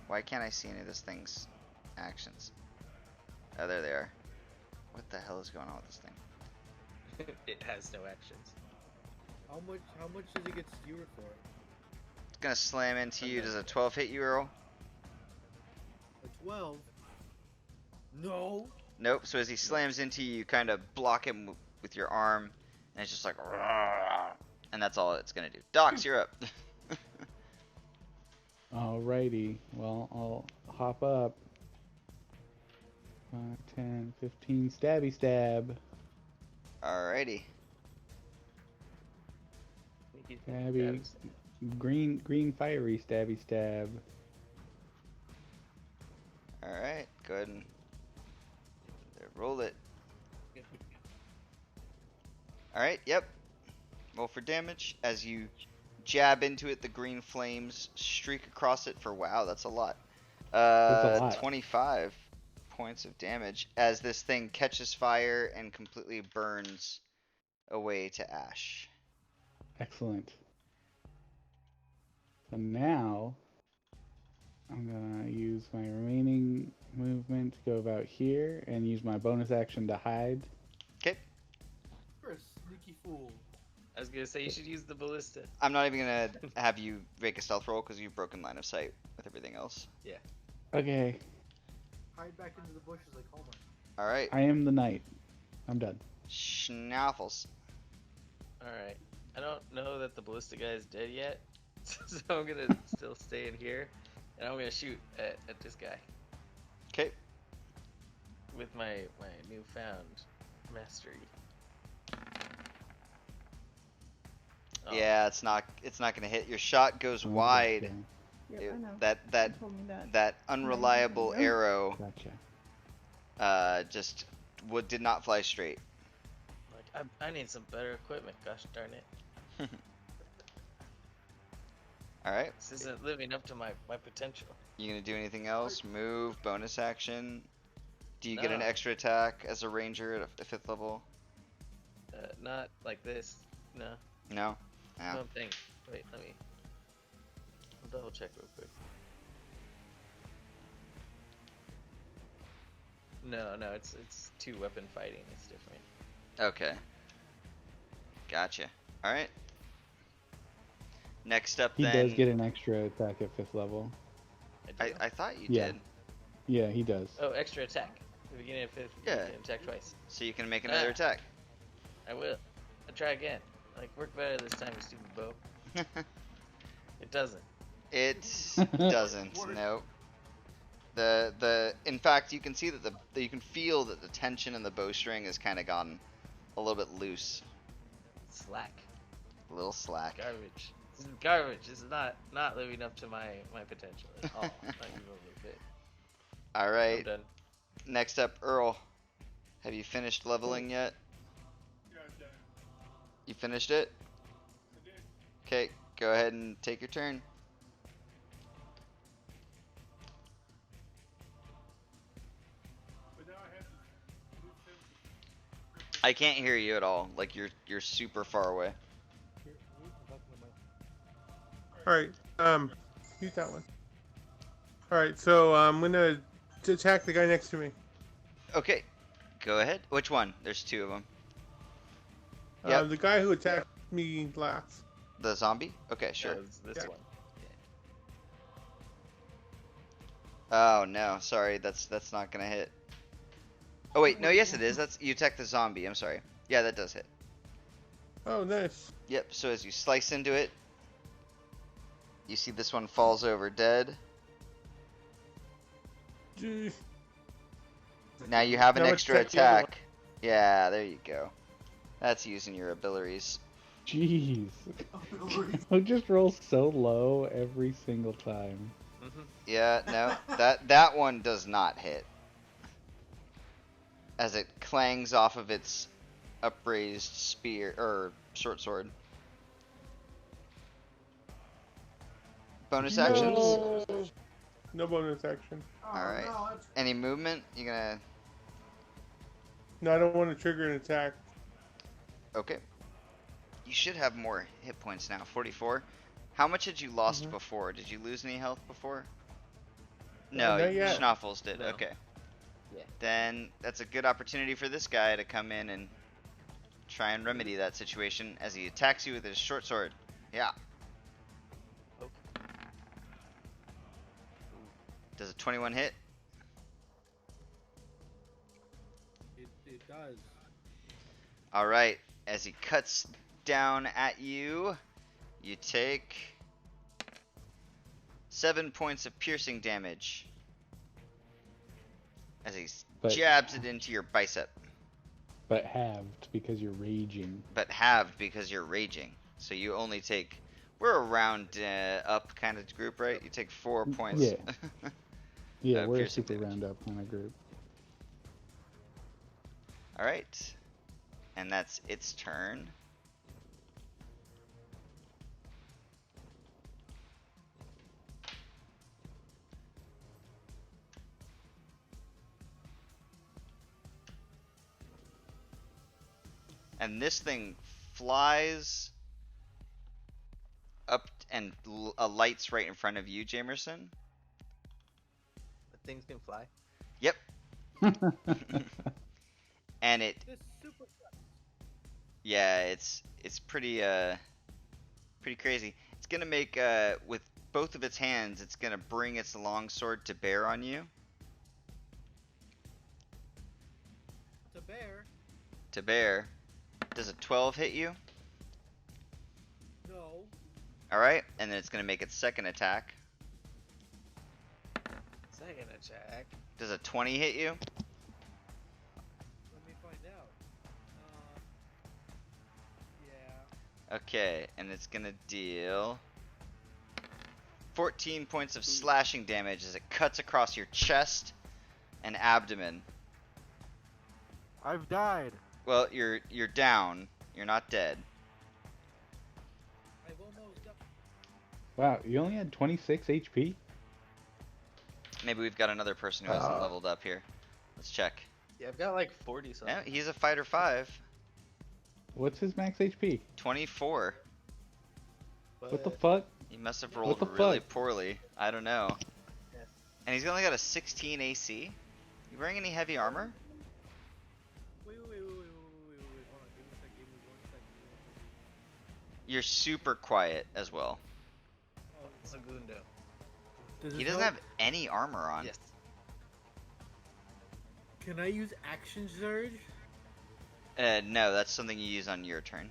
Why can't I see any of this thing's actions? Oh, there they are. What the hell is going on with this thing? It has no actions. How much does it get skewered for? It's gonna slam into you. Does a 12 hit you, Earl? A 12? No. Nope. So as he slams into you, you kind of block him with your arm, and it's just like, "Rah," and that's all it's gonna do. Docs, you're up. Alrighty. Well, I'll hop up. 5, 10, 15. Stabby stab. Alrighty. Sneaky, Stabby. Green fiery stabby stab. Alright, go ahead and roll it. Alright, yep. Roll for damage. As you jab into it, the green flames streak across it for, wow, that's a lot. That's a lot. 25 points of damage as this thing catches fire and completely burns away to ash. Excellent. So now I'm gonna use my remaining movement to go about here and use my bonus action to hide. Okay. You're a sneaky fool. I was gonna say you should use the ballista. I'm not even gonna have you make a stealth roll because you've broken line of sight with everything else. Yeah. Okay, Hide back into the bushes like Homer. Alright. I am the knight. I'm done. Schnaffles. Alright. I don't know that the ballista guy is dead yet, so I'm gonna still stay in here, and I'm gonna shoot at this guy Okay. with my newfound mastery. Oh, Yeah, it's not gonna hit. Your shot goes wide. Okay, Yep, It- I know. that You told me that. that unreliable Yeah. arrow gotcha. just did not fly straight. Like I need some better equipment. Gosh darn it! All right. This isn't living up to my potential. You gonna do anything else? Move, bonus action. Do you get an No. extra attack as a ranger at a 5th level? Not like this. No. No. I No. don't think. Wait, I'll double check real quick. No, it's 2-weapon fighting. It's different. Okay. Gotcha. All right. Next up, He then. does get an extra attack at 5th level. I do. I thought you Yeah. did. Yeah, he does. Oh, extra attack. At the beginning of 5th. Yeah. You can attack twice. So you can make another Ah. attack. I will. I'll try again. Like work better this time, you stupid bow. It doesn't. It doesn't. Nope. In fact, you can see that you can feel that the tension in the bowstring has kind of gone a little bit loose, Slack. a little slack. Garbage. This is garbage. This is not living up to my potential at all. Not even a little bit. All I'm right. done. Next up, Earl. Have you finished leveling yet? Yeah, I've done it. You finished it? I did. Okay, go ahead and take your turn. But now I have to move him. I can't hear you at all. Like you're super far away. Here, I'm talking to my. All right. Use that one. All right. So I'm gonna attack the guy next to me. Okay, go ahead. Which one? There's 2 of them. Yep. The guy who attacked me last. The zombie? Okay, sure. That was this Yeah. one. Oh no, sorry, that's not gonna hit. Oh wait, no, yes it is. That's you attack the zombie. I'm sorry. Yeah, that does hit. Oh, nice. Yep. So as you slice into it, you see this one falls over dead. Jeez. Now you have an Now extra attack the other one. attack. Yeah, there you go. That's using your abilities. Jeez. I'll just roll so low every single time. Mhm. Yeah, no, that one does not hit. As it clangs off of its upraised spear or short sword. Bonus actions? No. No bonus action. Alright. No, that's Any movement? You gonna No, I don't want to trigger an attack. Okay. You should have more hit points now. 44. How much had you lost Mhm. before? Did you lose any health before? Not No, yet. Schnaufels did. No. Okay. Yeah. Then that's a good opportunity for this guy to come in and try and remedy that situation as he attacks you with his short sword. Yeah. Okay. Does a 21 hit? It does. All right. As he cuts down at you, you take 7 points of piercing damage. as he But jabs it into your bicep, but halved because you're raging. but halved because you're raging. So you only take. We're a round up kind of group, right? You take 4 points. Yeah. Yeah, we're a piercing super damage. round up kind of group. All right, and that's its turn. And this thing flies up and alights right in front of you, Jamerson. The things can fly. Yep. And it, This super. yeah, it's pretty pretty crazy. It's gonna make with both of its hands, it's gonna bring its longsword to bear on you. It's a bear. To bear. Does a 12 hit you? No. All right, and then it's gonna make its second attack. Second attack. Does a 20 hit you? Let me find out. Yeah. Okay, and it's gonna deal 14 points of slashing damage as it cuts across your chest and abdomen. I've died. Well, you're down. You're not dead. I've almost died. Wow, you only had 26 HP? Maybe we've got another person who hasn't leveled up here. Let's check. Yeah, I've got like 40 something. Yeah, he's a fighter 5. What's his max HP? 24. What the fuck? He must have What rolled the really fuck? poorly. I don't know. Yeah. And he's only got a 16 AC. You wearing any heavy armor? Wait. Hold on. Give me a sec. Give me 1 second. You're super quiet as well. Oh, Segundo. does He this doesn't help? have any armor on. Yes. Can I use action surge? No, that's something you use on your turn.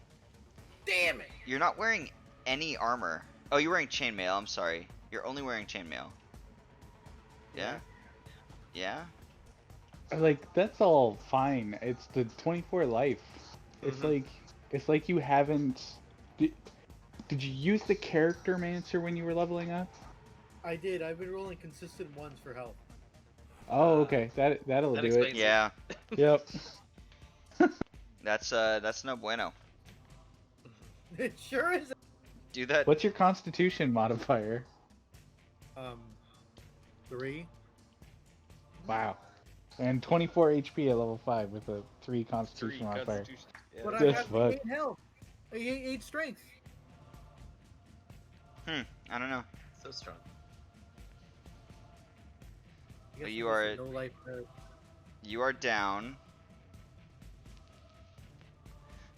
Damn it! You're not wearing any armor. Oh, you're wearing chainmail. I'm sorry. You're only wearing chainmail. Yeah? Yeah? Like, that's all fine. It's the 24 life. It's like you haven't. Did you use the character mancer when you were leveling up? I did. I've been rolling consistent ones for health. Oh, okay. That'll That do explains it. Yeah. Yep. That's no bueno. It sure is. Do that. What's your constitution modifier? 3. Wow. And 24 HP at level 5 with a 3 constitution 3 modifier. constitution. Yeah. But I Good have fuck. 8 health. 8 strength. I don't know. So strong. I guess you I'm are- just a no life nerd. You are down.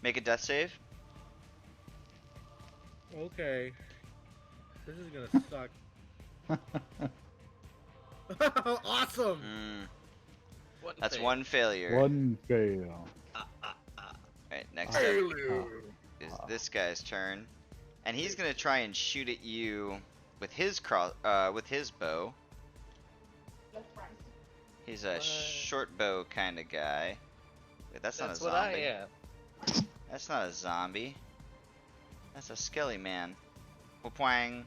Make a death save. Okay. This is gonna suck. Awesome! What That's thing? one failure. One fail. Right, next up is this guy's turn, and he's gonna try and shoot at you with his bow. He's a What? short bow kind of guy. Wait, that's not a That's what I zombie. am. That's not a zombie. That's a skelly man. Whoopwang.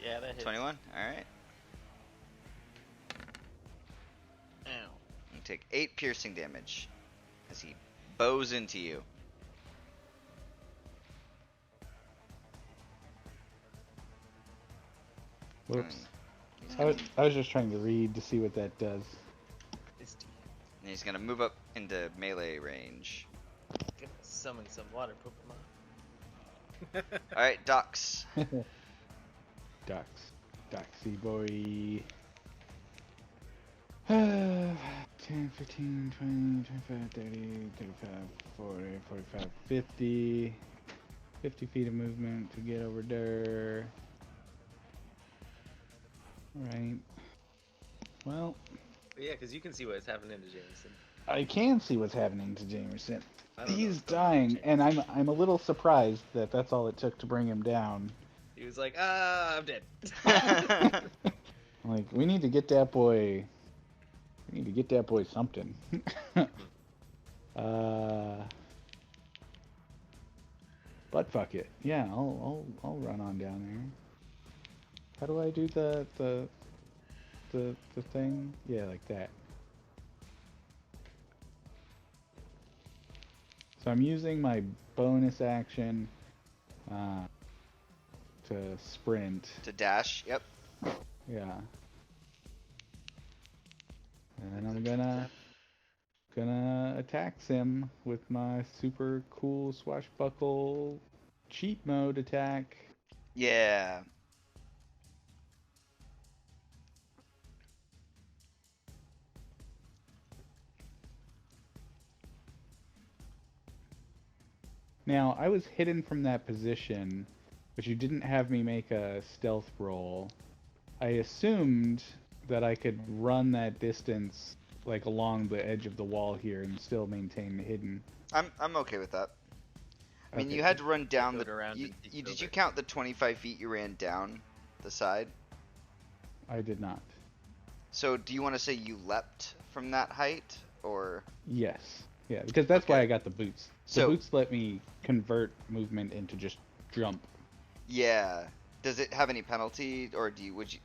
Yeah, that hits. 21. All right. Ow. You take 8 piercing damage as he bows into you. Whoops. He's I gonna, was just trying to read to see what that does. It's deep. and he's gonna move up into melee range. Gonna summon some water Pokemon. All right, Docs. Ducks. Duxy boy. 10, 15, 20, 25, 30, 35, 40, 45, 50. 50 feet of movement to get over there. Alright. Well, But yeah, because you can see what's happening to Jameson. I can see what's happening to Jamerson. I don't know He's what's going on with dying, and I'm a little surprised that that's all it took to bring him down. He was like, I'm dead. Like, we need to get that boy. We need to get that boy something. uh, but fuck it. Yeah, I'll run on down there. How do I do the thing? Yeah, like that. So I'm using my bonus action uh, to sprint. To dash. Yep. Yeah. And then I'm Exit gonna attack him with my super cool swashbuckle cheat mode attack. Yeah. Now, I was hidden from that position, but you didn't have me make a stealth roll. I assumed that I could run that distance like along the edge of the wall here and still maintain hidden. I'm okay with that. I mean, Okay, you had cool. to run down Go the. around You, and peek you did you over. count the 25 feet you ran down the side? I did not. So do you want to say you leapt from that height, or? Yes. Yeah, because that's why Okay. I got the boots. The So boots let me convert movement into just jump. yeah. Does it have any penalty, or do you would you?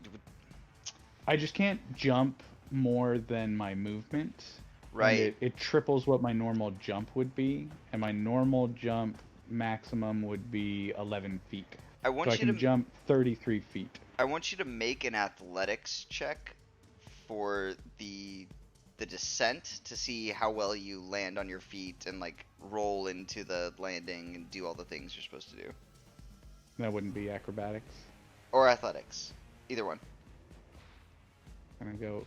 I just can't jump more than my movement. And Right. it triples what my normal jump would be, and my normal jump maximum would be 11 feet. I So I want you can to jump 33 feet. I want you to make an athletics check for the descent to see how well you land on your feet and like roll into the landing and do all the things you're supposed to do. That wouldn't be acrobatics. Or athletics. Either one. I'm gonna go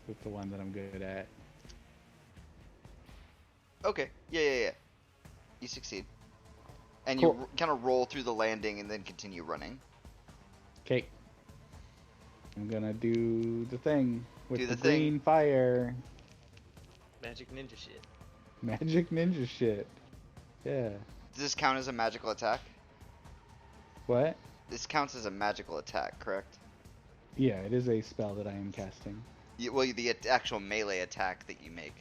with the one that I'm good at. Okay. Yeah. You succeed. And Cool. you kind of roll through the landing and then continue running. Okay. I'm gonna do the thing with Do the the thing. green fire. Magic ninja shit. Magic ninja shit. Yeah. Does this count as a magical attack? What? This counts as a magical attack, correct? Yeah, it is a spell that I am casting. Well, the actual melee attack that you make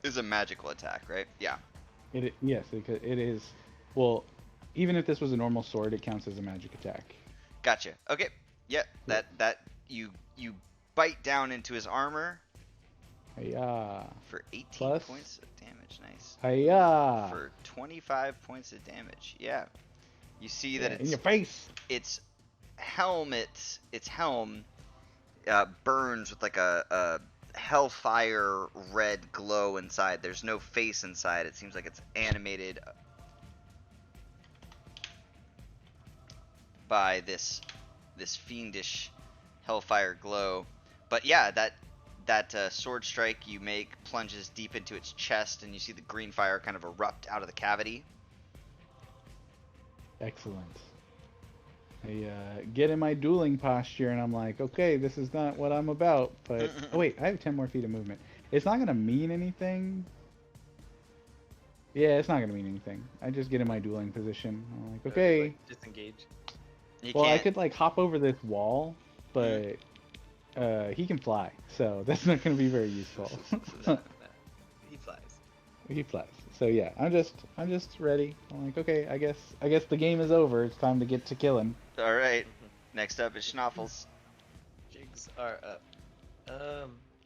is a magical attack, right? Yeah. Yes, it is. Well, even if this was a normal sword, it counts as a magic attack. Gotcha. Okay. Yep. Yeah. That you bite down into his armor Hiya. for 18 Plus? points of damage. Nice. Hiya. For 25 points of damage. Yeah. You see that Yeah, in your face. its helm burns with like a hellfire red glow inside. There's no face inside. It seems like it's animated by this fiendish hellfire glow. But yeah, that sword strike you make plunges deep into its chest, and you see the green fire kind of erupt out of the cavity. Excellent. I get in my dueling posture, and I'm like, okay, this is not what I'm about. But oh wait, I have 10 more feet of movement. It's not gonna mean anything. Yeah, it's not gonna mean anything. I just get in my dueling position. I'm like, okay. Like, disengage. You Well, I can't. could like hop over this wall, but he can fly, so that's not gonna be very useful. Nah, he flies. He flies. So yeah, I'm just ready. I'm like, okay, I guess the game is over. It's time to get to killing. All right. Next up is Schnoffles. Jigs are up.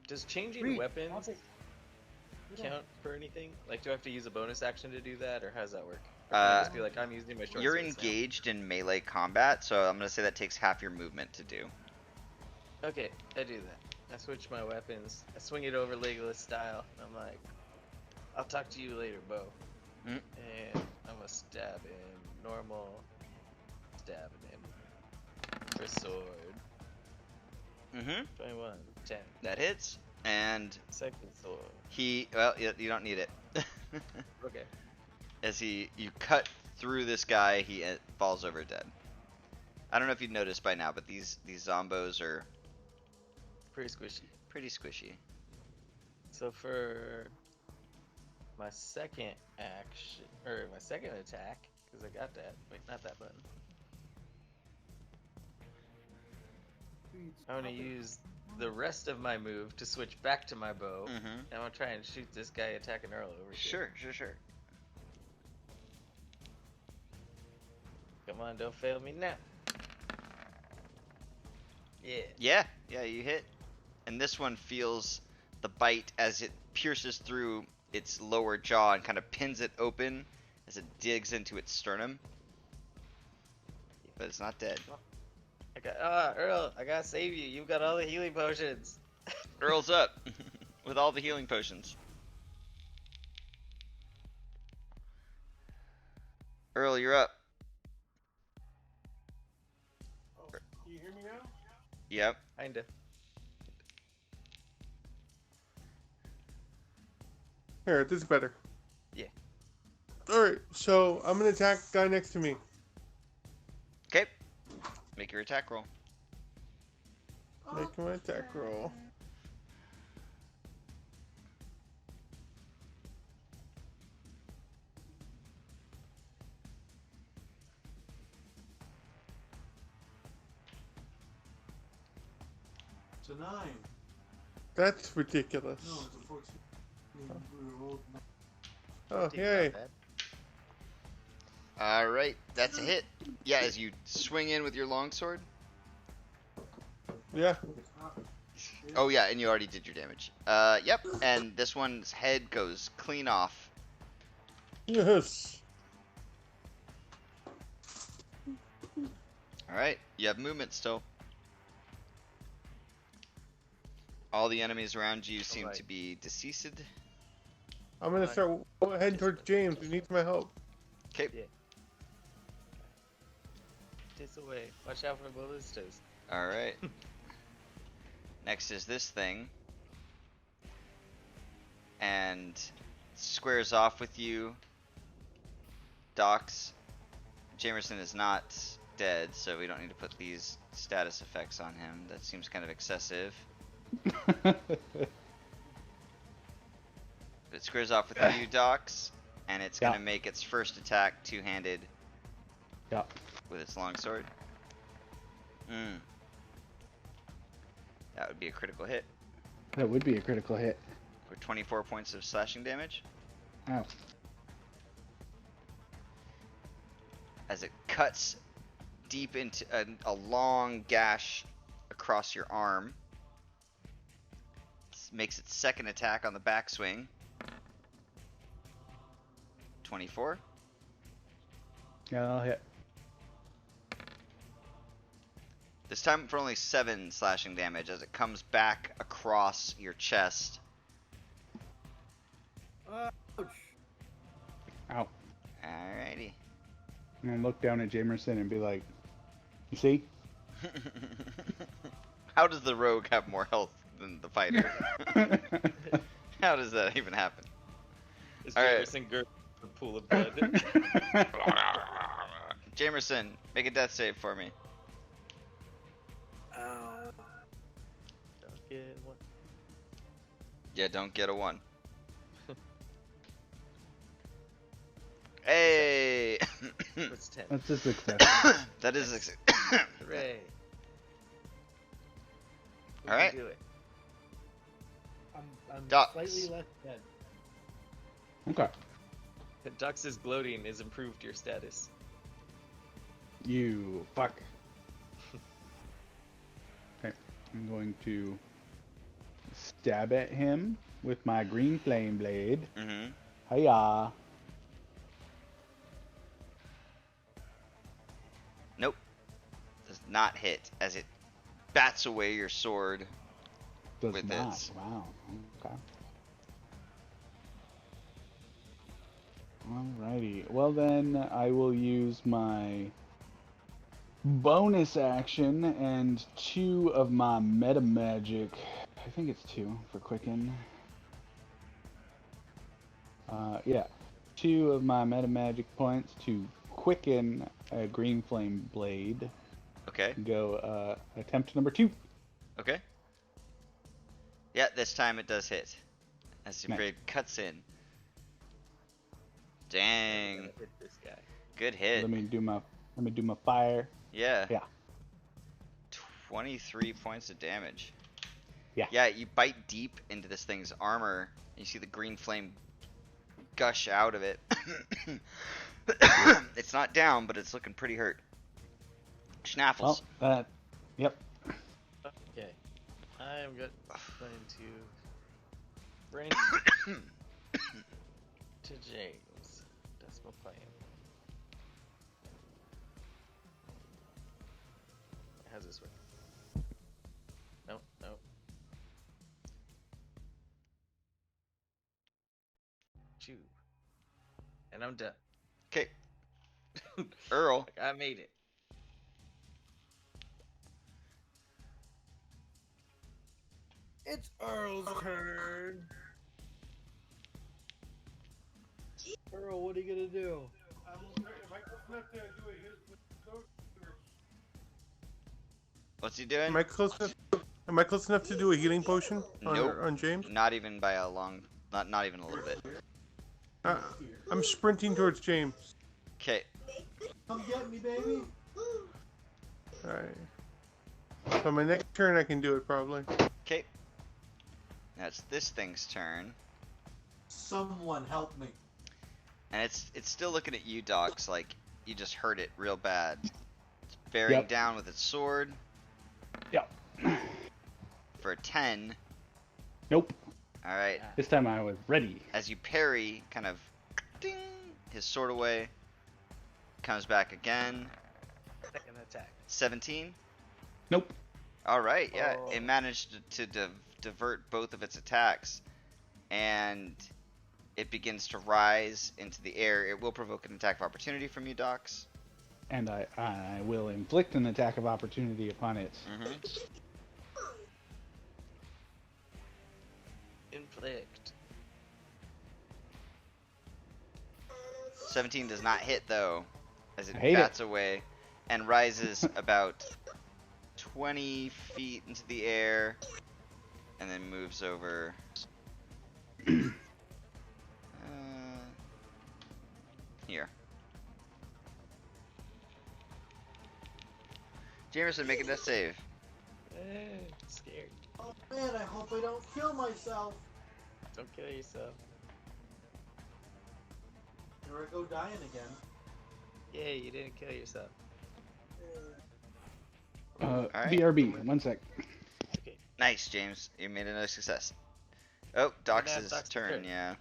Does changing Reed, weapons I'll take- count for anything? Like, do I have to use a bonus action to do that, or how does that work? Or can I just be like, I'm using my short You're swords now? engaged in melee combat, so I'm gonna say that takes half your movement to do. Okay, I do that. I switch my weapons. I swing it over Legolas style. And I'm like, I'll talk to you later, Bo. Mm. And I'm gonna stab him. Normal. Stabbing him. For sword. Mm-hmm. 21. 10. That hits, and Second sword. you don't need it. Okay. As you cut through this guy, he falls over dead. I don't know if you've noticed by now, but these zombos are Pretty squishy. pretty squishy. So for my second action, or my second attack, because I got that. Wait, not that button. I'm gonna use the rest of my move to switch back to my bow. Mm-hmm. And I'm gonna try and shoot this guy attacking Earl over here. Sure. Come on, don't fail me now. Yeah, you hit. And this one feels the bite as it pierces through its lower jaw and kind of pins it open as it digs into its sternum. But it's not dead. Earl, I gotta save you. You've got all the healing potions. Earl's up with all the healing potions. Earl, you're up. Oh, can you hear me now? Yep. Kinda. Here, this is better. Yeah. Alright, so I'm gonna attack the guy next to me. Okay. Make your attack roll. Make my attack roll. It's a 9. That's ridiculous. No, it's a 14. We rolled Oh, Dude, yay. not bad. Alright, that's a hit. Yeah, as you swing in with your longsword. Yeah. Oh yeah, and you already did your damage. Yep, and this one's head goes clean off. Yes. Alright, you have movement still. All the enemies around you seem Alright. to be deceased. I'm gonna start heading towards James. He needs my help. Okay, This away. Watch out for ballistas. alright. Next is this thing. And squares off with you. Docs. Jamerson is not dead, so we don't need to put these status effects on him. That seems kind of excessive. But it squares off with you, Docs, and it's Yeah. gonna make its first attack two-handed Yeah. with its longsword. That would be a critical hit That would be a critical hit. for 24 points of slashing damage. Oh. As it cuts deep into a long gash across your arm. Makes its second attack on the backswing. 24. Yeah, that'll hit. This time for only 7 slashing damage as it comes back across your chest. Ouch. Ow. Alrighty. I'm gonna look down at Jamerson and be like, you see? How does the rogue have more health than the fighter? How does that even happen? Is Alright. Jamerson Gert the pool of blood? Jamerson, make a death save for me. Don't get one. Yeah, don't get a 1. Hey! What's 10? That's a success. That is a Hooray. We Alright. can do it. I'm Ducks. slightly less dead. Okay. Dux's gloating has improved your status. You fuck. Okay. I'm going to stab at him with my green flame blade. Mm-hmm. Hiya. Nope. Does not hit as it bats away your sword. Does With not. its- Wow. Okay. Alrighty. Well then, I will use my bonus action and 2 of my meta magic. I think it's 2 for quicken. Yeah. 2 of my meta magic points to quicken a green flame blade. Okay. Go attempt number 2. Okay. Yeah, this time it does hit. As the Nice. blade cuts in. I'm Dang. gonna hit this guy. Good hit. Let me do my fire. Yeah. Yeah. 23 points of damage. Yeah. Yeah, you bite deep into this thing's armor, and you see the green flame gush out of it. It's not down, but it's looking pretty hurt. Schnaffles. Well, yep. Okay. I'm going to bring to James. That's my plan. How's this work? No, no. Chew. And I'm done. Okay. Earl. I made it. It's Earl's turn. Earl, what are you gonna do? What's he doing? Am I close enough? Am I close enough to do a healing potion Nope. on James? Not even by a long, not even a little bit. I'm sprinting towards James. Okay. Come get me, baby. Alright. So my next turn I can do it probably. Okay. Now it's this thing's turn, Someone help me. and it's still looking at you, Docs, like you just hurt it real bad. It's bearing Yep. down with its sword Yep. for a 10. Nope. All right. This time I was ready. As you parry, kind of ding, his sword away. Comes back again. Second attack. 17. Nope. All right, yeah, Oh. it managed to divert both of its attacks, and it begins to rise into the air. It will provoke an attack of opportunity from you, Docs. And I will inflict an attack of opportunity upon it. Mm-hmm. Inflict. 17 does not hit though, as it I hate it. bats away and rises about 20 feet into the air, and then moves over. Here. Jameson, make a death save. Scared. Oh man, I hope I don't kill myself. Don't kill yourself. Here I go dying again. Yay, you didn't kill yourself. Alright. BRB, 1 sec. Okay. Nice, James. You made another success. Oh, Doc's Now Doc's turn, turn. yeah.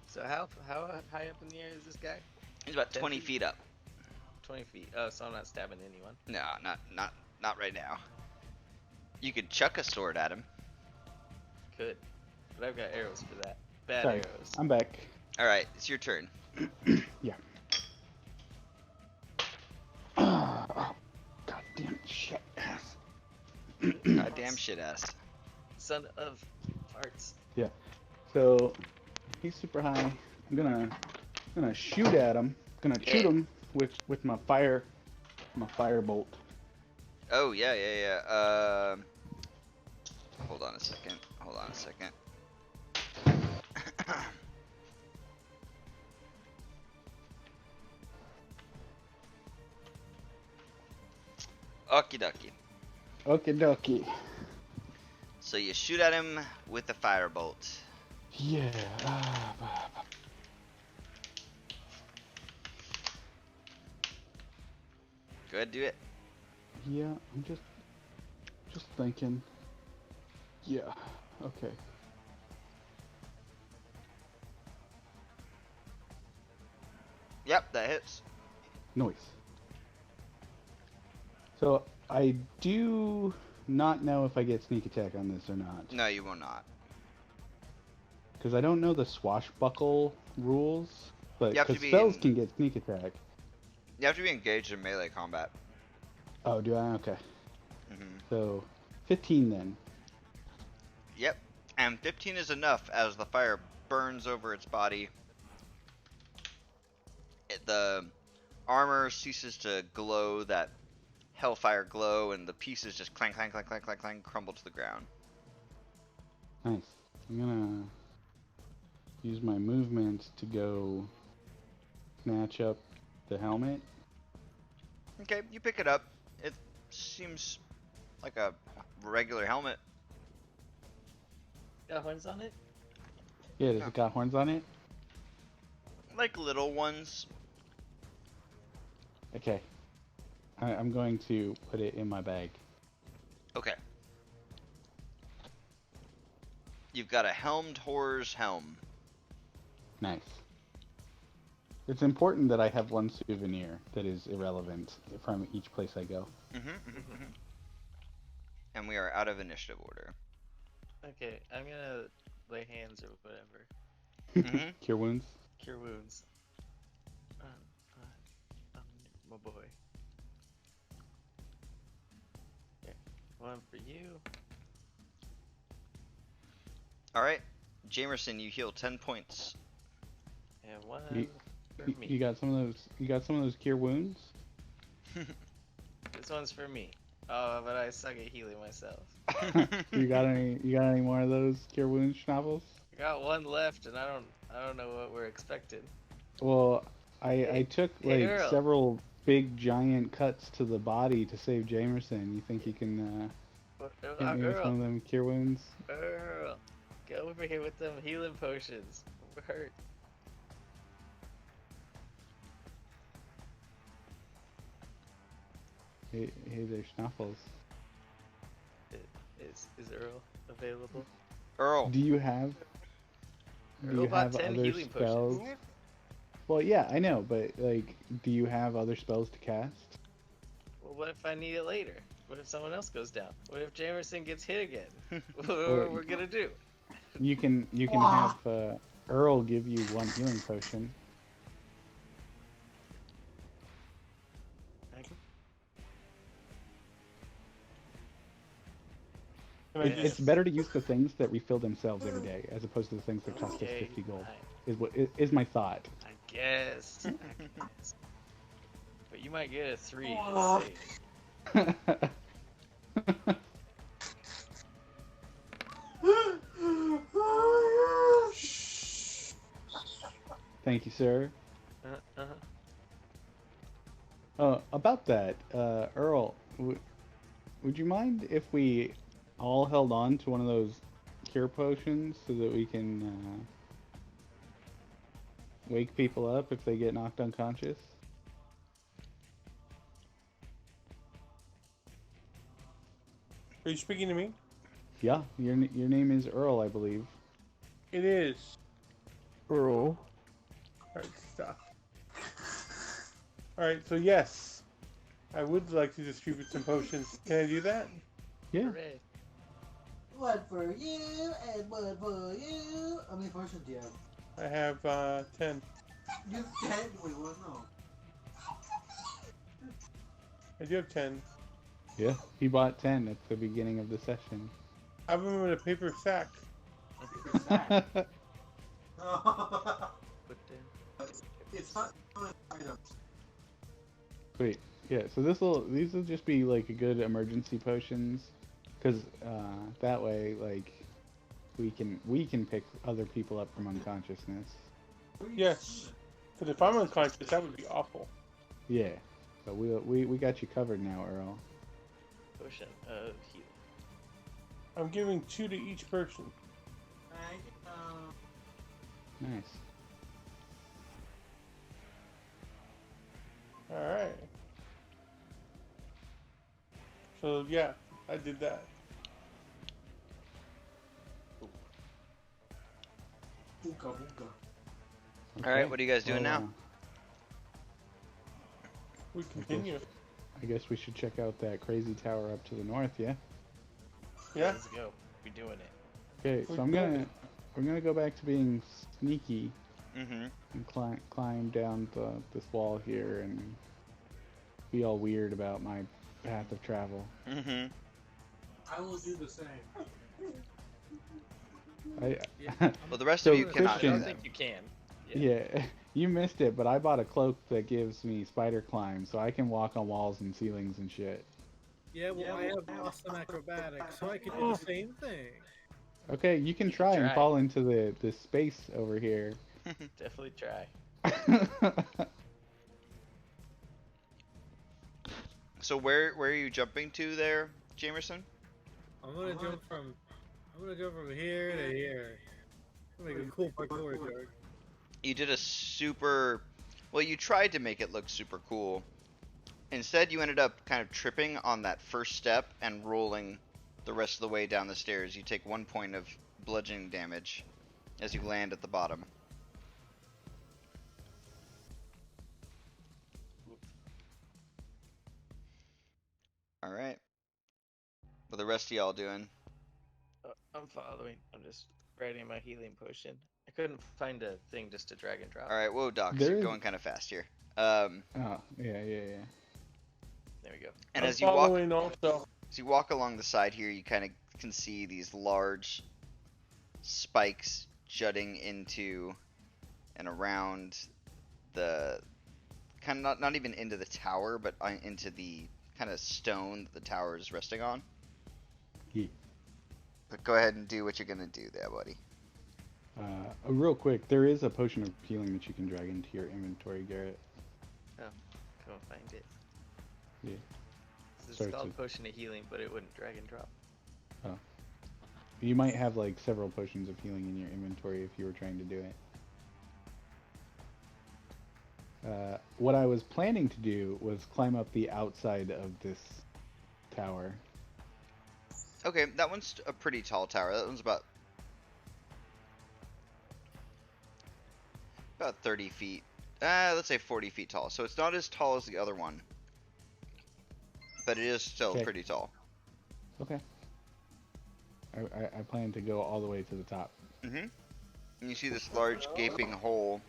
So how high up in the air is this guy? He's about 10 20 feet? feet up. 20 feet. Oh, so I'm not stabbing anyone. No, not right now. You could chuck a sword at him. Could. But I've got arrows for that. Bad Sorry, arrows. I'm back. Alright, it's your turn. Yeah. Oh, goddamn shit ass. Goddamn shit ass. Son of farts. Yeah. So he's super high. I'm gonna shoot at him. Gonna shoot him with my firebolt. Oh, yeah. Hold on a second. Okie dokie. Okie dokie. So you shoot at him with the firebolt. Yeah. Go ahead, do it. Yeah, I'm just thinking. Yeah. Okay. Yep, that hits. Noise. So I do not know if I get sneak attack on this or not, No, you will not. because I don't know the swashbuckle rules. But You have to because be spells in- can get sneak attack. You have to be engaged in melee combat. Oh, do I? Okay. hmm So 15 then. Yep. And 15 is enough as the fire burns over its body. The armor ceases to glow that hellfire glow, and the pieces just clang, clang, clang, clang, clang, clang, crumble to the ground. Nice. I'm gonna use my movement to go snatch up the helmet. Okay, you pick it up. It seems like a regular helmet. Got horns on it? Yeah, does it got horns on it? Like little ones. Okay. I'm going to put it in my bag. Okay. You've got a helmed horror's helm. Nice. It's important that I have one souvenir that is irrelevant from each place I go. And we are out of initiative order. Okay, I'm gonna lay hands or whatever. Cure wounds. Cure wounds. My boy. Here, one for you. Alright. Jamerson, you heal 10 points. And one for me. You got some of those. You got some of those cure wounds. This one's for me. Oh, but I suck at healing myself. You got any? You got any more of those cure wounds schnapples? I got one left, and I don't know what we're expecting. Well, I took Hey, like Earl. several big giant cuts to the body to save Jamerson. You think you can hit me with one of them cure wounds? Earl, get over here with them healing potions. We're hurt. Hey there, Schnapples. Is Earl available? Earl. Do you have? Do Earl you bought have 10 other healing spells? potions. Well, yeah, I know, but like, do you have other spells to cast? Well, what if I need it later? What if someone else goes down? What if Jamerson gets hit again? What Or- we're gonna do? You can have Earl give you one healing potion. Can I It's just- better to use the things that refill themselves every day, as opposed to the things that cost us Okay, 50 gold. fine. Is my thought. I guess. But you might get a 3 Aw. save. Thank you, sir. Uh-huh. About that, Earl, would you mind if we all held on to one of those cure potions so that we can wake people up if they get knocked unconscious? Are you speaking to me? Yeah, your name is Earl, I believe. It is. Earl. Alright, stop. Alright, so yes. I would like to distribute some potions. Can I do that? Yeah. Hooray. One for you and one for you. How many potions do you have? I have 10. You have 10? Wait, what? No. I do have 10. Yeah. He bought 10 at the beginning of the session. I have them in a paper sack. Put down. It's not an item. Wait, yeah. So these will just be like a good emergency potions, because that way, like, we can pick other people up from unconsciousness. Yes. Because if I'm unconscious, that would be awful. Yeah. So we got you covered now, Earl. Potion of heal. I'm giving 2 to each person. Thank you. Nice. Alright. So yeah, I did that. Hookah, hookah. Alright, what are you guys doing now? We continue. I guess we should check out that crazy tower up to the north. Yeah. Yeah. Let's go. We're doing it. Okay. So I'm gonna go back to being sneaky Mm-hmm. and climb down this wall here and be all weird about my path of travel. Mm-hmm. I will do the same. Well, the rest So, of you I cannot Christian- do don't that. think you can. Yeah, you missed it, but I bought a cloak that gives me spider climb, so I can walk on walls and ceilings and shit. Yeah, well, I have awesome acrobatics, so I can do the same thing. Okay, you can You can try and try. fall into the space over here. Definitely try. So where are you jumping to there, Jamerson? I'm gonna jump from. I'm gonna jump from here to here. Make a cool parkour, George. You did a super. Well, you tried to make it look super cool. Instead, you ended up kind of tripping on that first step and rolling the rest of the way down the stairs. You take 1 point of bludgeoning damage as you land at the bottom. All right. What the rest of y'all doing? I'm following. I'm just writing my healing potion. I couldn't find a thing just to drag and drop. All right. Whoa, Docs, There you're is. going kind of fast here. Oh, yeah. There we go. And I'm as you walk, following also. as you walk along the side here, you kind of can see these large spikes jutting into and around the kind of not even into the tower, but into the kind of stone that the tower is resting on. Yeah. But go ahead and do what you're gonna do there, buddy. Real quick, there is a potion of healing that you can drag into your inventory, Garrett. Couldn't find it. Yeah. This is Starts called with- potion of healing, but it wouldn't drag and drop. You might have like several potions of healing in your inventory if you were trying to do it. What I was planning to do was climb up the outside of this tower. Okay, that one's a pretty tall tower. That one's about 30 feet. Let's say 40 feet tall. So it's not as tall as the other one, but it is still Okay. pretty tall. Okay. I plan to go all the way to the top. And you see this large gaping hole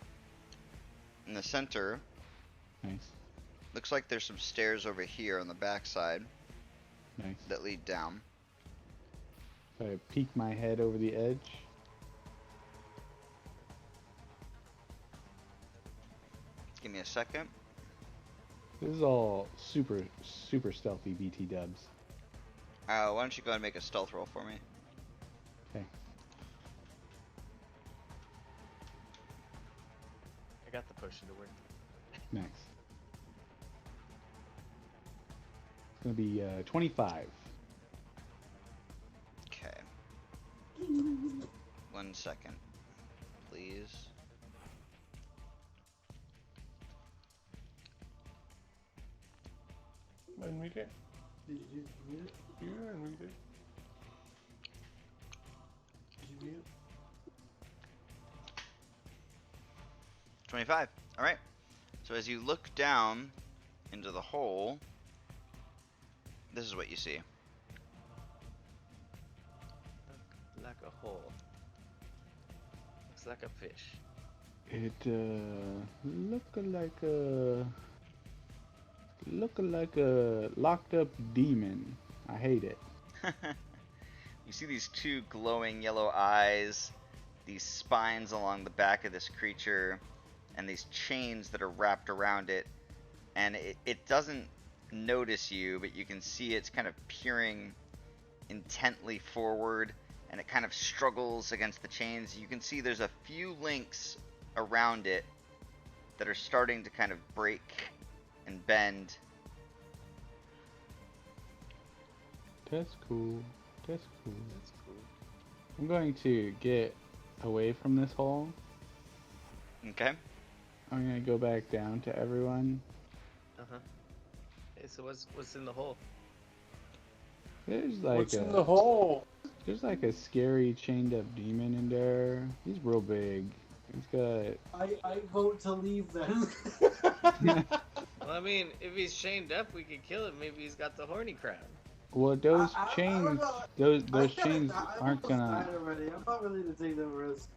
in the center. Nice. Looks like there's some stairs over here on the backside Nice. that lead down. So I peek my head over the edge. Give me a second. This is all super stealthy BT dubs. Why don't you go ahead and make a stealth roll for me? Okay. I got the potion to work. Nice. It's gonna be 25. Okay. 1 second, please. Unmute it. Did you mute it? You unmute it. Did you mute? 25. All right. So as you look down into the hole, this is what you see. Like a hole. Looks like a fish. It look like a locked up demon. I hate it. You see these two glowing yellow eyes, these spines along the back of this creature, and these chains that are wrapped around it. And it doesn't notice you, but you can see it's kind of peering intently forward, and it kind of struggles against the chains. You can see there's a few links around it that are starting to kind of break and bend. That's cool. That's cool. That's cool. I'm going to get away from this hole. Okay. I'm gonna go back down to everyone. Hey, so what's in the hole? There's like What's in the hole? there's like a scary chained up demon in there. He's real big. He's got I vote to leave then. Well, I mean, if he's chained up, we could kill him. Maybe he's got the horny crown. well those I don't chains know. those chains aren't gonna Already. I'm not ready to take that risk.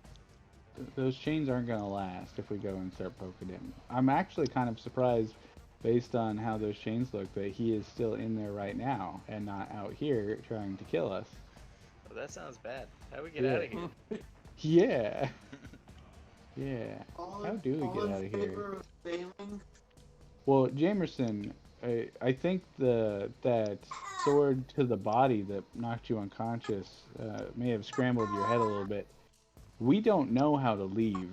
those chains aren't gonna last if we go and start poking him. I'm actually kind of surprised based on how those chains look that he is still in there right now and not out here trying to kill us. Well, that sounds bad. How do we get Yeah. out of here? Yeah. Yeah. All How in- do we all get in out of here? favor of failing? Well, Jamerson, I think that sword to the body that knocked you unconscious may have scrambled your head a little bit. We don't know how to leave.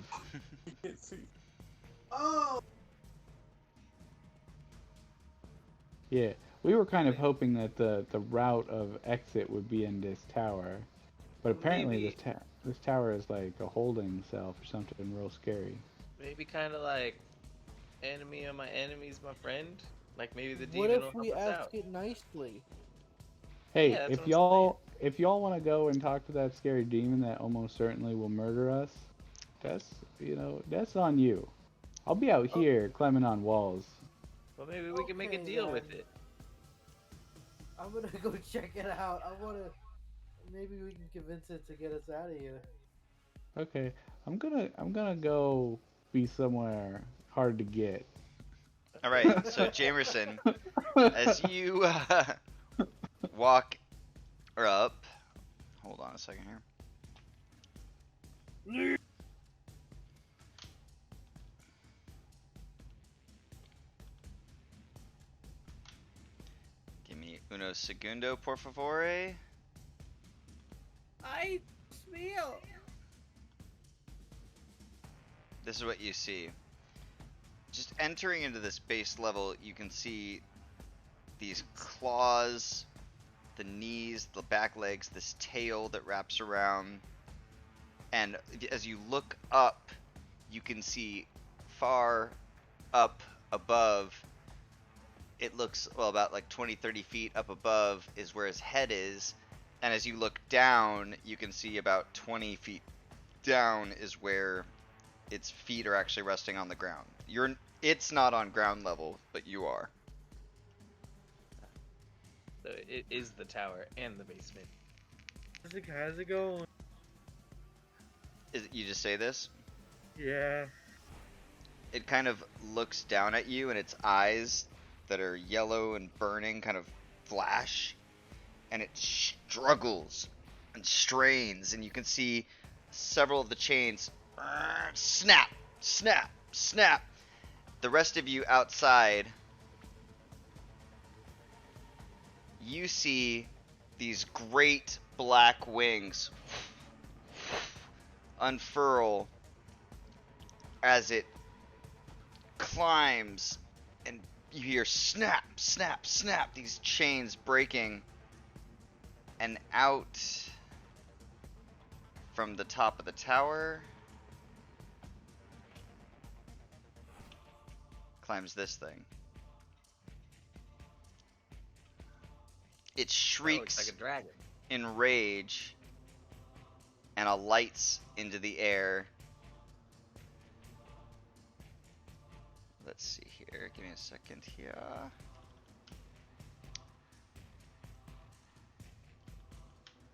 See. Oh! Yeah, we were kind of Wait, hoping that the route of exit would be in this tower, but well, apparently this tower is like a holding cell for something real scary. maybe kind of like enemy of my enemy's my friend. Like maybe the What demon if will help we us ask out. it nicely? Hey, Yeah, that's what I'm saying. if y'all want to go and talk to that scary demon that almost certainly will murder us, that's that's on you. I'll be out Oh, here climbing on walls. Well, maybe we can make a okay deal then. with it. I'm gonna go check it out. I wanna. Maybe we can convince it to get us out of here. Okay, I'm gonna go be somewhere hard to get. All Okay. right, so Jamerson, as you walk up, hold on a second here. Give me uno segundo, por favore. I smell. This is what you see. Just entering into this base level, you can see these claws, the knees, the back legs, this tail that wraps around. And as you look up, you can see far up above. It looks, well, about like 20, 30 feet up above is where his head is. And as you look down, you can see about 20 feet down is where its feet are actually resting on the ground. It's not on ground level, but you are. So it is the tower and the basement. How's it going? You just say this? Yeah. It kind of looks down at you, and its eyes that are yellow and burning kind of flash, and it struggles and strains, and you can see several of the chains snap, snap, snap. The rest of you outside, you see these great black wings unfurl as it climbs, and you hear snap, snap, snap, these chains breaking, and out from the top of the tower climbs this thing. It Oh, it's shrieks like a dragon. in rage and alights into the air. Let's see here. Give me a second here.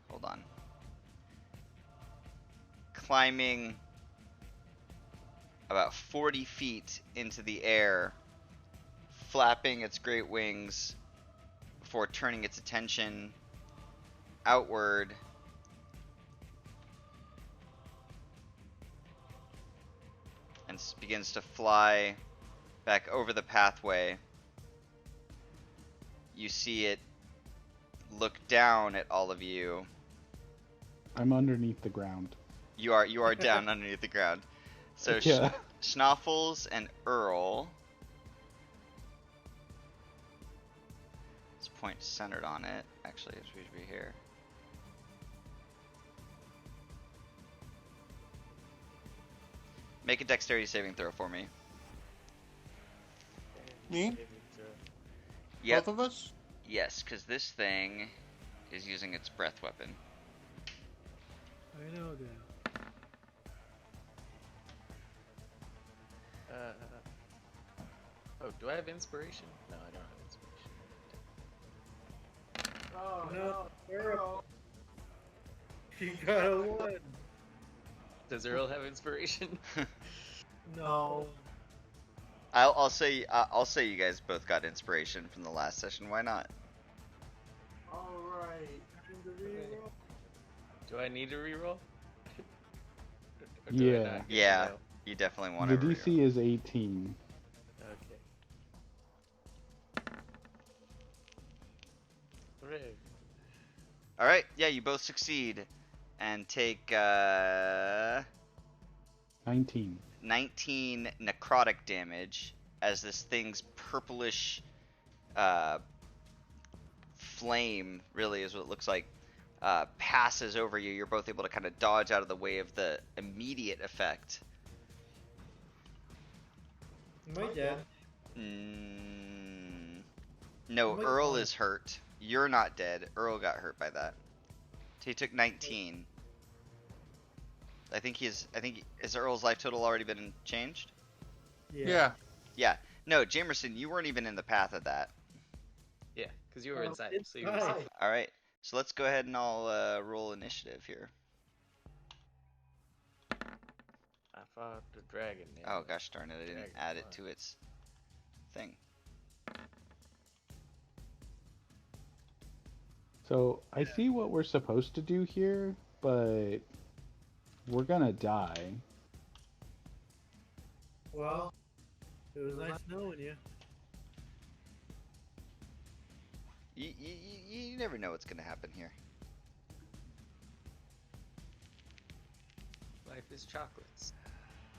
Hold on. Climbing about 40 feet into the air, flapping its great wings before turning its attention outward. And begins to fly back over the pathway. You see it look down at all of you. I'm underneath the ground. You are down underneath the ground. So Yeah. Schnoffles and Earl. Let's point centered on it. Actually, it should be here. Make a dexterity saving throw for me. Me? Yep. Both of us? Yes, because this thing is using its breath weapon. I know that. Oh, do I have inspiration? No, I don't have inspiration. Oh, No, Earl. You got a one. Does Earl have inspiration? No. I'll say you guys both got inspiration from the last session. Why not? Alright. Do I need to reroll? Or do I Yeah. not get to Yeah, know? you definitely want The to. DC is 18. Okay. Yeah, you both succeed and take 19. 19 necrotic damage as this thing's purplish uh, flame, really is what it looks like, passes over you. You're both able to kind of dodge out of the way of the immediate effect. Am I dead? No, Am I Earl fine? is hurt. You're not dead. Earl got hurt by that. So he took 19. I think has Earl's life total already been changed? Yeah. Yeah. No, Jamerson, you weren't even in the path of that. Yeah, because you were Oh, inside. it's So you were nice. safe. All right. So let's go ahead and I'll roll initiative here. I fought the dragon. Oh gosh darn it! I didn't Dragon add it fly. to its thing. So I see what we're supposed to do here, but we're gonna die. Well, it was nice knowing you. You never know what's gonna happen here. Life is chocolates.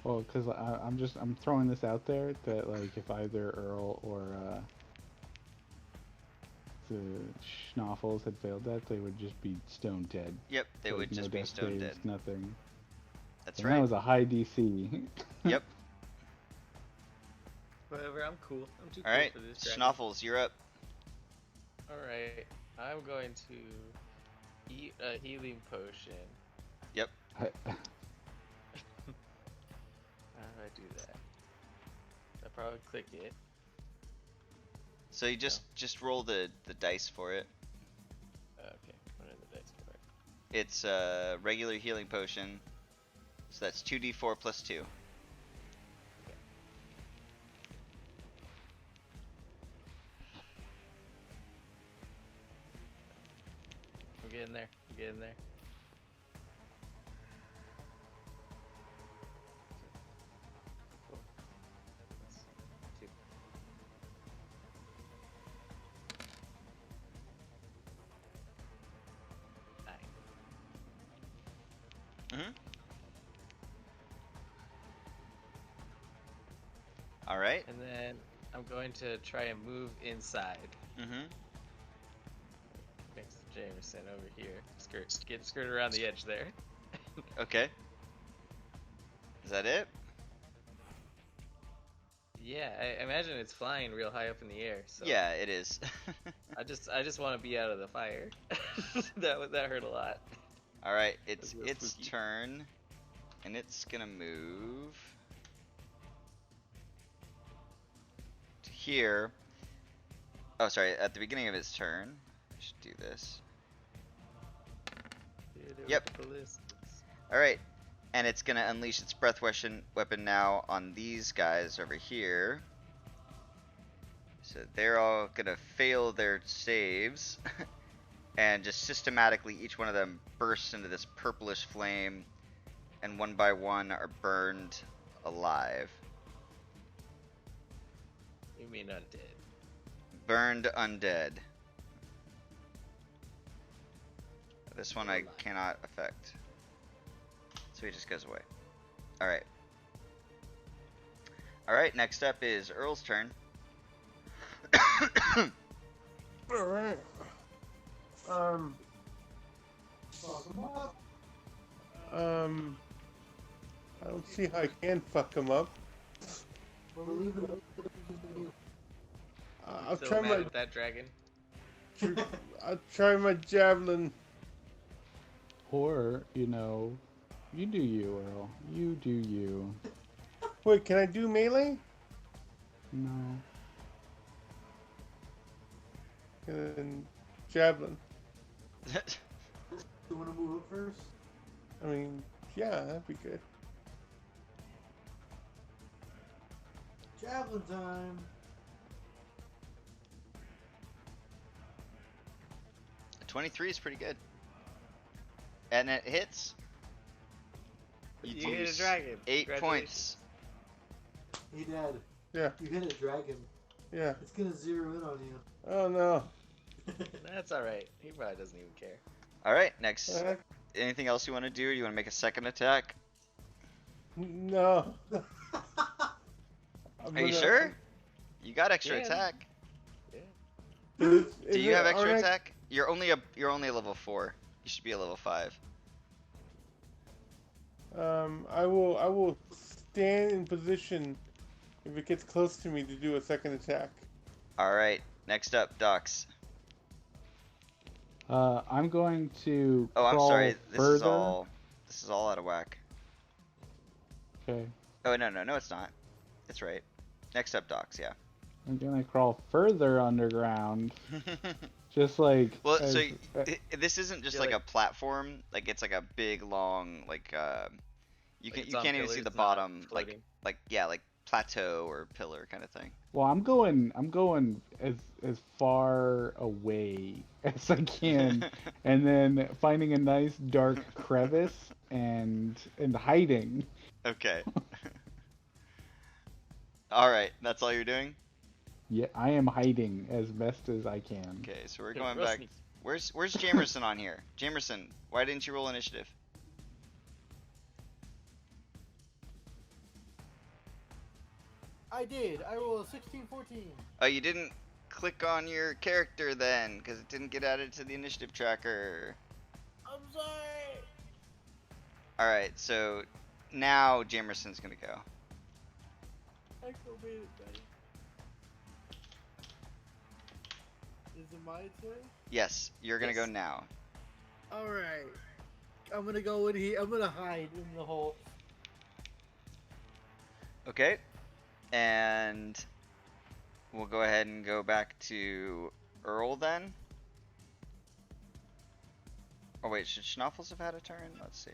Well, because I'm throwing this out there that like if either Earl or the Schnoffles had failed that, they would just be stone dead. Yep, they Like, would no just be death stone dead. saves, nothing. That's And right. that was a high DC. Yep. Whatever, I'm cool. I'm too All cool right, for this dragon. Schnoffles, you're up. Alright, I'm going to eat a healing potion. Yep. How do I do that? I probably click it. So you just roll the dice for it. Okay, what are the dice for it? It's a regular healing potion. So that's 2d4 plus 2. I'm getting there. I'm getting there. Cool. That's 2. Mm-hmm. All right. And then I'm going to try and move inside. Mm-hmm. Next to Jameson over here. Skirt around the edge there. Okay. Is that it? Yeah, I imagine it's flying real high up in the air. So Yeah, it is. I just want to be out of the fire. that hurt a lot. All right, it's That's real its spooky. turn, and it's gonna move to here. Oh, sorry. At the beginning of its turn, I should do this. Yep. All right, and it's gonna unleash its breath weapon now on these guys over here. So they're all gonna fail their saves, and just systematically each one of them bursts into this purplish flame, and one by one are burned alive. You mean undead? Burned undead. This one I cannot affect. So he just goes away. Alright. Alright, next up is Earl's turn. Alright. Fuck 'em up. I don't see how I can fuck him up. We'll leave it up to you. I'll So try mad my with that dragon. I'll try my javelin. Or, you know, you do you, Earl. You do you. Wait, can I do melee? No. And then javelin. You want to move up first? I mean, yeah, that'd be good. Javelin time. 23 is pretty good. And it hits. You do hit a dragon. 8 Congratulations. points. Hey, Dad. Yeah, You hit a dragon. yeah. It's gonna zero in on you. Oh no. That's alright. He probably doesn't even care. All right, next. Uh, Anything else you want to do? Or you want to make a second attack? no. I'm Are you gonna. sure? You got extra Yeah. attack. Yeah. Do you have extra alright? attack? You're only a level 4. You should be a level 5. I will stand in position if it gets close to me to do a second attack. All right. Next up, Docs. I'm going to Oh, I'm crawl sorry. further. This is all out of whack. Okay. Oh, no, it's not. It's right. Next up, Docs. Yeah. I'm gonna crawl further underground, just like Well, as, so this isn't just Yeah, like a like- platform. Like it's like a big long you Like can it's you on can't even see pillars, the not bottom. floating. Like yeah, like plateau or pillar kind of thing. well, I'm going as far away as I can, and then finding a nice dark crevice and hiding. Okay. All right, that's all you're doing. Yeah, I am hiding as best as I can. Okay, so we're Yeah, going real back. sneaky. Where's Jamerson on here? Jamerson, why didn't you roll initiative? I did. I rolled a 16-14. Oh, you didn't click on your character then, because it didn't get added to the initiative tracker. I'm sorry. All right, so now Jamerson's gonna go. I feel bad, buddy. Is it my turn? Yes, you're gonna go Yes. now. Alright. I'm gonna go in here. I'm gonna hide in the hole. Okay, and we'll go ahead and go back to Earl then. Oh wait, should Schnoffles have had a turn? Let's see.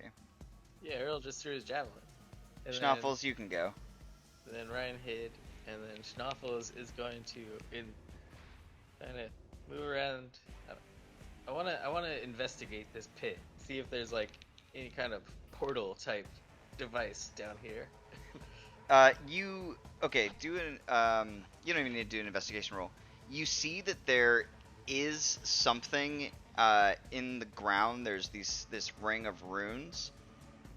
Yeah, Earl just threw his javelin. And Schnoffles, you can go. Then Ryan hid, and then Schnoffles is going to kind of move around. I wanna investigate this pit, see if there's like any kind of portal type device down here. Okay, you don't even need to do an investigation roll. You see that there is something in the ground. There's this ring of runes,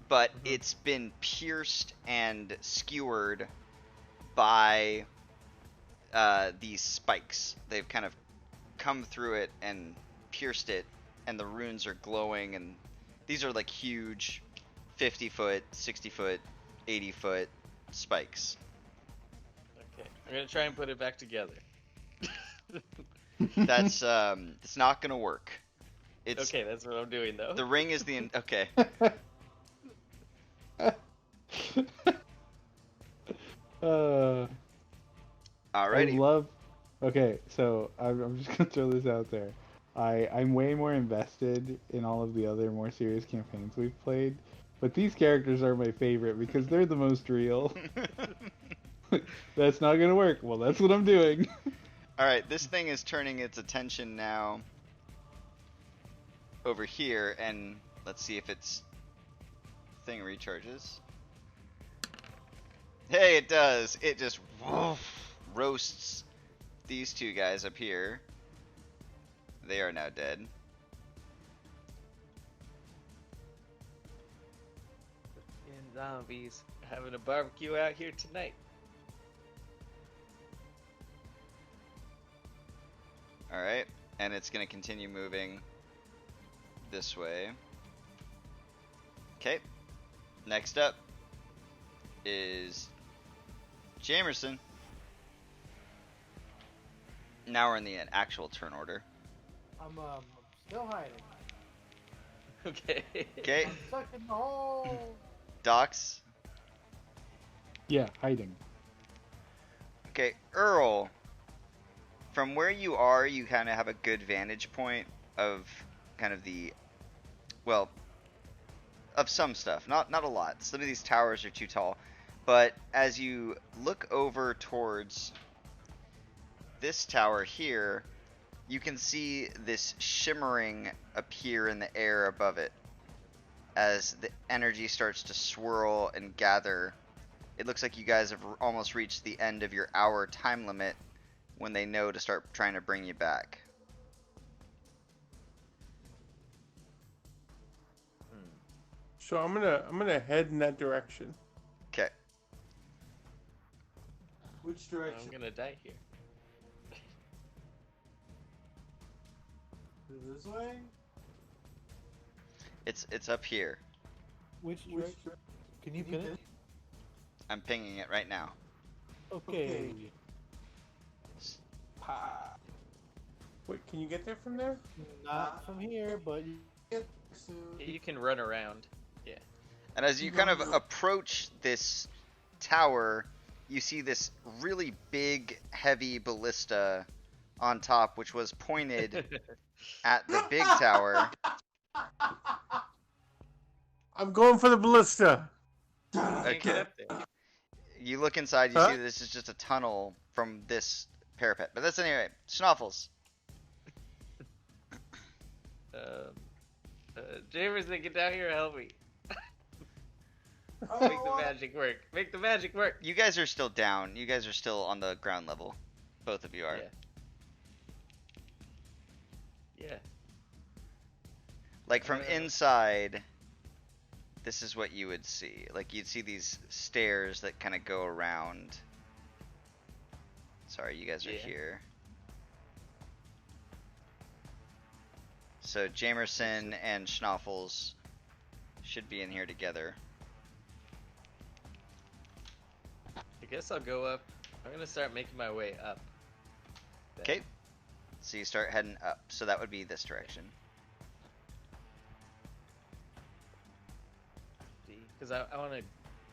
but it's been pierced and skewered by these spikes. They've kind of come through it and pierced it, and the runes are glowing, and these are like huge 50-foot, 60-foot, 80-foot spikes. Okay, I'm gonna try and put it back together. That's it's not gonna work. It's Okay, that's what I'm doing though. the ring is okay. I Alrighty. love. Okay, so I'm just gonna throw this out there. I'm way more invested in all of the other more serious campaigns we've played, but these characters are my favorite because they're the most real. That's not gonna work. Well, that's what I'm doing. Alright, this thing is turning its attention now over here, and let's see if its thing recharges. Hey, it does. It just roasts these two guys up here. They are now dead. And zombies having a barbecue out here tonight. Alright, and it's gonna continue moving this way. Okay, next up is Jamerson. Now we're in the actual turn order. I'm still hiding. Okay. Okay, I'm stuck in the hole. Docs. Yeah, hiding. Okay, Earl. From where you are, you kind of have a good vantage point of kind of of some stuff. Not a lot. Some of these towers are too tall. But as you look over towards this tower here, you can see this shimmering appear in the air above it. As the energy starts to swirl and gather, it looks like you guys have almost reached the end of your hour time limit when they know to start trying to bring you back. So I'm gonna head in that direction. Okay. Which I'm direction? gonna die here. This way? It's up here. Which Which direction? Can you pin it? I'm pinging it right now. Okay. Wait, can you get there from there? Not from here, but you You can run around. Yeah. And as you kind of approach this tower, you see this really big, heavy ballista on top, which was pointed at the big tower. I'm going for the ballista. Can't get Okay. up there. You look inside, you Huh? see that this is just a tunnel from this parapet. But that's anyway. Schnoffles. Jamerson, get down here and help me. I Make don't the want- magic work. Make the magic work. You guys are still down. You guys are still on the ground level. Both of you are. Yeah. Yeah. Like from inside, this is what you would see. Like you'd see these stairs that kind of go around. Sorry, you guys are Yeah. here. So Jamerson and Schnoffles should be in here together. I guess I'll go up. I'm gonna start making my way up. then. Okay. So you start heading up. So that would be this direction. Because I want to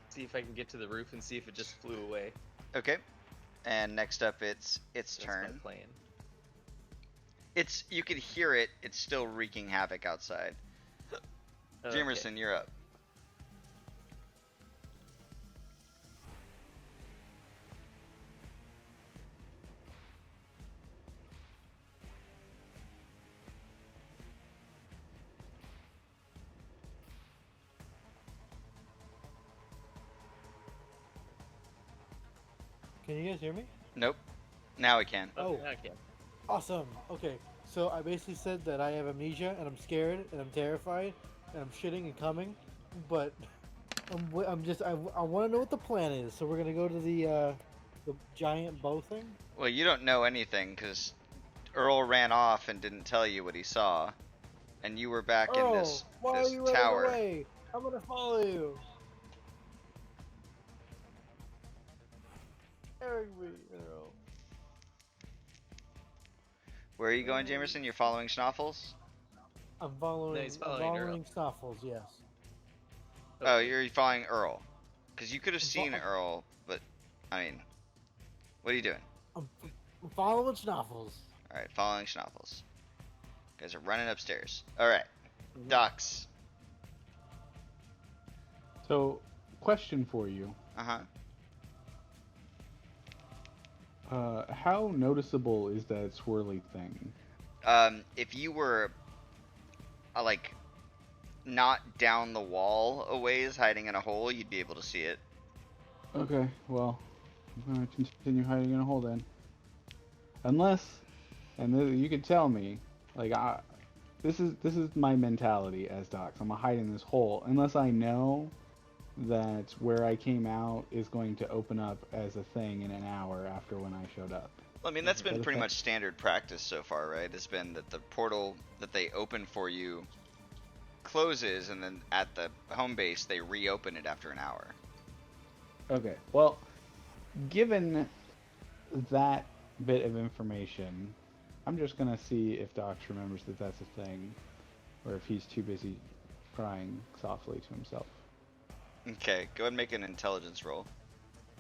see if I can get to the roof and see if it just flew away. Okay. And next up, it's its That's my turn. plan. It's you could hear it. It's still wreaking havoc outside. Okay. Jamerson, you're up. can you guys hear me? Nope. Now we can. Oh. Okay. Awesome. Okay, so I basically said that I have amnesia and I'm scared and I'm terrified and I'm shitting and coming, but I want to know what the plan is. So we're gonna go to the giant bow thing. Well, you don't know anything because Earl ran off and didn't tell you what he saw, and you were back in this why this are you running tower. away? I'm gonna follow you. Carry me, Earl. Where are you going, Jamerson? You're following Schnoffles? I'm following. No, he's I'm following Earl. following Snuffles. Yes. Oh, you're following Earl. Because you could have I'm seen fo- Earl, but I mean, what are you doing? I'm following Snuffles. All right, following Schnoffles. You guys are running upstairs. All right, Mm-hmm. Docs. So, question for you. Uh huh. How noticeable is that swirly thing? If you were like not down the wall a ways, hiding in a hole, you'd be able to see it. Okay, well, I'm gonna continue hiding in a hole then. Unless, you could tell me, like, this is my mentality as Docs. I'm gonna hide in this hole unless I know that where I came out is going to open up as a thing in an hour after when I showed up. Well, I mean, that's been But pretty if I- much standard practice so far, right? It's been that the portal that they open for you closes, and then at the home base they reopen it after an hour. Okay, well, given that bit of information, I'm just gonna see if Docs remembers that that's a thing, or if he's too busy crying softly to himself. Okay, go ahead and make an intelligence roll.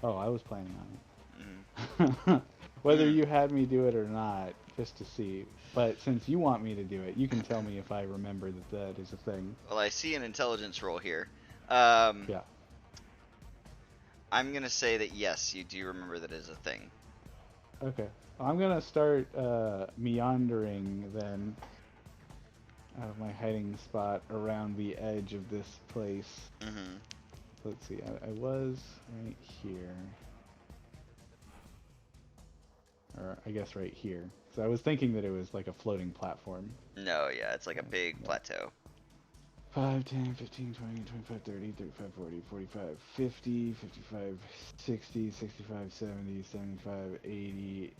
Oh, I was planning Mhm. on it. Whether you had me do it or not, just to see. But since you want me to do it, you can tell me if I remember that that is a thing. Well, I see an intelligence roll here. Yeah. I'm gonna say that yes, you do remember that is a thing. Okay. Well, I'm gonna start meandering then out of my hiding spot around the edge of this place. Mm-hmm. Let's see. I was right here. Or I guess right here. So I was thinking that it was like a floating platform. No, yeah, it's like a big plateau. 5, 10, 15, 20, 25, 30, 35, 40, 45, 50, 55, 60, 65, 70, 75, 80,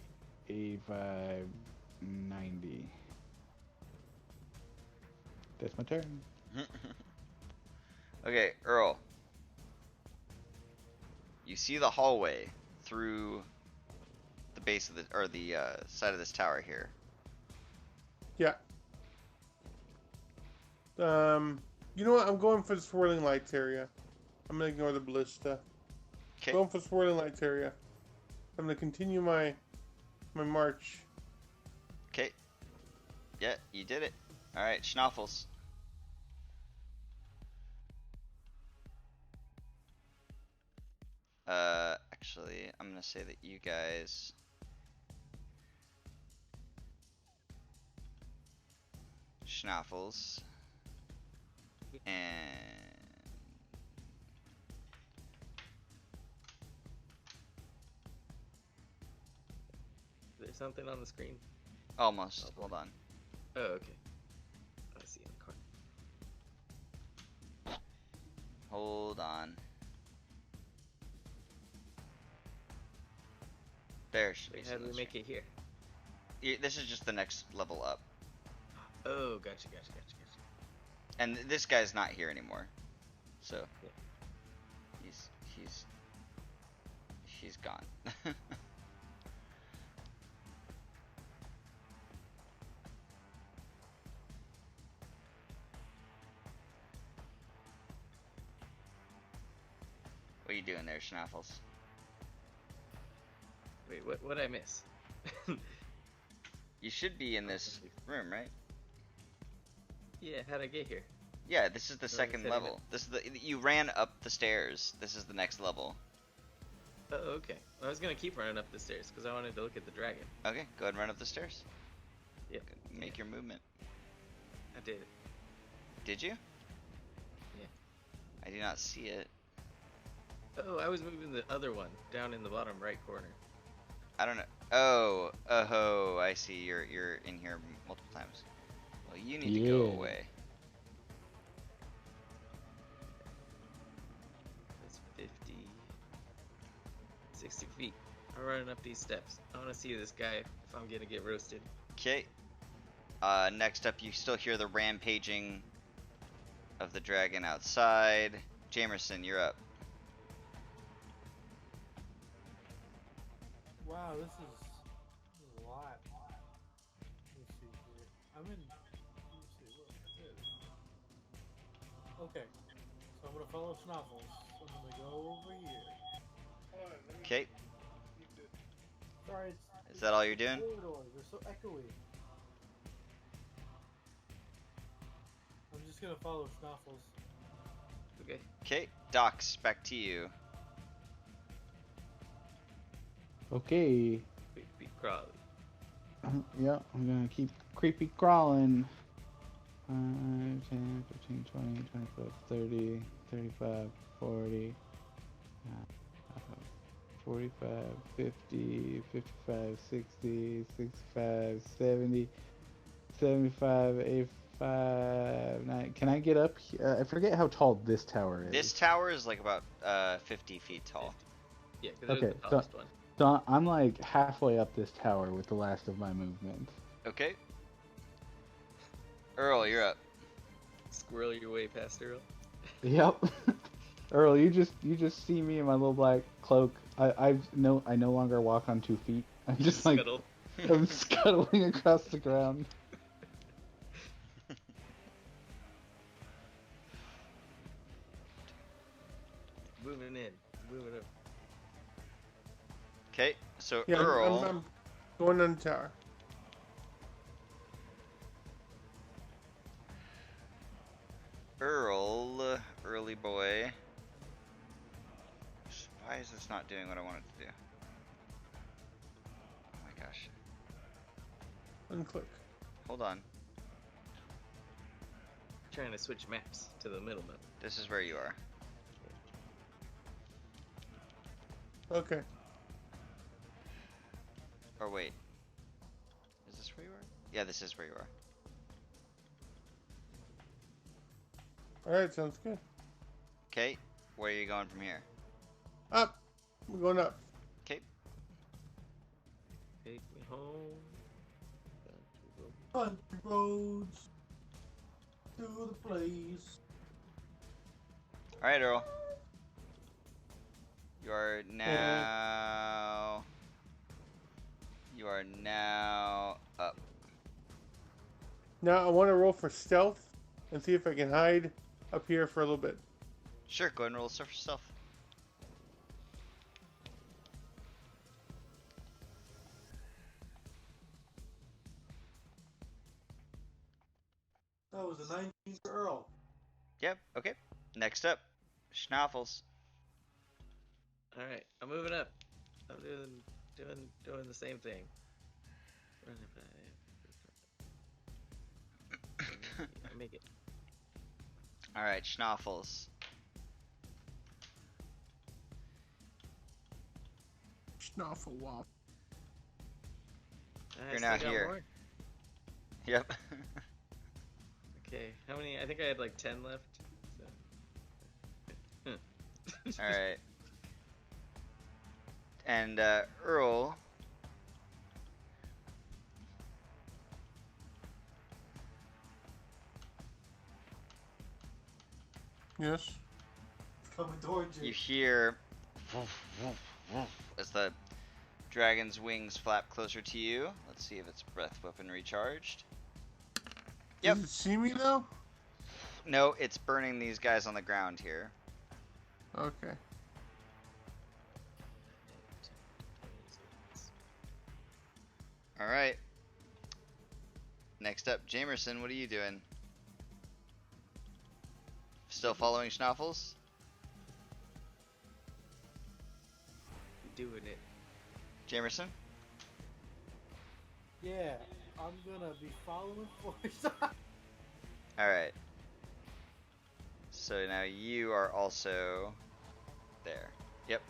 85, 90. That's my turn. Okay, Earl. You see the hallway through the base of the or the side of this tower here. Yeah. You know what? I'm going for the swirling lights area. I'm gonna ignore the ballista. Okay. Going for the swirling lights area. I'm gonna continue my march. Okay. Yeah, you did it. All right, Schnaufels. Actually, I'm gonna say that you guys Schnaufels and There's something on the screen. almost. Oh, Hold on. Oh, okay. I see in the corner. Hold on. There should be Wait, how some do we on the make screen. it here? This is just the next level up, Oh, gotcha. and this guy's not here anymore, so Yeah. he's he's gone. What are you doing there, Schnaufels? Wait, what did I miss? You should be in this room, right? Yeah, how'd I get here? Yeah, this is the Or second setting level. This is you ran up the stairs. This is the next level. Oh, okay. Well, I was gonna keep running up the stairs because I wanted to look at the dragon. Okay, go ahead and run up the stairs. Yep. Make your movement. I did it. Did you? Yeah. I do not see it. Oh, I was moving the other one down in the bottom right corner. I don't know. Oh, I see. You're in here multiple times. Well, you need to go Yeah. away. That's 50, 60 feet. I'm running up these steps. I want to see this guy if I'm gonna get roasted. Okay. Next up, you still hear the rampaging of the dragon outside. Jamerson, you're up. Wow, this is a lot. Let's see here. I'm in. Let's see what it is. Okay, so I'm gonna follow Snuffles. I'm gonna go over here. Okay. Sorry, Is that all you're doing? corridors. They're so echoey. I'm just gonna follow Snuffles. Okay. Okay. Docs, back to you. Okay. Creepy crawly. Yeah, I'm gonna keep creepy crawling. 5, 10, 15, 20, 25, 30, 35, 40, 45, 50, 55, 60, 65, 70, 75, 85, 90. Can I get up? I forget how tall this tower is. This tower is like about 50 feet tall. 50. Yeah, because Okay, it was the tallest one. So I'm like halfway up this tower with the last of my movement. Okay. Earl, you're up. Squirrel your way past Earl. Yep. Earl, you just see me in my little black cloak. I no longer walk on 2 feet. I'm just like Scuttle. I'm scuttling across the ground. Moving in. Moving up. Okay, so Yeah, Earl. I'm going on the tower. Earl, early boy. Why is this not doing what I want it to do? Oh my gosh. Unclick. Hold on. Trying to switch maps to the middle map. This is where you are. Okay. Or wait. Is this where you are? Yeah, this is where you are. Alright, sounds good. Okay, where are you going from here? Up. We're going up. Okay, Take me home. Country roads to the place. all right, Earl. You are now. You are now up. Now I want to roll for stealth and see if I can hide up here for a little bit. Sure, go ahead and roll surf stealth. That was a 19 for Earl. Yep. Okay. Next up, Schnaffles. All right, I'm moving up. I'm doing the same thing. I make it. All right, Schnaffles. Schnaffle waffle. I You're still now got here. more? Yep. Okay, how many? I think I had like 10 left. So. All right. And Earl. Yes. Coming towards you. You hear as the dragon's wings flap closer to you. Let's see if its breath weapon recharged. Yep. Does it see me though? No, it's burning these guys on the ground here. Okay. All right. Next up, Jamerson, what are you doing? Still following Schnaffles? Doing it. Jamerson? Yeah, I'm gonna be following Force. Alright. So now you are also there. Yep.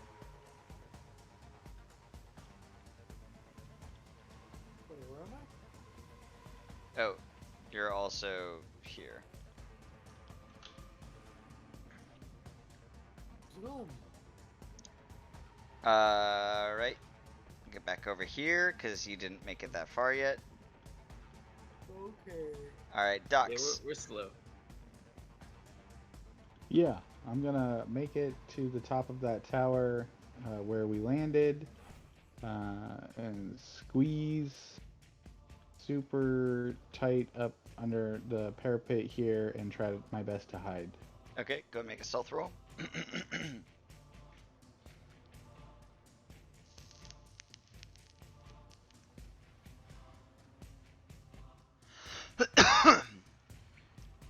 Wait, where am I? Oh, you're also here. Zoom. Right. Get back over here, because you didn't make it that far yet. Okay. Alright, Yeah, Docs. we're slow. Yeah, I'm gonna make it to the top of that tower where we landed and squeeze super tight up under the parapet here and try my best to hide. Okay, go and make a stealth roll.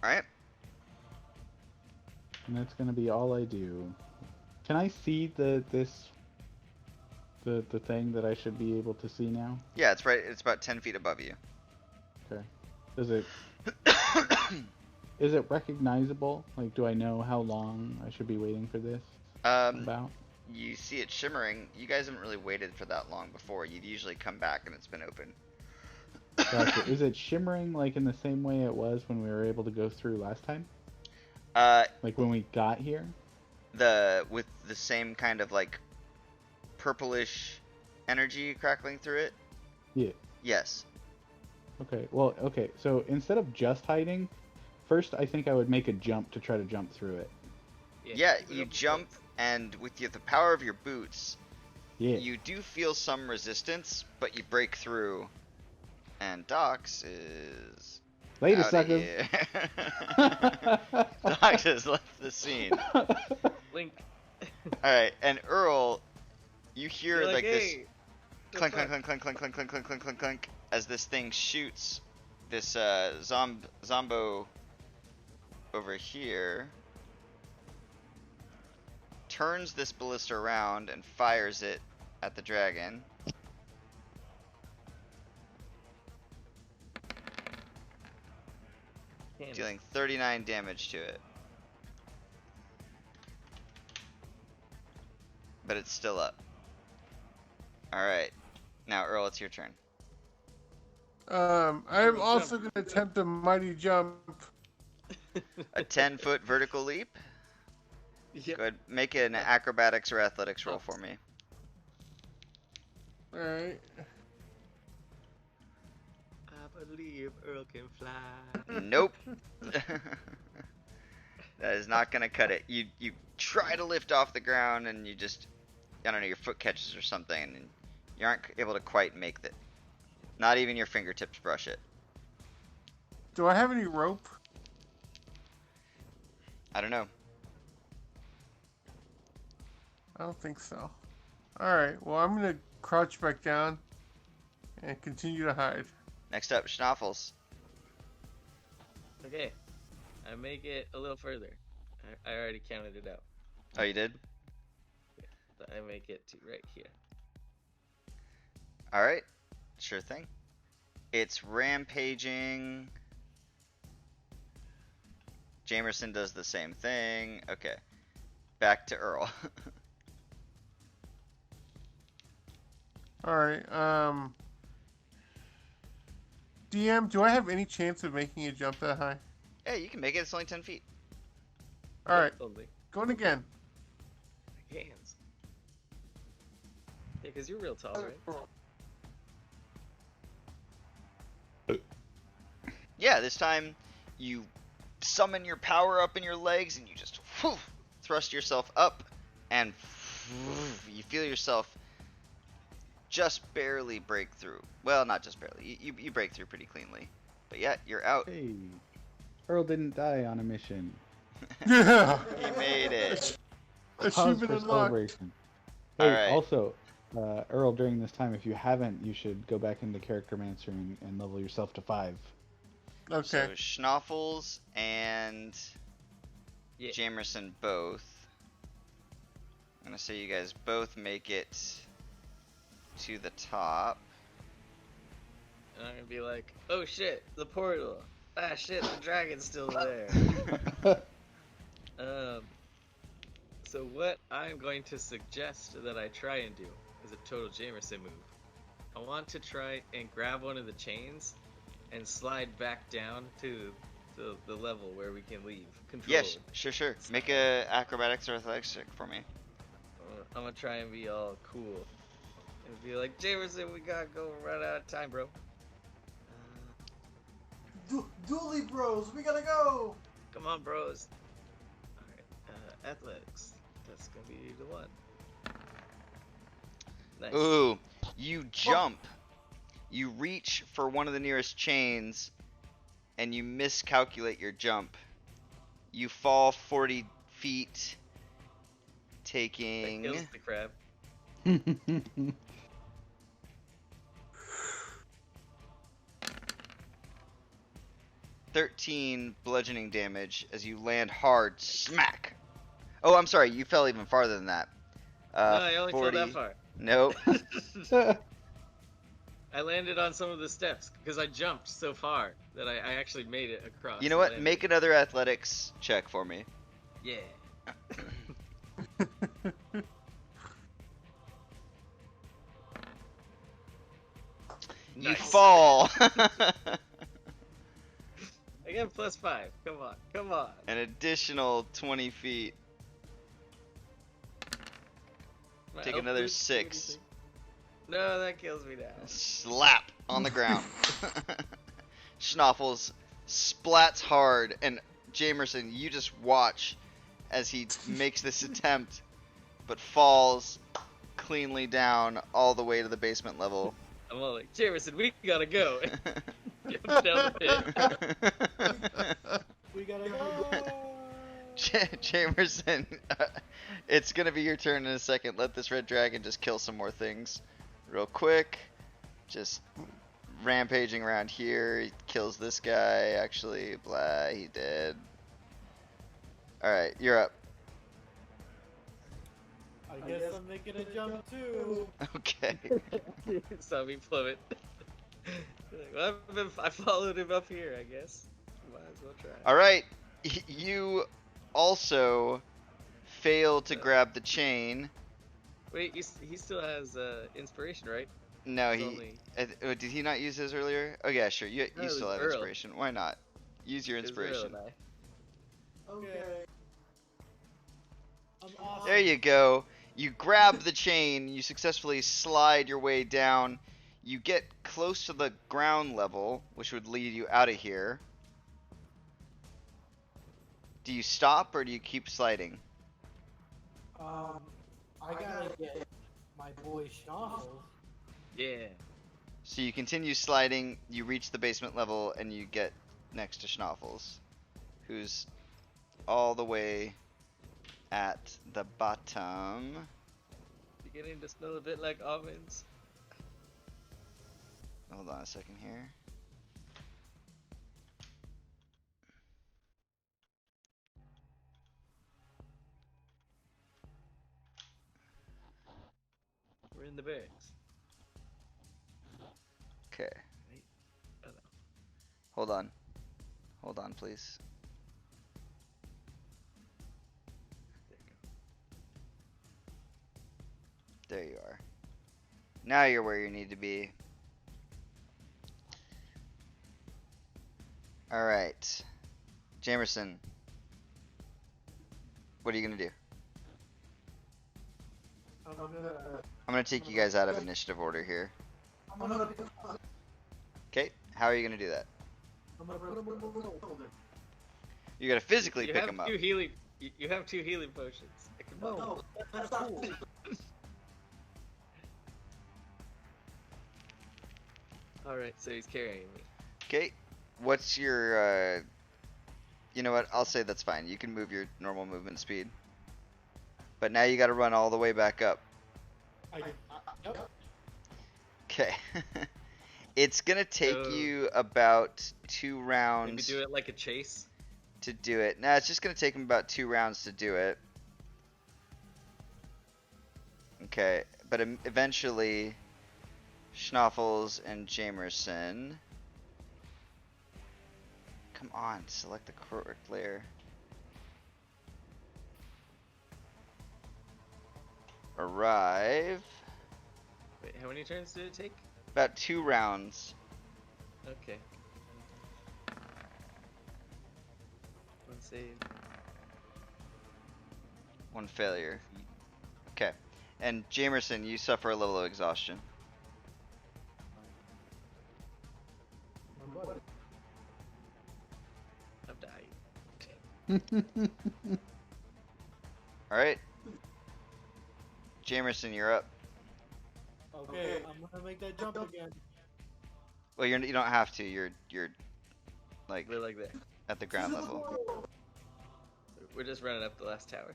Alright. And that's gonna be all I do. Can I see the thing that I should be able to see now? Yeah, it's right. It's about 10 feet above you. Okay. Is it recognizable? Like, do I know how long I should be waiting for this? About? You see it shimmering. You guys haven't really waited for that long before. You'd usually come back and it's been open. Gotcha. Is it shimmering like in the same way it was when we were able to go through last time? Like when we got here? With the same kind of like purplish energy crackling through it? Yeah. Yes. Okay. Well, okay. So instead of just hiding, first I think I would make a jump to try to jump through it. Yeah, you jump, and with the power of your boots, Yeah. you do feel some resistance, but you break through. And Docs is Later, outta suckers. here. Docs has left the scene. Link. Alright, and Earl, you hear You're like this "Hey, the clunk, fuck?" clunk, clunk, clunk, clunk, clunk, clunk, clunk, clunk, clunk, as this thing shoots this zombo over here, turns this ballista around and fires it at the dragon. Cannon. Dealing 39 damage to it. But it's still up. Alright. Now, Earl, it's your turn. I'm also going to attempt a mighty jump A 10-foot vertical leap. Yep. Go ahead, make an acrobatics or athletics roll Oh. for me. Alright. I believe Earl can fly. Nope. That is not gonna cut it. You try to lift off the ground and you just, I don't know, your foot catches or something and you aren't able to quite make it. Not even your fingertips brush it. Do I have any rope? I don't know. I don't think so. Alright, well, I'm gonna crouch back down and continue to hide. Next up, Schnaffles. Okay. I make it a little further. I already counted it out. Oh, you did? But I make it to right here. Alright. Sure thing. It's rampaging. Jamerson does the same thing. Okay. Back to Earl. Alright, DM, do I have any chance of making a jump that high? Yeah, you can make it. It's only 10 feet. Alright, Totally. going again. Hands. Yeah, because you're real tall, right? Yeah, this time you summon your power up in your legs and you just thrust yourself up and you feel yourself just barely break through. Well, not just barely. You break through pretty cleanly. But yeah, you're out. Hey, Earl didn't die on a mission. Yeah! He made it. Cause Achievement for unlocked. celebration. Hey, Alright. also, Earl, during this time, if you haven't, you should go back into Character Mancer and level yourself to 5. Okay. So Schnaffles and Yeah. Jamerson both. I'm gonna say you guys both make it to the top. And I'm gonna be like, oh shit, the portal. Ah shit, the dragon's still there. So what I'm going to suggest that I try and do is a total Jamerson move. I want to try and grab one of the chains and slide back down to the level where we can leave. Controlled. Yes, sure. Make a acrobatics or athletics check for me. I'm gonna try and be all cool. And be like, Jamerson, we gotta go, run out of time, bro. Dually bros, we gotta go! Come on, bros. Alright, athletics. That's gonna be the one. Nice. Ooh, you jump. You reach for one of the nearest chains, and you miscalculate your jump. You fall 40 feet, That taking kills the crab. 13 bludgeoning damage as you land hard, smack. Oh, I'm sorry, you fell even farther than that. No, I only 40. fell that far. Nope. I landed on some of the steps because I jumped so far that I actually made it across. You know and what? landed. Make another athletics check for me. Yeah. You Nice. fall. Again, +5. Come on. An additional 20 feet. My Take elf another boots, 6. 26. No, that kills me now. Slap on the ground. Schnaffles splats hard, and Jamerson, you just watch as he makes this attempt, but falls cleanly down all the way to the basement level. I'm all like, Jamerson, we gotta go. Jump down the pit. We gotta go. Jamerson, it's gonna be your turn in a second. Let this red dragon just kill some more things real quick. Just rampaging around here. He kills this guy, actually. Blah, he dead. Alright, you're up. I guess I'm making a jump too. Okay. Saw me plummet. Like, well, I followed him up here, I guess. Might as well try. Alright, you also fail to grab the chain. Wait, he still has inspiration, right? No, It's he. only- Did he not use his earlier? Oh, yeah, sure. You No, it still was have Earl. inspiration. Why not? Use your It was Earl inspiration. and I. Okay. I'm awesome. There you go. You grab the chain, you successfully slide your way down. You get close to the ground level, which would lead you out of here. Do you stop or do you keep sliding? I gotta get my boy Schnoffles. Yeah. So you continue sliding, you reach the basement level, and you get next to Schnoffles, who's all the way at the bottom. Beginning to smell a bit like almonds. Hold on a second here. We're in the barracks. Okay. Right? Oh no. Hold on. Hold on, please. There you go. There you are. Now you're where you need to be. Alright. Jamerson. What are you gonna do? I'm gonna take you guys out of initiative order here. I'm gonna pick him up. Okay, how are you gonna do that? I'm gonna put him on my shoulder. You're gonna physically You pick have him up. two healing. You have 2 healing potions. I can help. No, that's not cool. All right, so he's carrying me. Okay, what's your, you know what, I'll say that's fine. You can move your normal movement speed. But now you gotta run all the way back up. Yep. Okay. It's gonna take So- you about 2 Maybe rounds do it like a chase. to do it. Nah, it's just gonna take him about 2 rounds to do it. Okay, but eventually, Schnoffles and Jamerson. Come on, select the correct layer. Arrive. Wait, how many turns did it take? About 2 rounds. Okay. One save. 1 failure. Okay. And Jamerson, you suffer a level of exhaustion. My buddy. I've died. Alright. Jamerson, you're up. Okay, I'm gonna make that jump again. Well, you don't have to. You're like We're like that. at the ground level. We're just running up the last tower.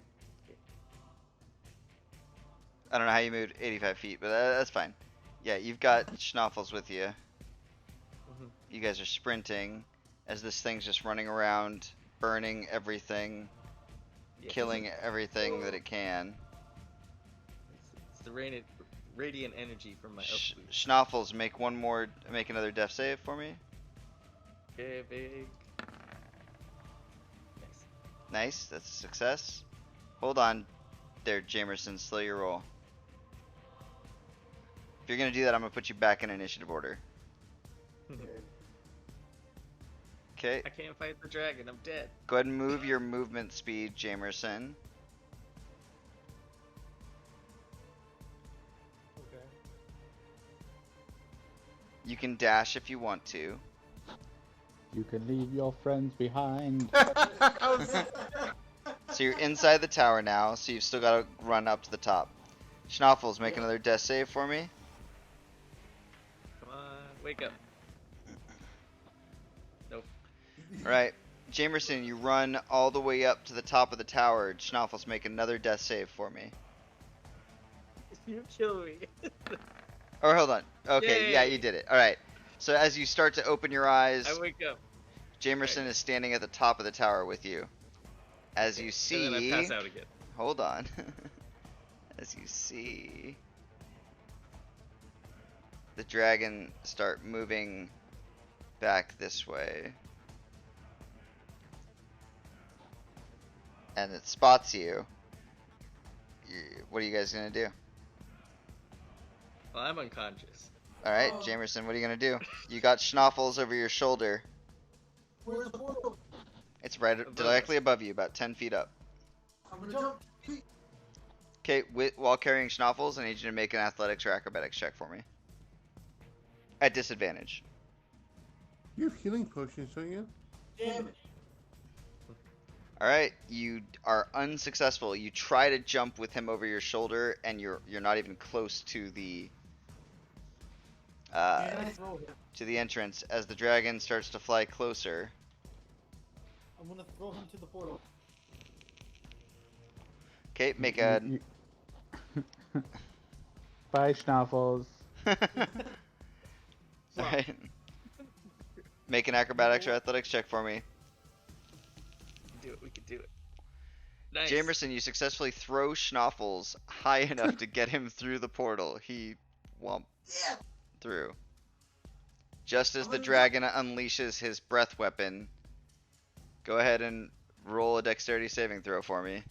I don't know how you moved 85 feet, but that's fine. Yeah, you've got Schnoffles with you. Mhm. You guys are sprinting as this thing's just running around, burning everything, Yes. killing everything that it can. It's the radiant energy from my elf boots. Schnoffles, make another death save for me. Okay, big. Nice. Nice, that's a success. Hold on there, Jamerson, slow your roll. If you're gonna do that, I'm gonna put you back in initiative order. Okay, I can't fight the dragon. I'm dead. go ahead and move your movement speed, Jamerson. Okay. You can dash if you want to. You can leave your friends behind. So you're inside the tower now, so you've still got to run up to the top. Schnoffles, make another death save for me. Come on, wake up. Nope. Alright, Jamerson, you run all the way up to the top of the tower. Schnoffles, make another death save for me. You kill me. Or hold on. Okay, yeah, Yay. you did it. Alright. So as you start to open your eyes, I wake up. Jamerson is standing at the top of the tower with you. As you And then I see, pass out again. hold on. As you see the dragon start moving back this way. And it spots you. What are you guys gonna do? Well, I'm unconscious. Alright, Jamerson, what are you gonna do? You got Schnoffles over your shoulder. Where's the portal? It's right Above directly us. above you, about 10 feet up. I'm gonna jump. Okay, while carrying Schnoffles, I need you to make an athletics or acrobatics check for me. At disadvantage. You have healing potions, don't you? Damn it. All right, you are unsuccessful. You try to jump with him over your shoulder, and you're not even close to the Can I throw him? entrance. As the dragon starts to fly closer, I'm gonna throw him to the portal. okay, make You- a you- Bye, Schnoffles. Alright. Make an acrobatics or athletics check for me. We can do it. We can do it. Nice. Jamerson, you successfully throw Schnoffles high enough to get him through the portal. He womp Yeah. through. Just as the dragon unleashes his breath weapon, go ahead and roll a dexterity saving throw for me.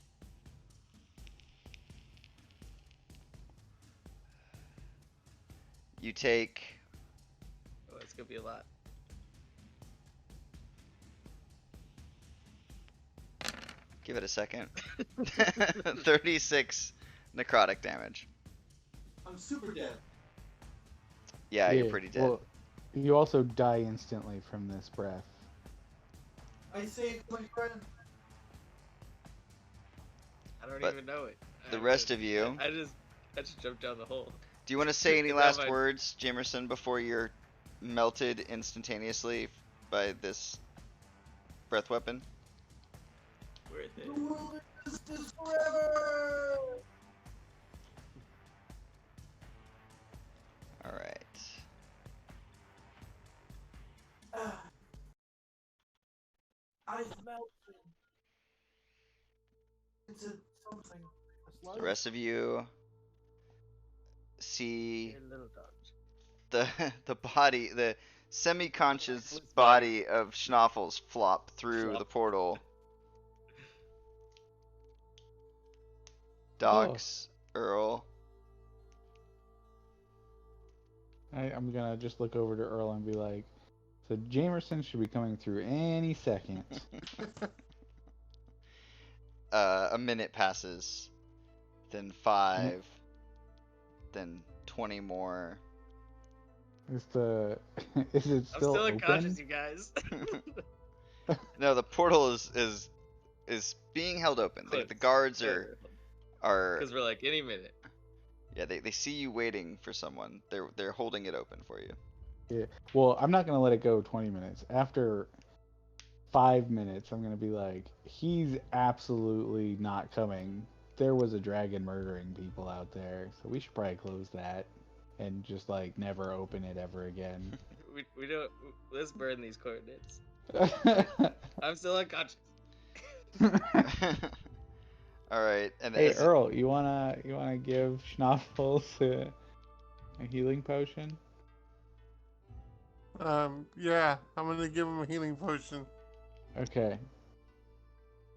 You take Oh, it's gonna be a lot. give it a second. 36 necrotic damage. I'm super dead. Yeah, you're pretty dead. Well, you also die instantly from this breath. I saved my friend. I don't But even know it. the rest of you, I just jumped down the hole. do you want to say any Is that last my- words, Jamerson, before you're melted instantaneously by this breath weapon? Worth it. The wilderness is forever. Alright. I smell it's a something. The rest of you see You're little dogs. the body, the semi-conscious Lifeless body of Schnoffles flop through Flop. the portal. Dogs, Earl. I'm gonna just look over to Earl and be like, so Jamerson should be coming through any second. A minute passes, then 5, then 20 more. Is the is it I'm still still open? unconscious, you guys. No, the portal is being held open. The guards are Because we're like any minute. yeah, they see you waiting for someone. They're holding it open for you. Yeah. Well, I'm not gonna let it go 20 minutes. After 5 minutes, I'm gonna be like, he's absolutely not coming. There was a dragon murdering people out there, so we should probably close that and just like never open it ever again. We don't. Let's burn these coordinates. I'm still unconscious. All right, and Hey Earl, you wanna give Schnoffles a healing potion? Yeah, I'm gonna give him a healing potion. Okay.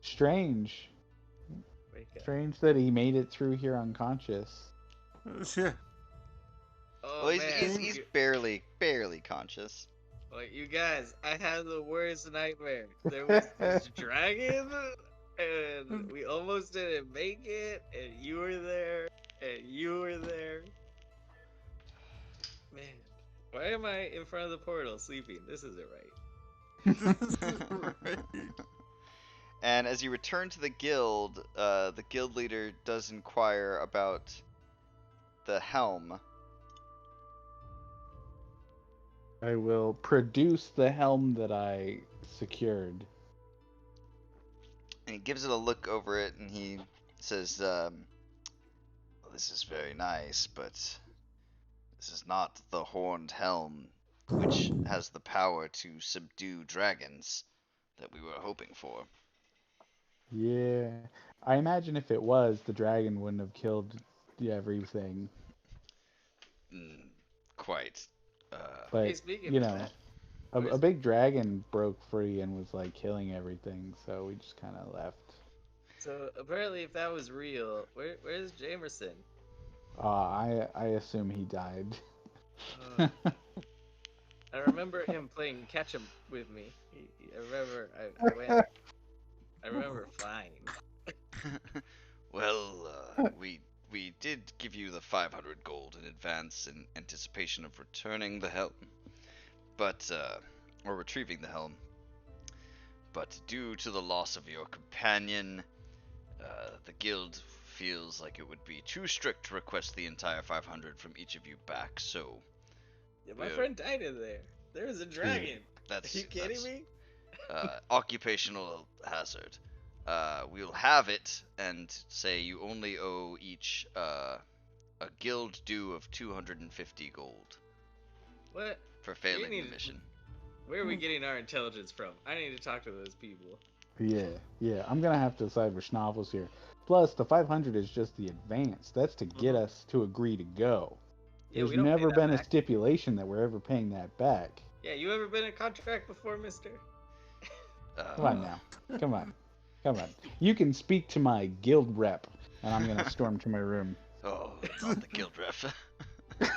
Strange. Wake up. Strange that he made it through here unconscious. Yeah. Oh well, man, he's barely conscious. like you guys, I had the worst nightmare. There was this dragon, and we almost didn't make it, and you were there, and you were there. Man, why am I in front of the portal sleeping? This isn't right. Right. And as you return to the guild leader does inquire about the helm. I will produce the helm that I secured. And he gives it a look over it, and he says, well, this is very nice, but this is not the horned helm, which has the power to subdue dragons that we were hoping for. Yeah. I imagine if it was, the dragon wouldn't have killed everything. Quite. But, Hey, speaking you of know, that, a where's- big dragon broke free and was like killing everything, so we just kind of left. So apparently, if that was real, where's I I assume he died. don't I remember him playing catch 'em with me. I remember I went. I remember flying. Well, we did give you the 500 gold in advance in anticipation of returning the helm, but or retrieving the helm. But due to the loss of your companion, the guild feels like it would be too strict to request the entire 500 from each of you back. So Yeah, my we're- friend died in there. There was a dragon. that's Are you kidding that's me? occupational hazard. We'll have it and say you only owe each a guild due of 250 gold What? for failing the need- mission. Where are we getting our intelligence from? I need to talk to those people. Yeah. I'm gonna have to side with Schnoffles here. Plus, the 500 is just the advance. That's to get us to agree to go. Yeah, There's we don't pay never that been a back. stipulation that we're ever paying that back. Yeah, you ever been in contract before, mister? Come on now. Come on. You can speak to my guild rep, and I'm gonna storm to my room. Oh, not the guild ref.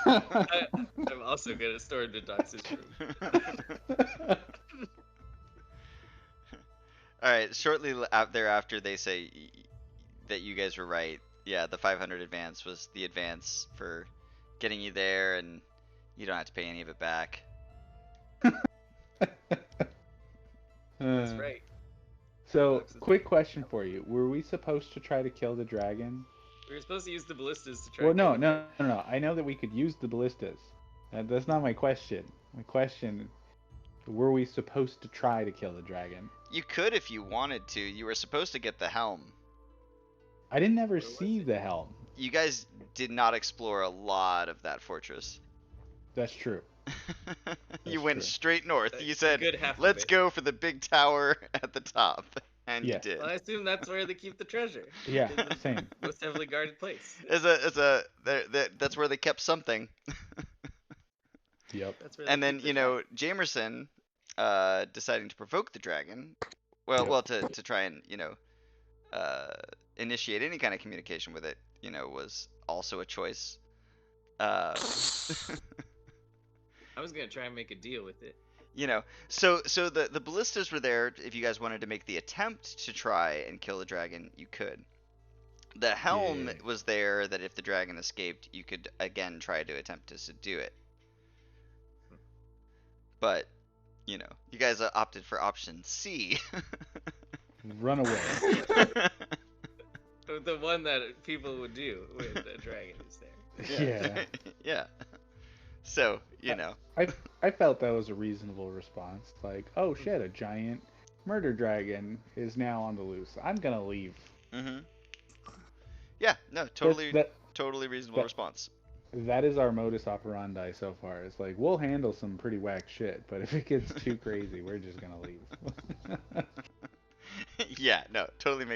I'm also gonna storm to Dox's room. All right. Shortly thereafter, they say that you guys were right. Yeah, the 500 advance was the advance for getting you there, and you don't have to pay any of it back. That's right. So, Dox is- quick question for you: were we supposed to try to kill the dragon? We were supposed to use the ballistas to try. Well, and no, kill no, no, no. I know that we could use the ballistas. That's not my question. My question: were we supposed to try to kill the dragon? You could if you wanted to. You were supposed to get the helm. I didn't ever was see it? the helm. You guys did not explore a lot of that fortress. That's true. You went true. straight north. A You said, good half of "Let's it. go for the big tower at the top," and you Yes. did. Well, I assume that's where they keep the treasure. Yeah, It's the same. most heavily guarded place. That's where they kept something. Yep. That's where they And then keep the Jamerson, deciding to provoke the dragon. Yep. Well, to try and initiate any kind of communication with it, was also a choice. I was gonna try and make a deal with it. So the ballistas were there. If you guys wanted to make the attempt to try and kill the dragon, you could. The helm Yeah. was there that if the dragon escaped, you could again try to attempt to subdue it. But you guys opted for option C. Run away. The one that people would do when the dragon is there. Yeah. Yeah. So I felt that was a reasonable response. Like, oh shit, a giant murder dragon is now on the loose. I'm gonna leave. Mm-hmm. Yeah. No. Totally reasonable that- response. That is our modus operandi so far. It's like we'll handle some pretty whack shit, but if it gets too crazy, we're just gonna leave. Yeah. No. Totally makes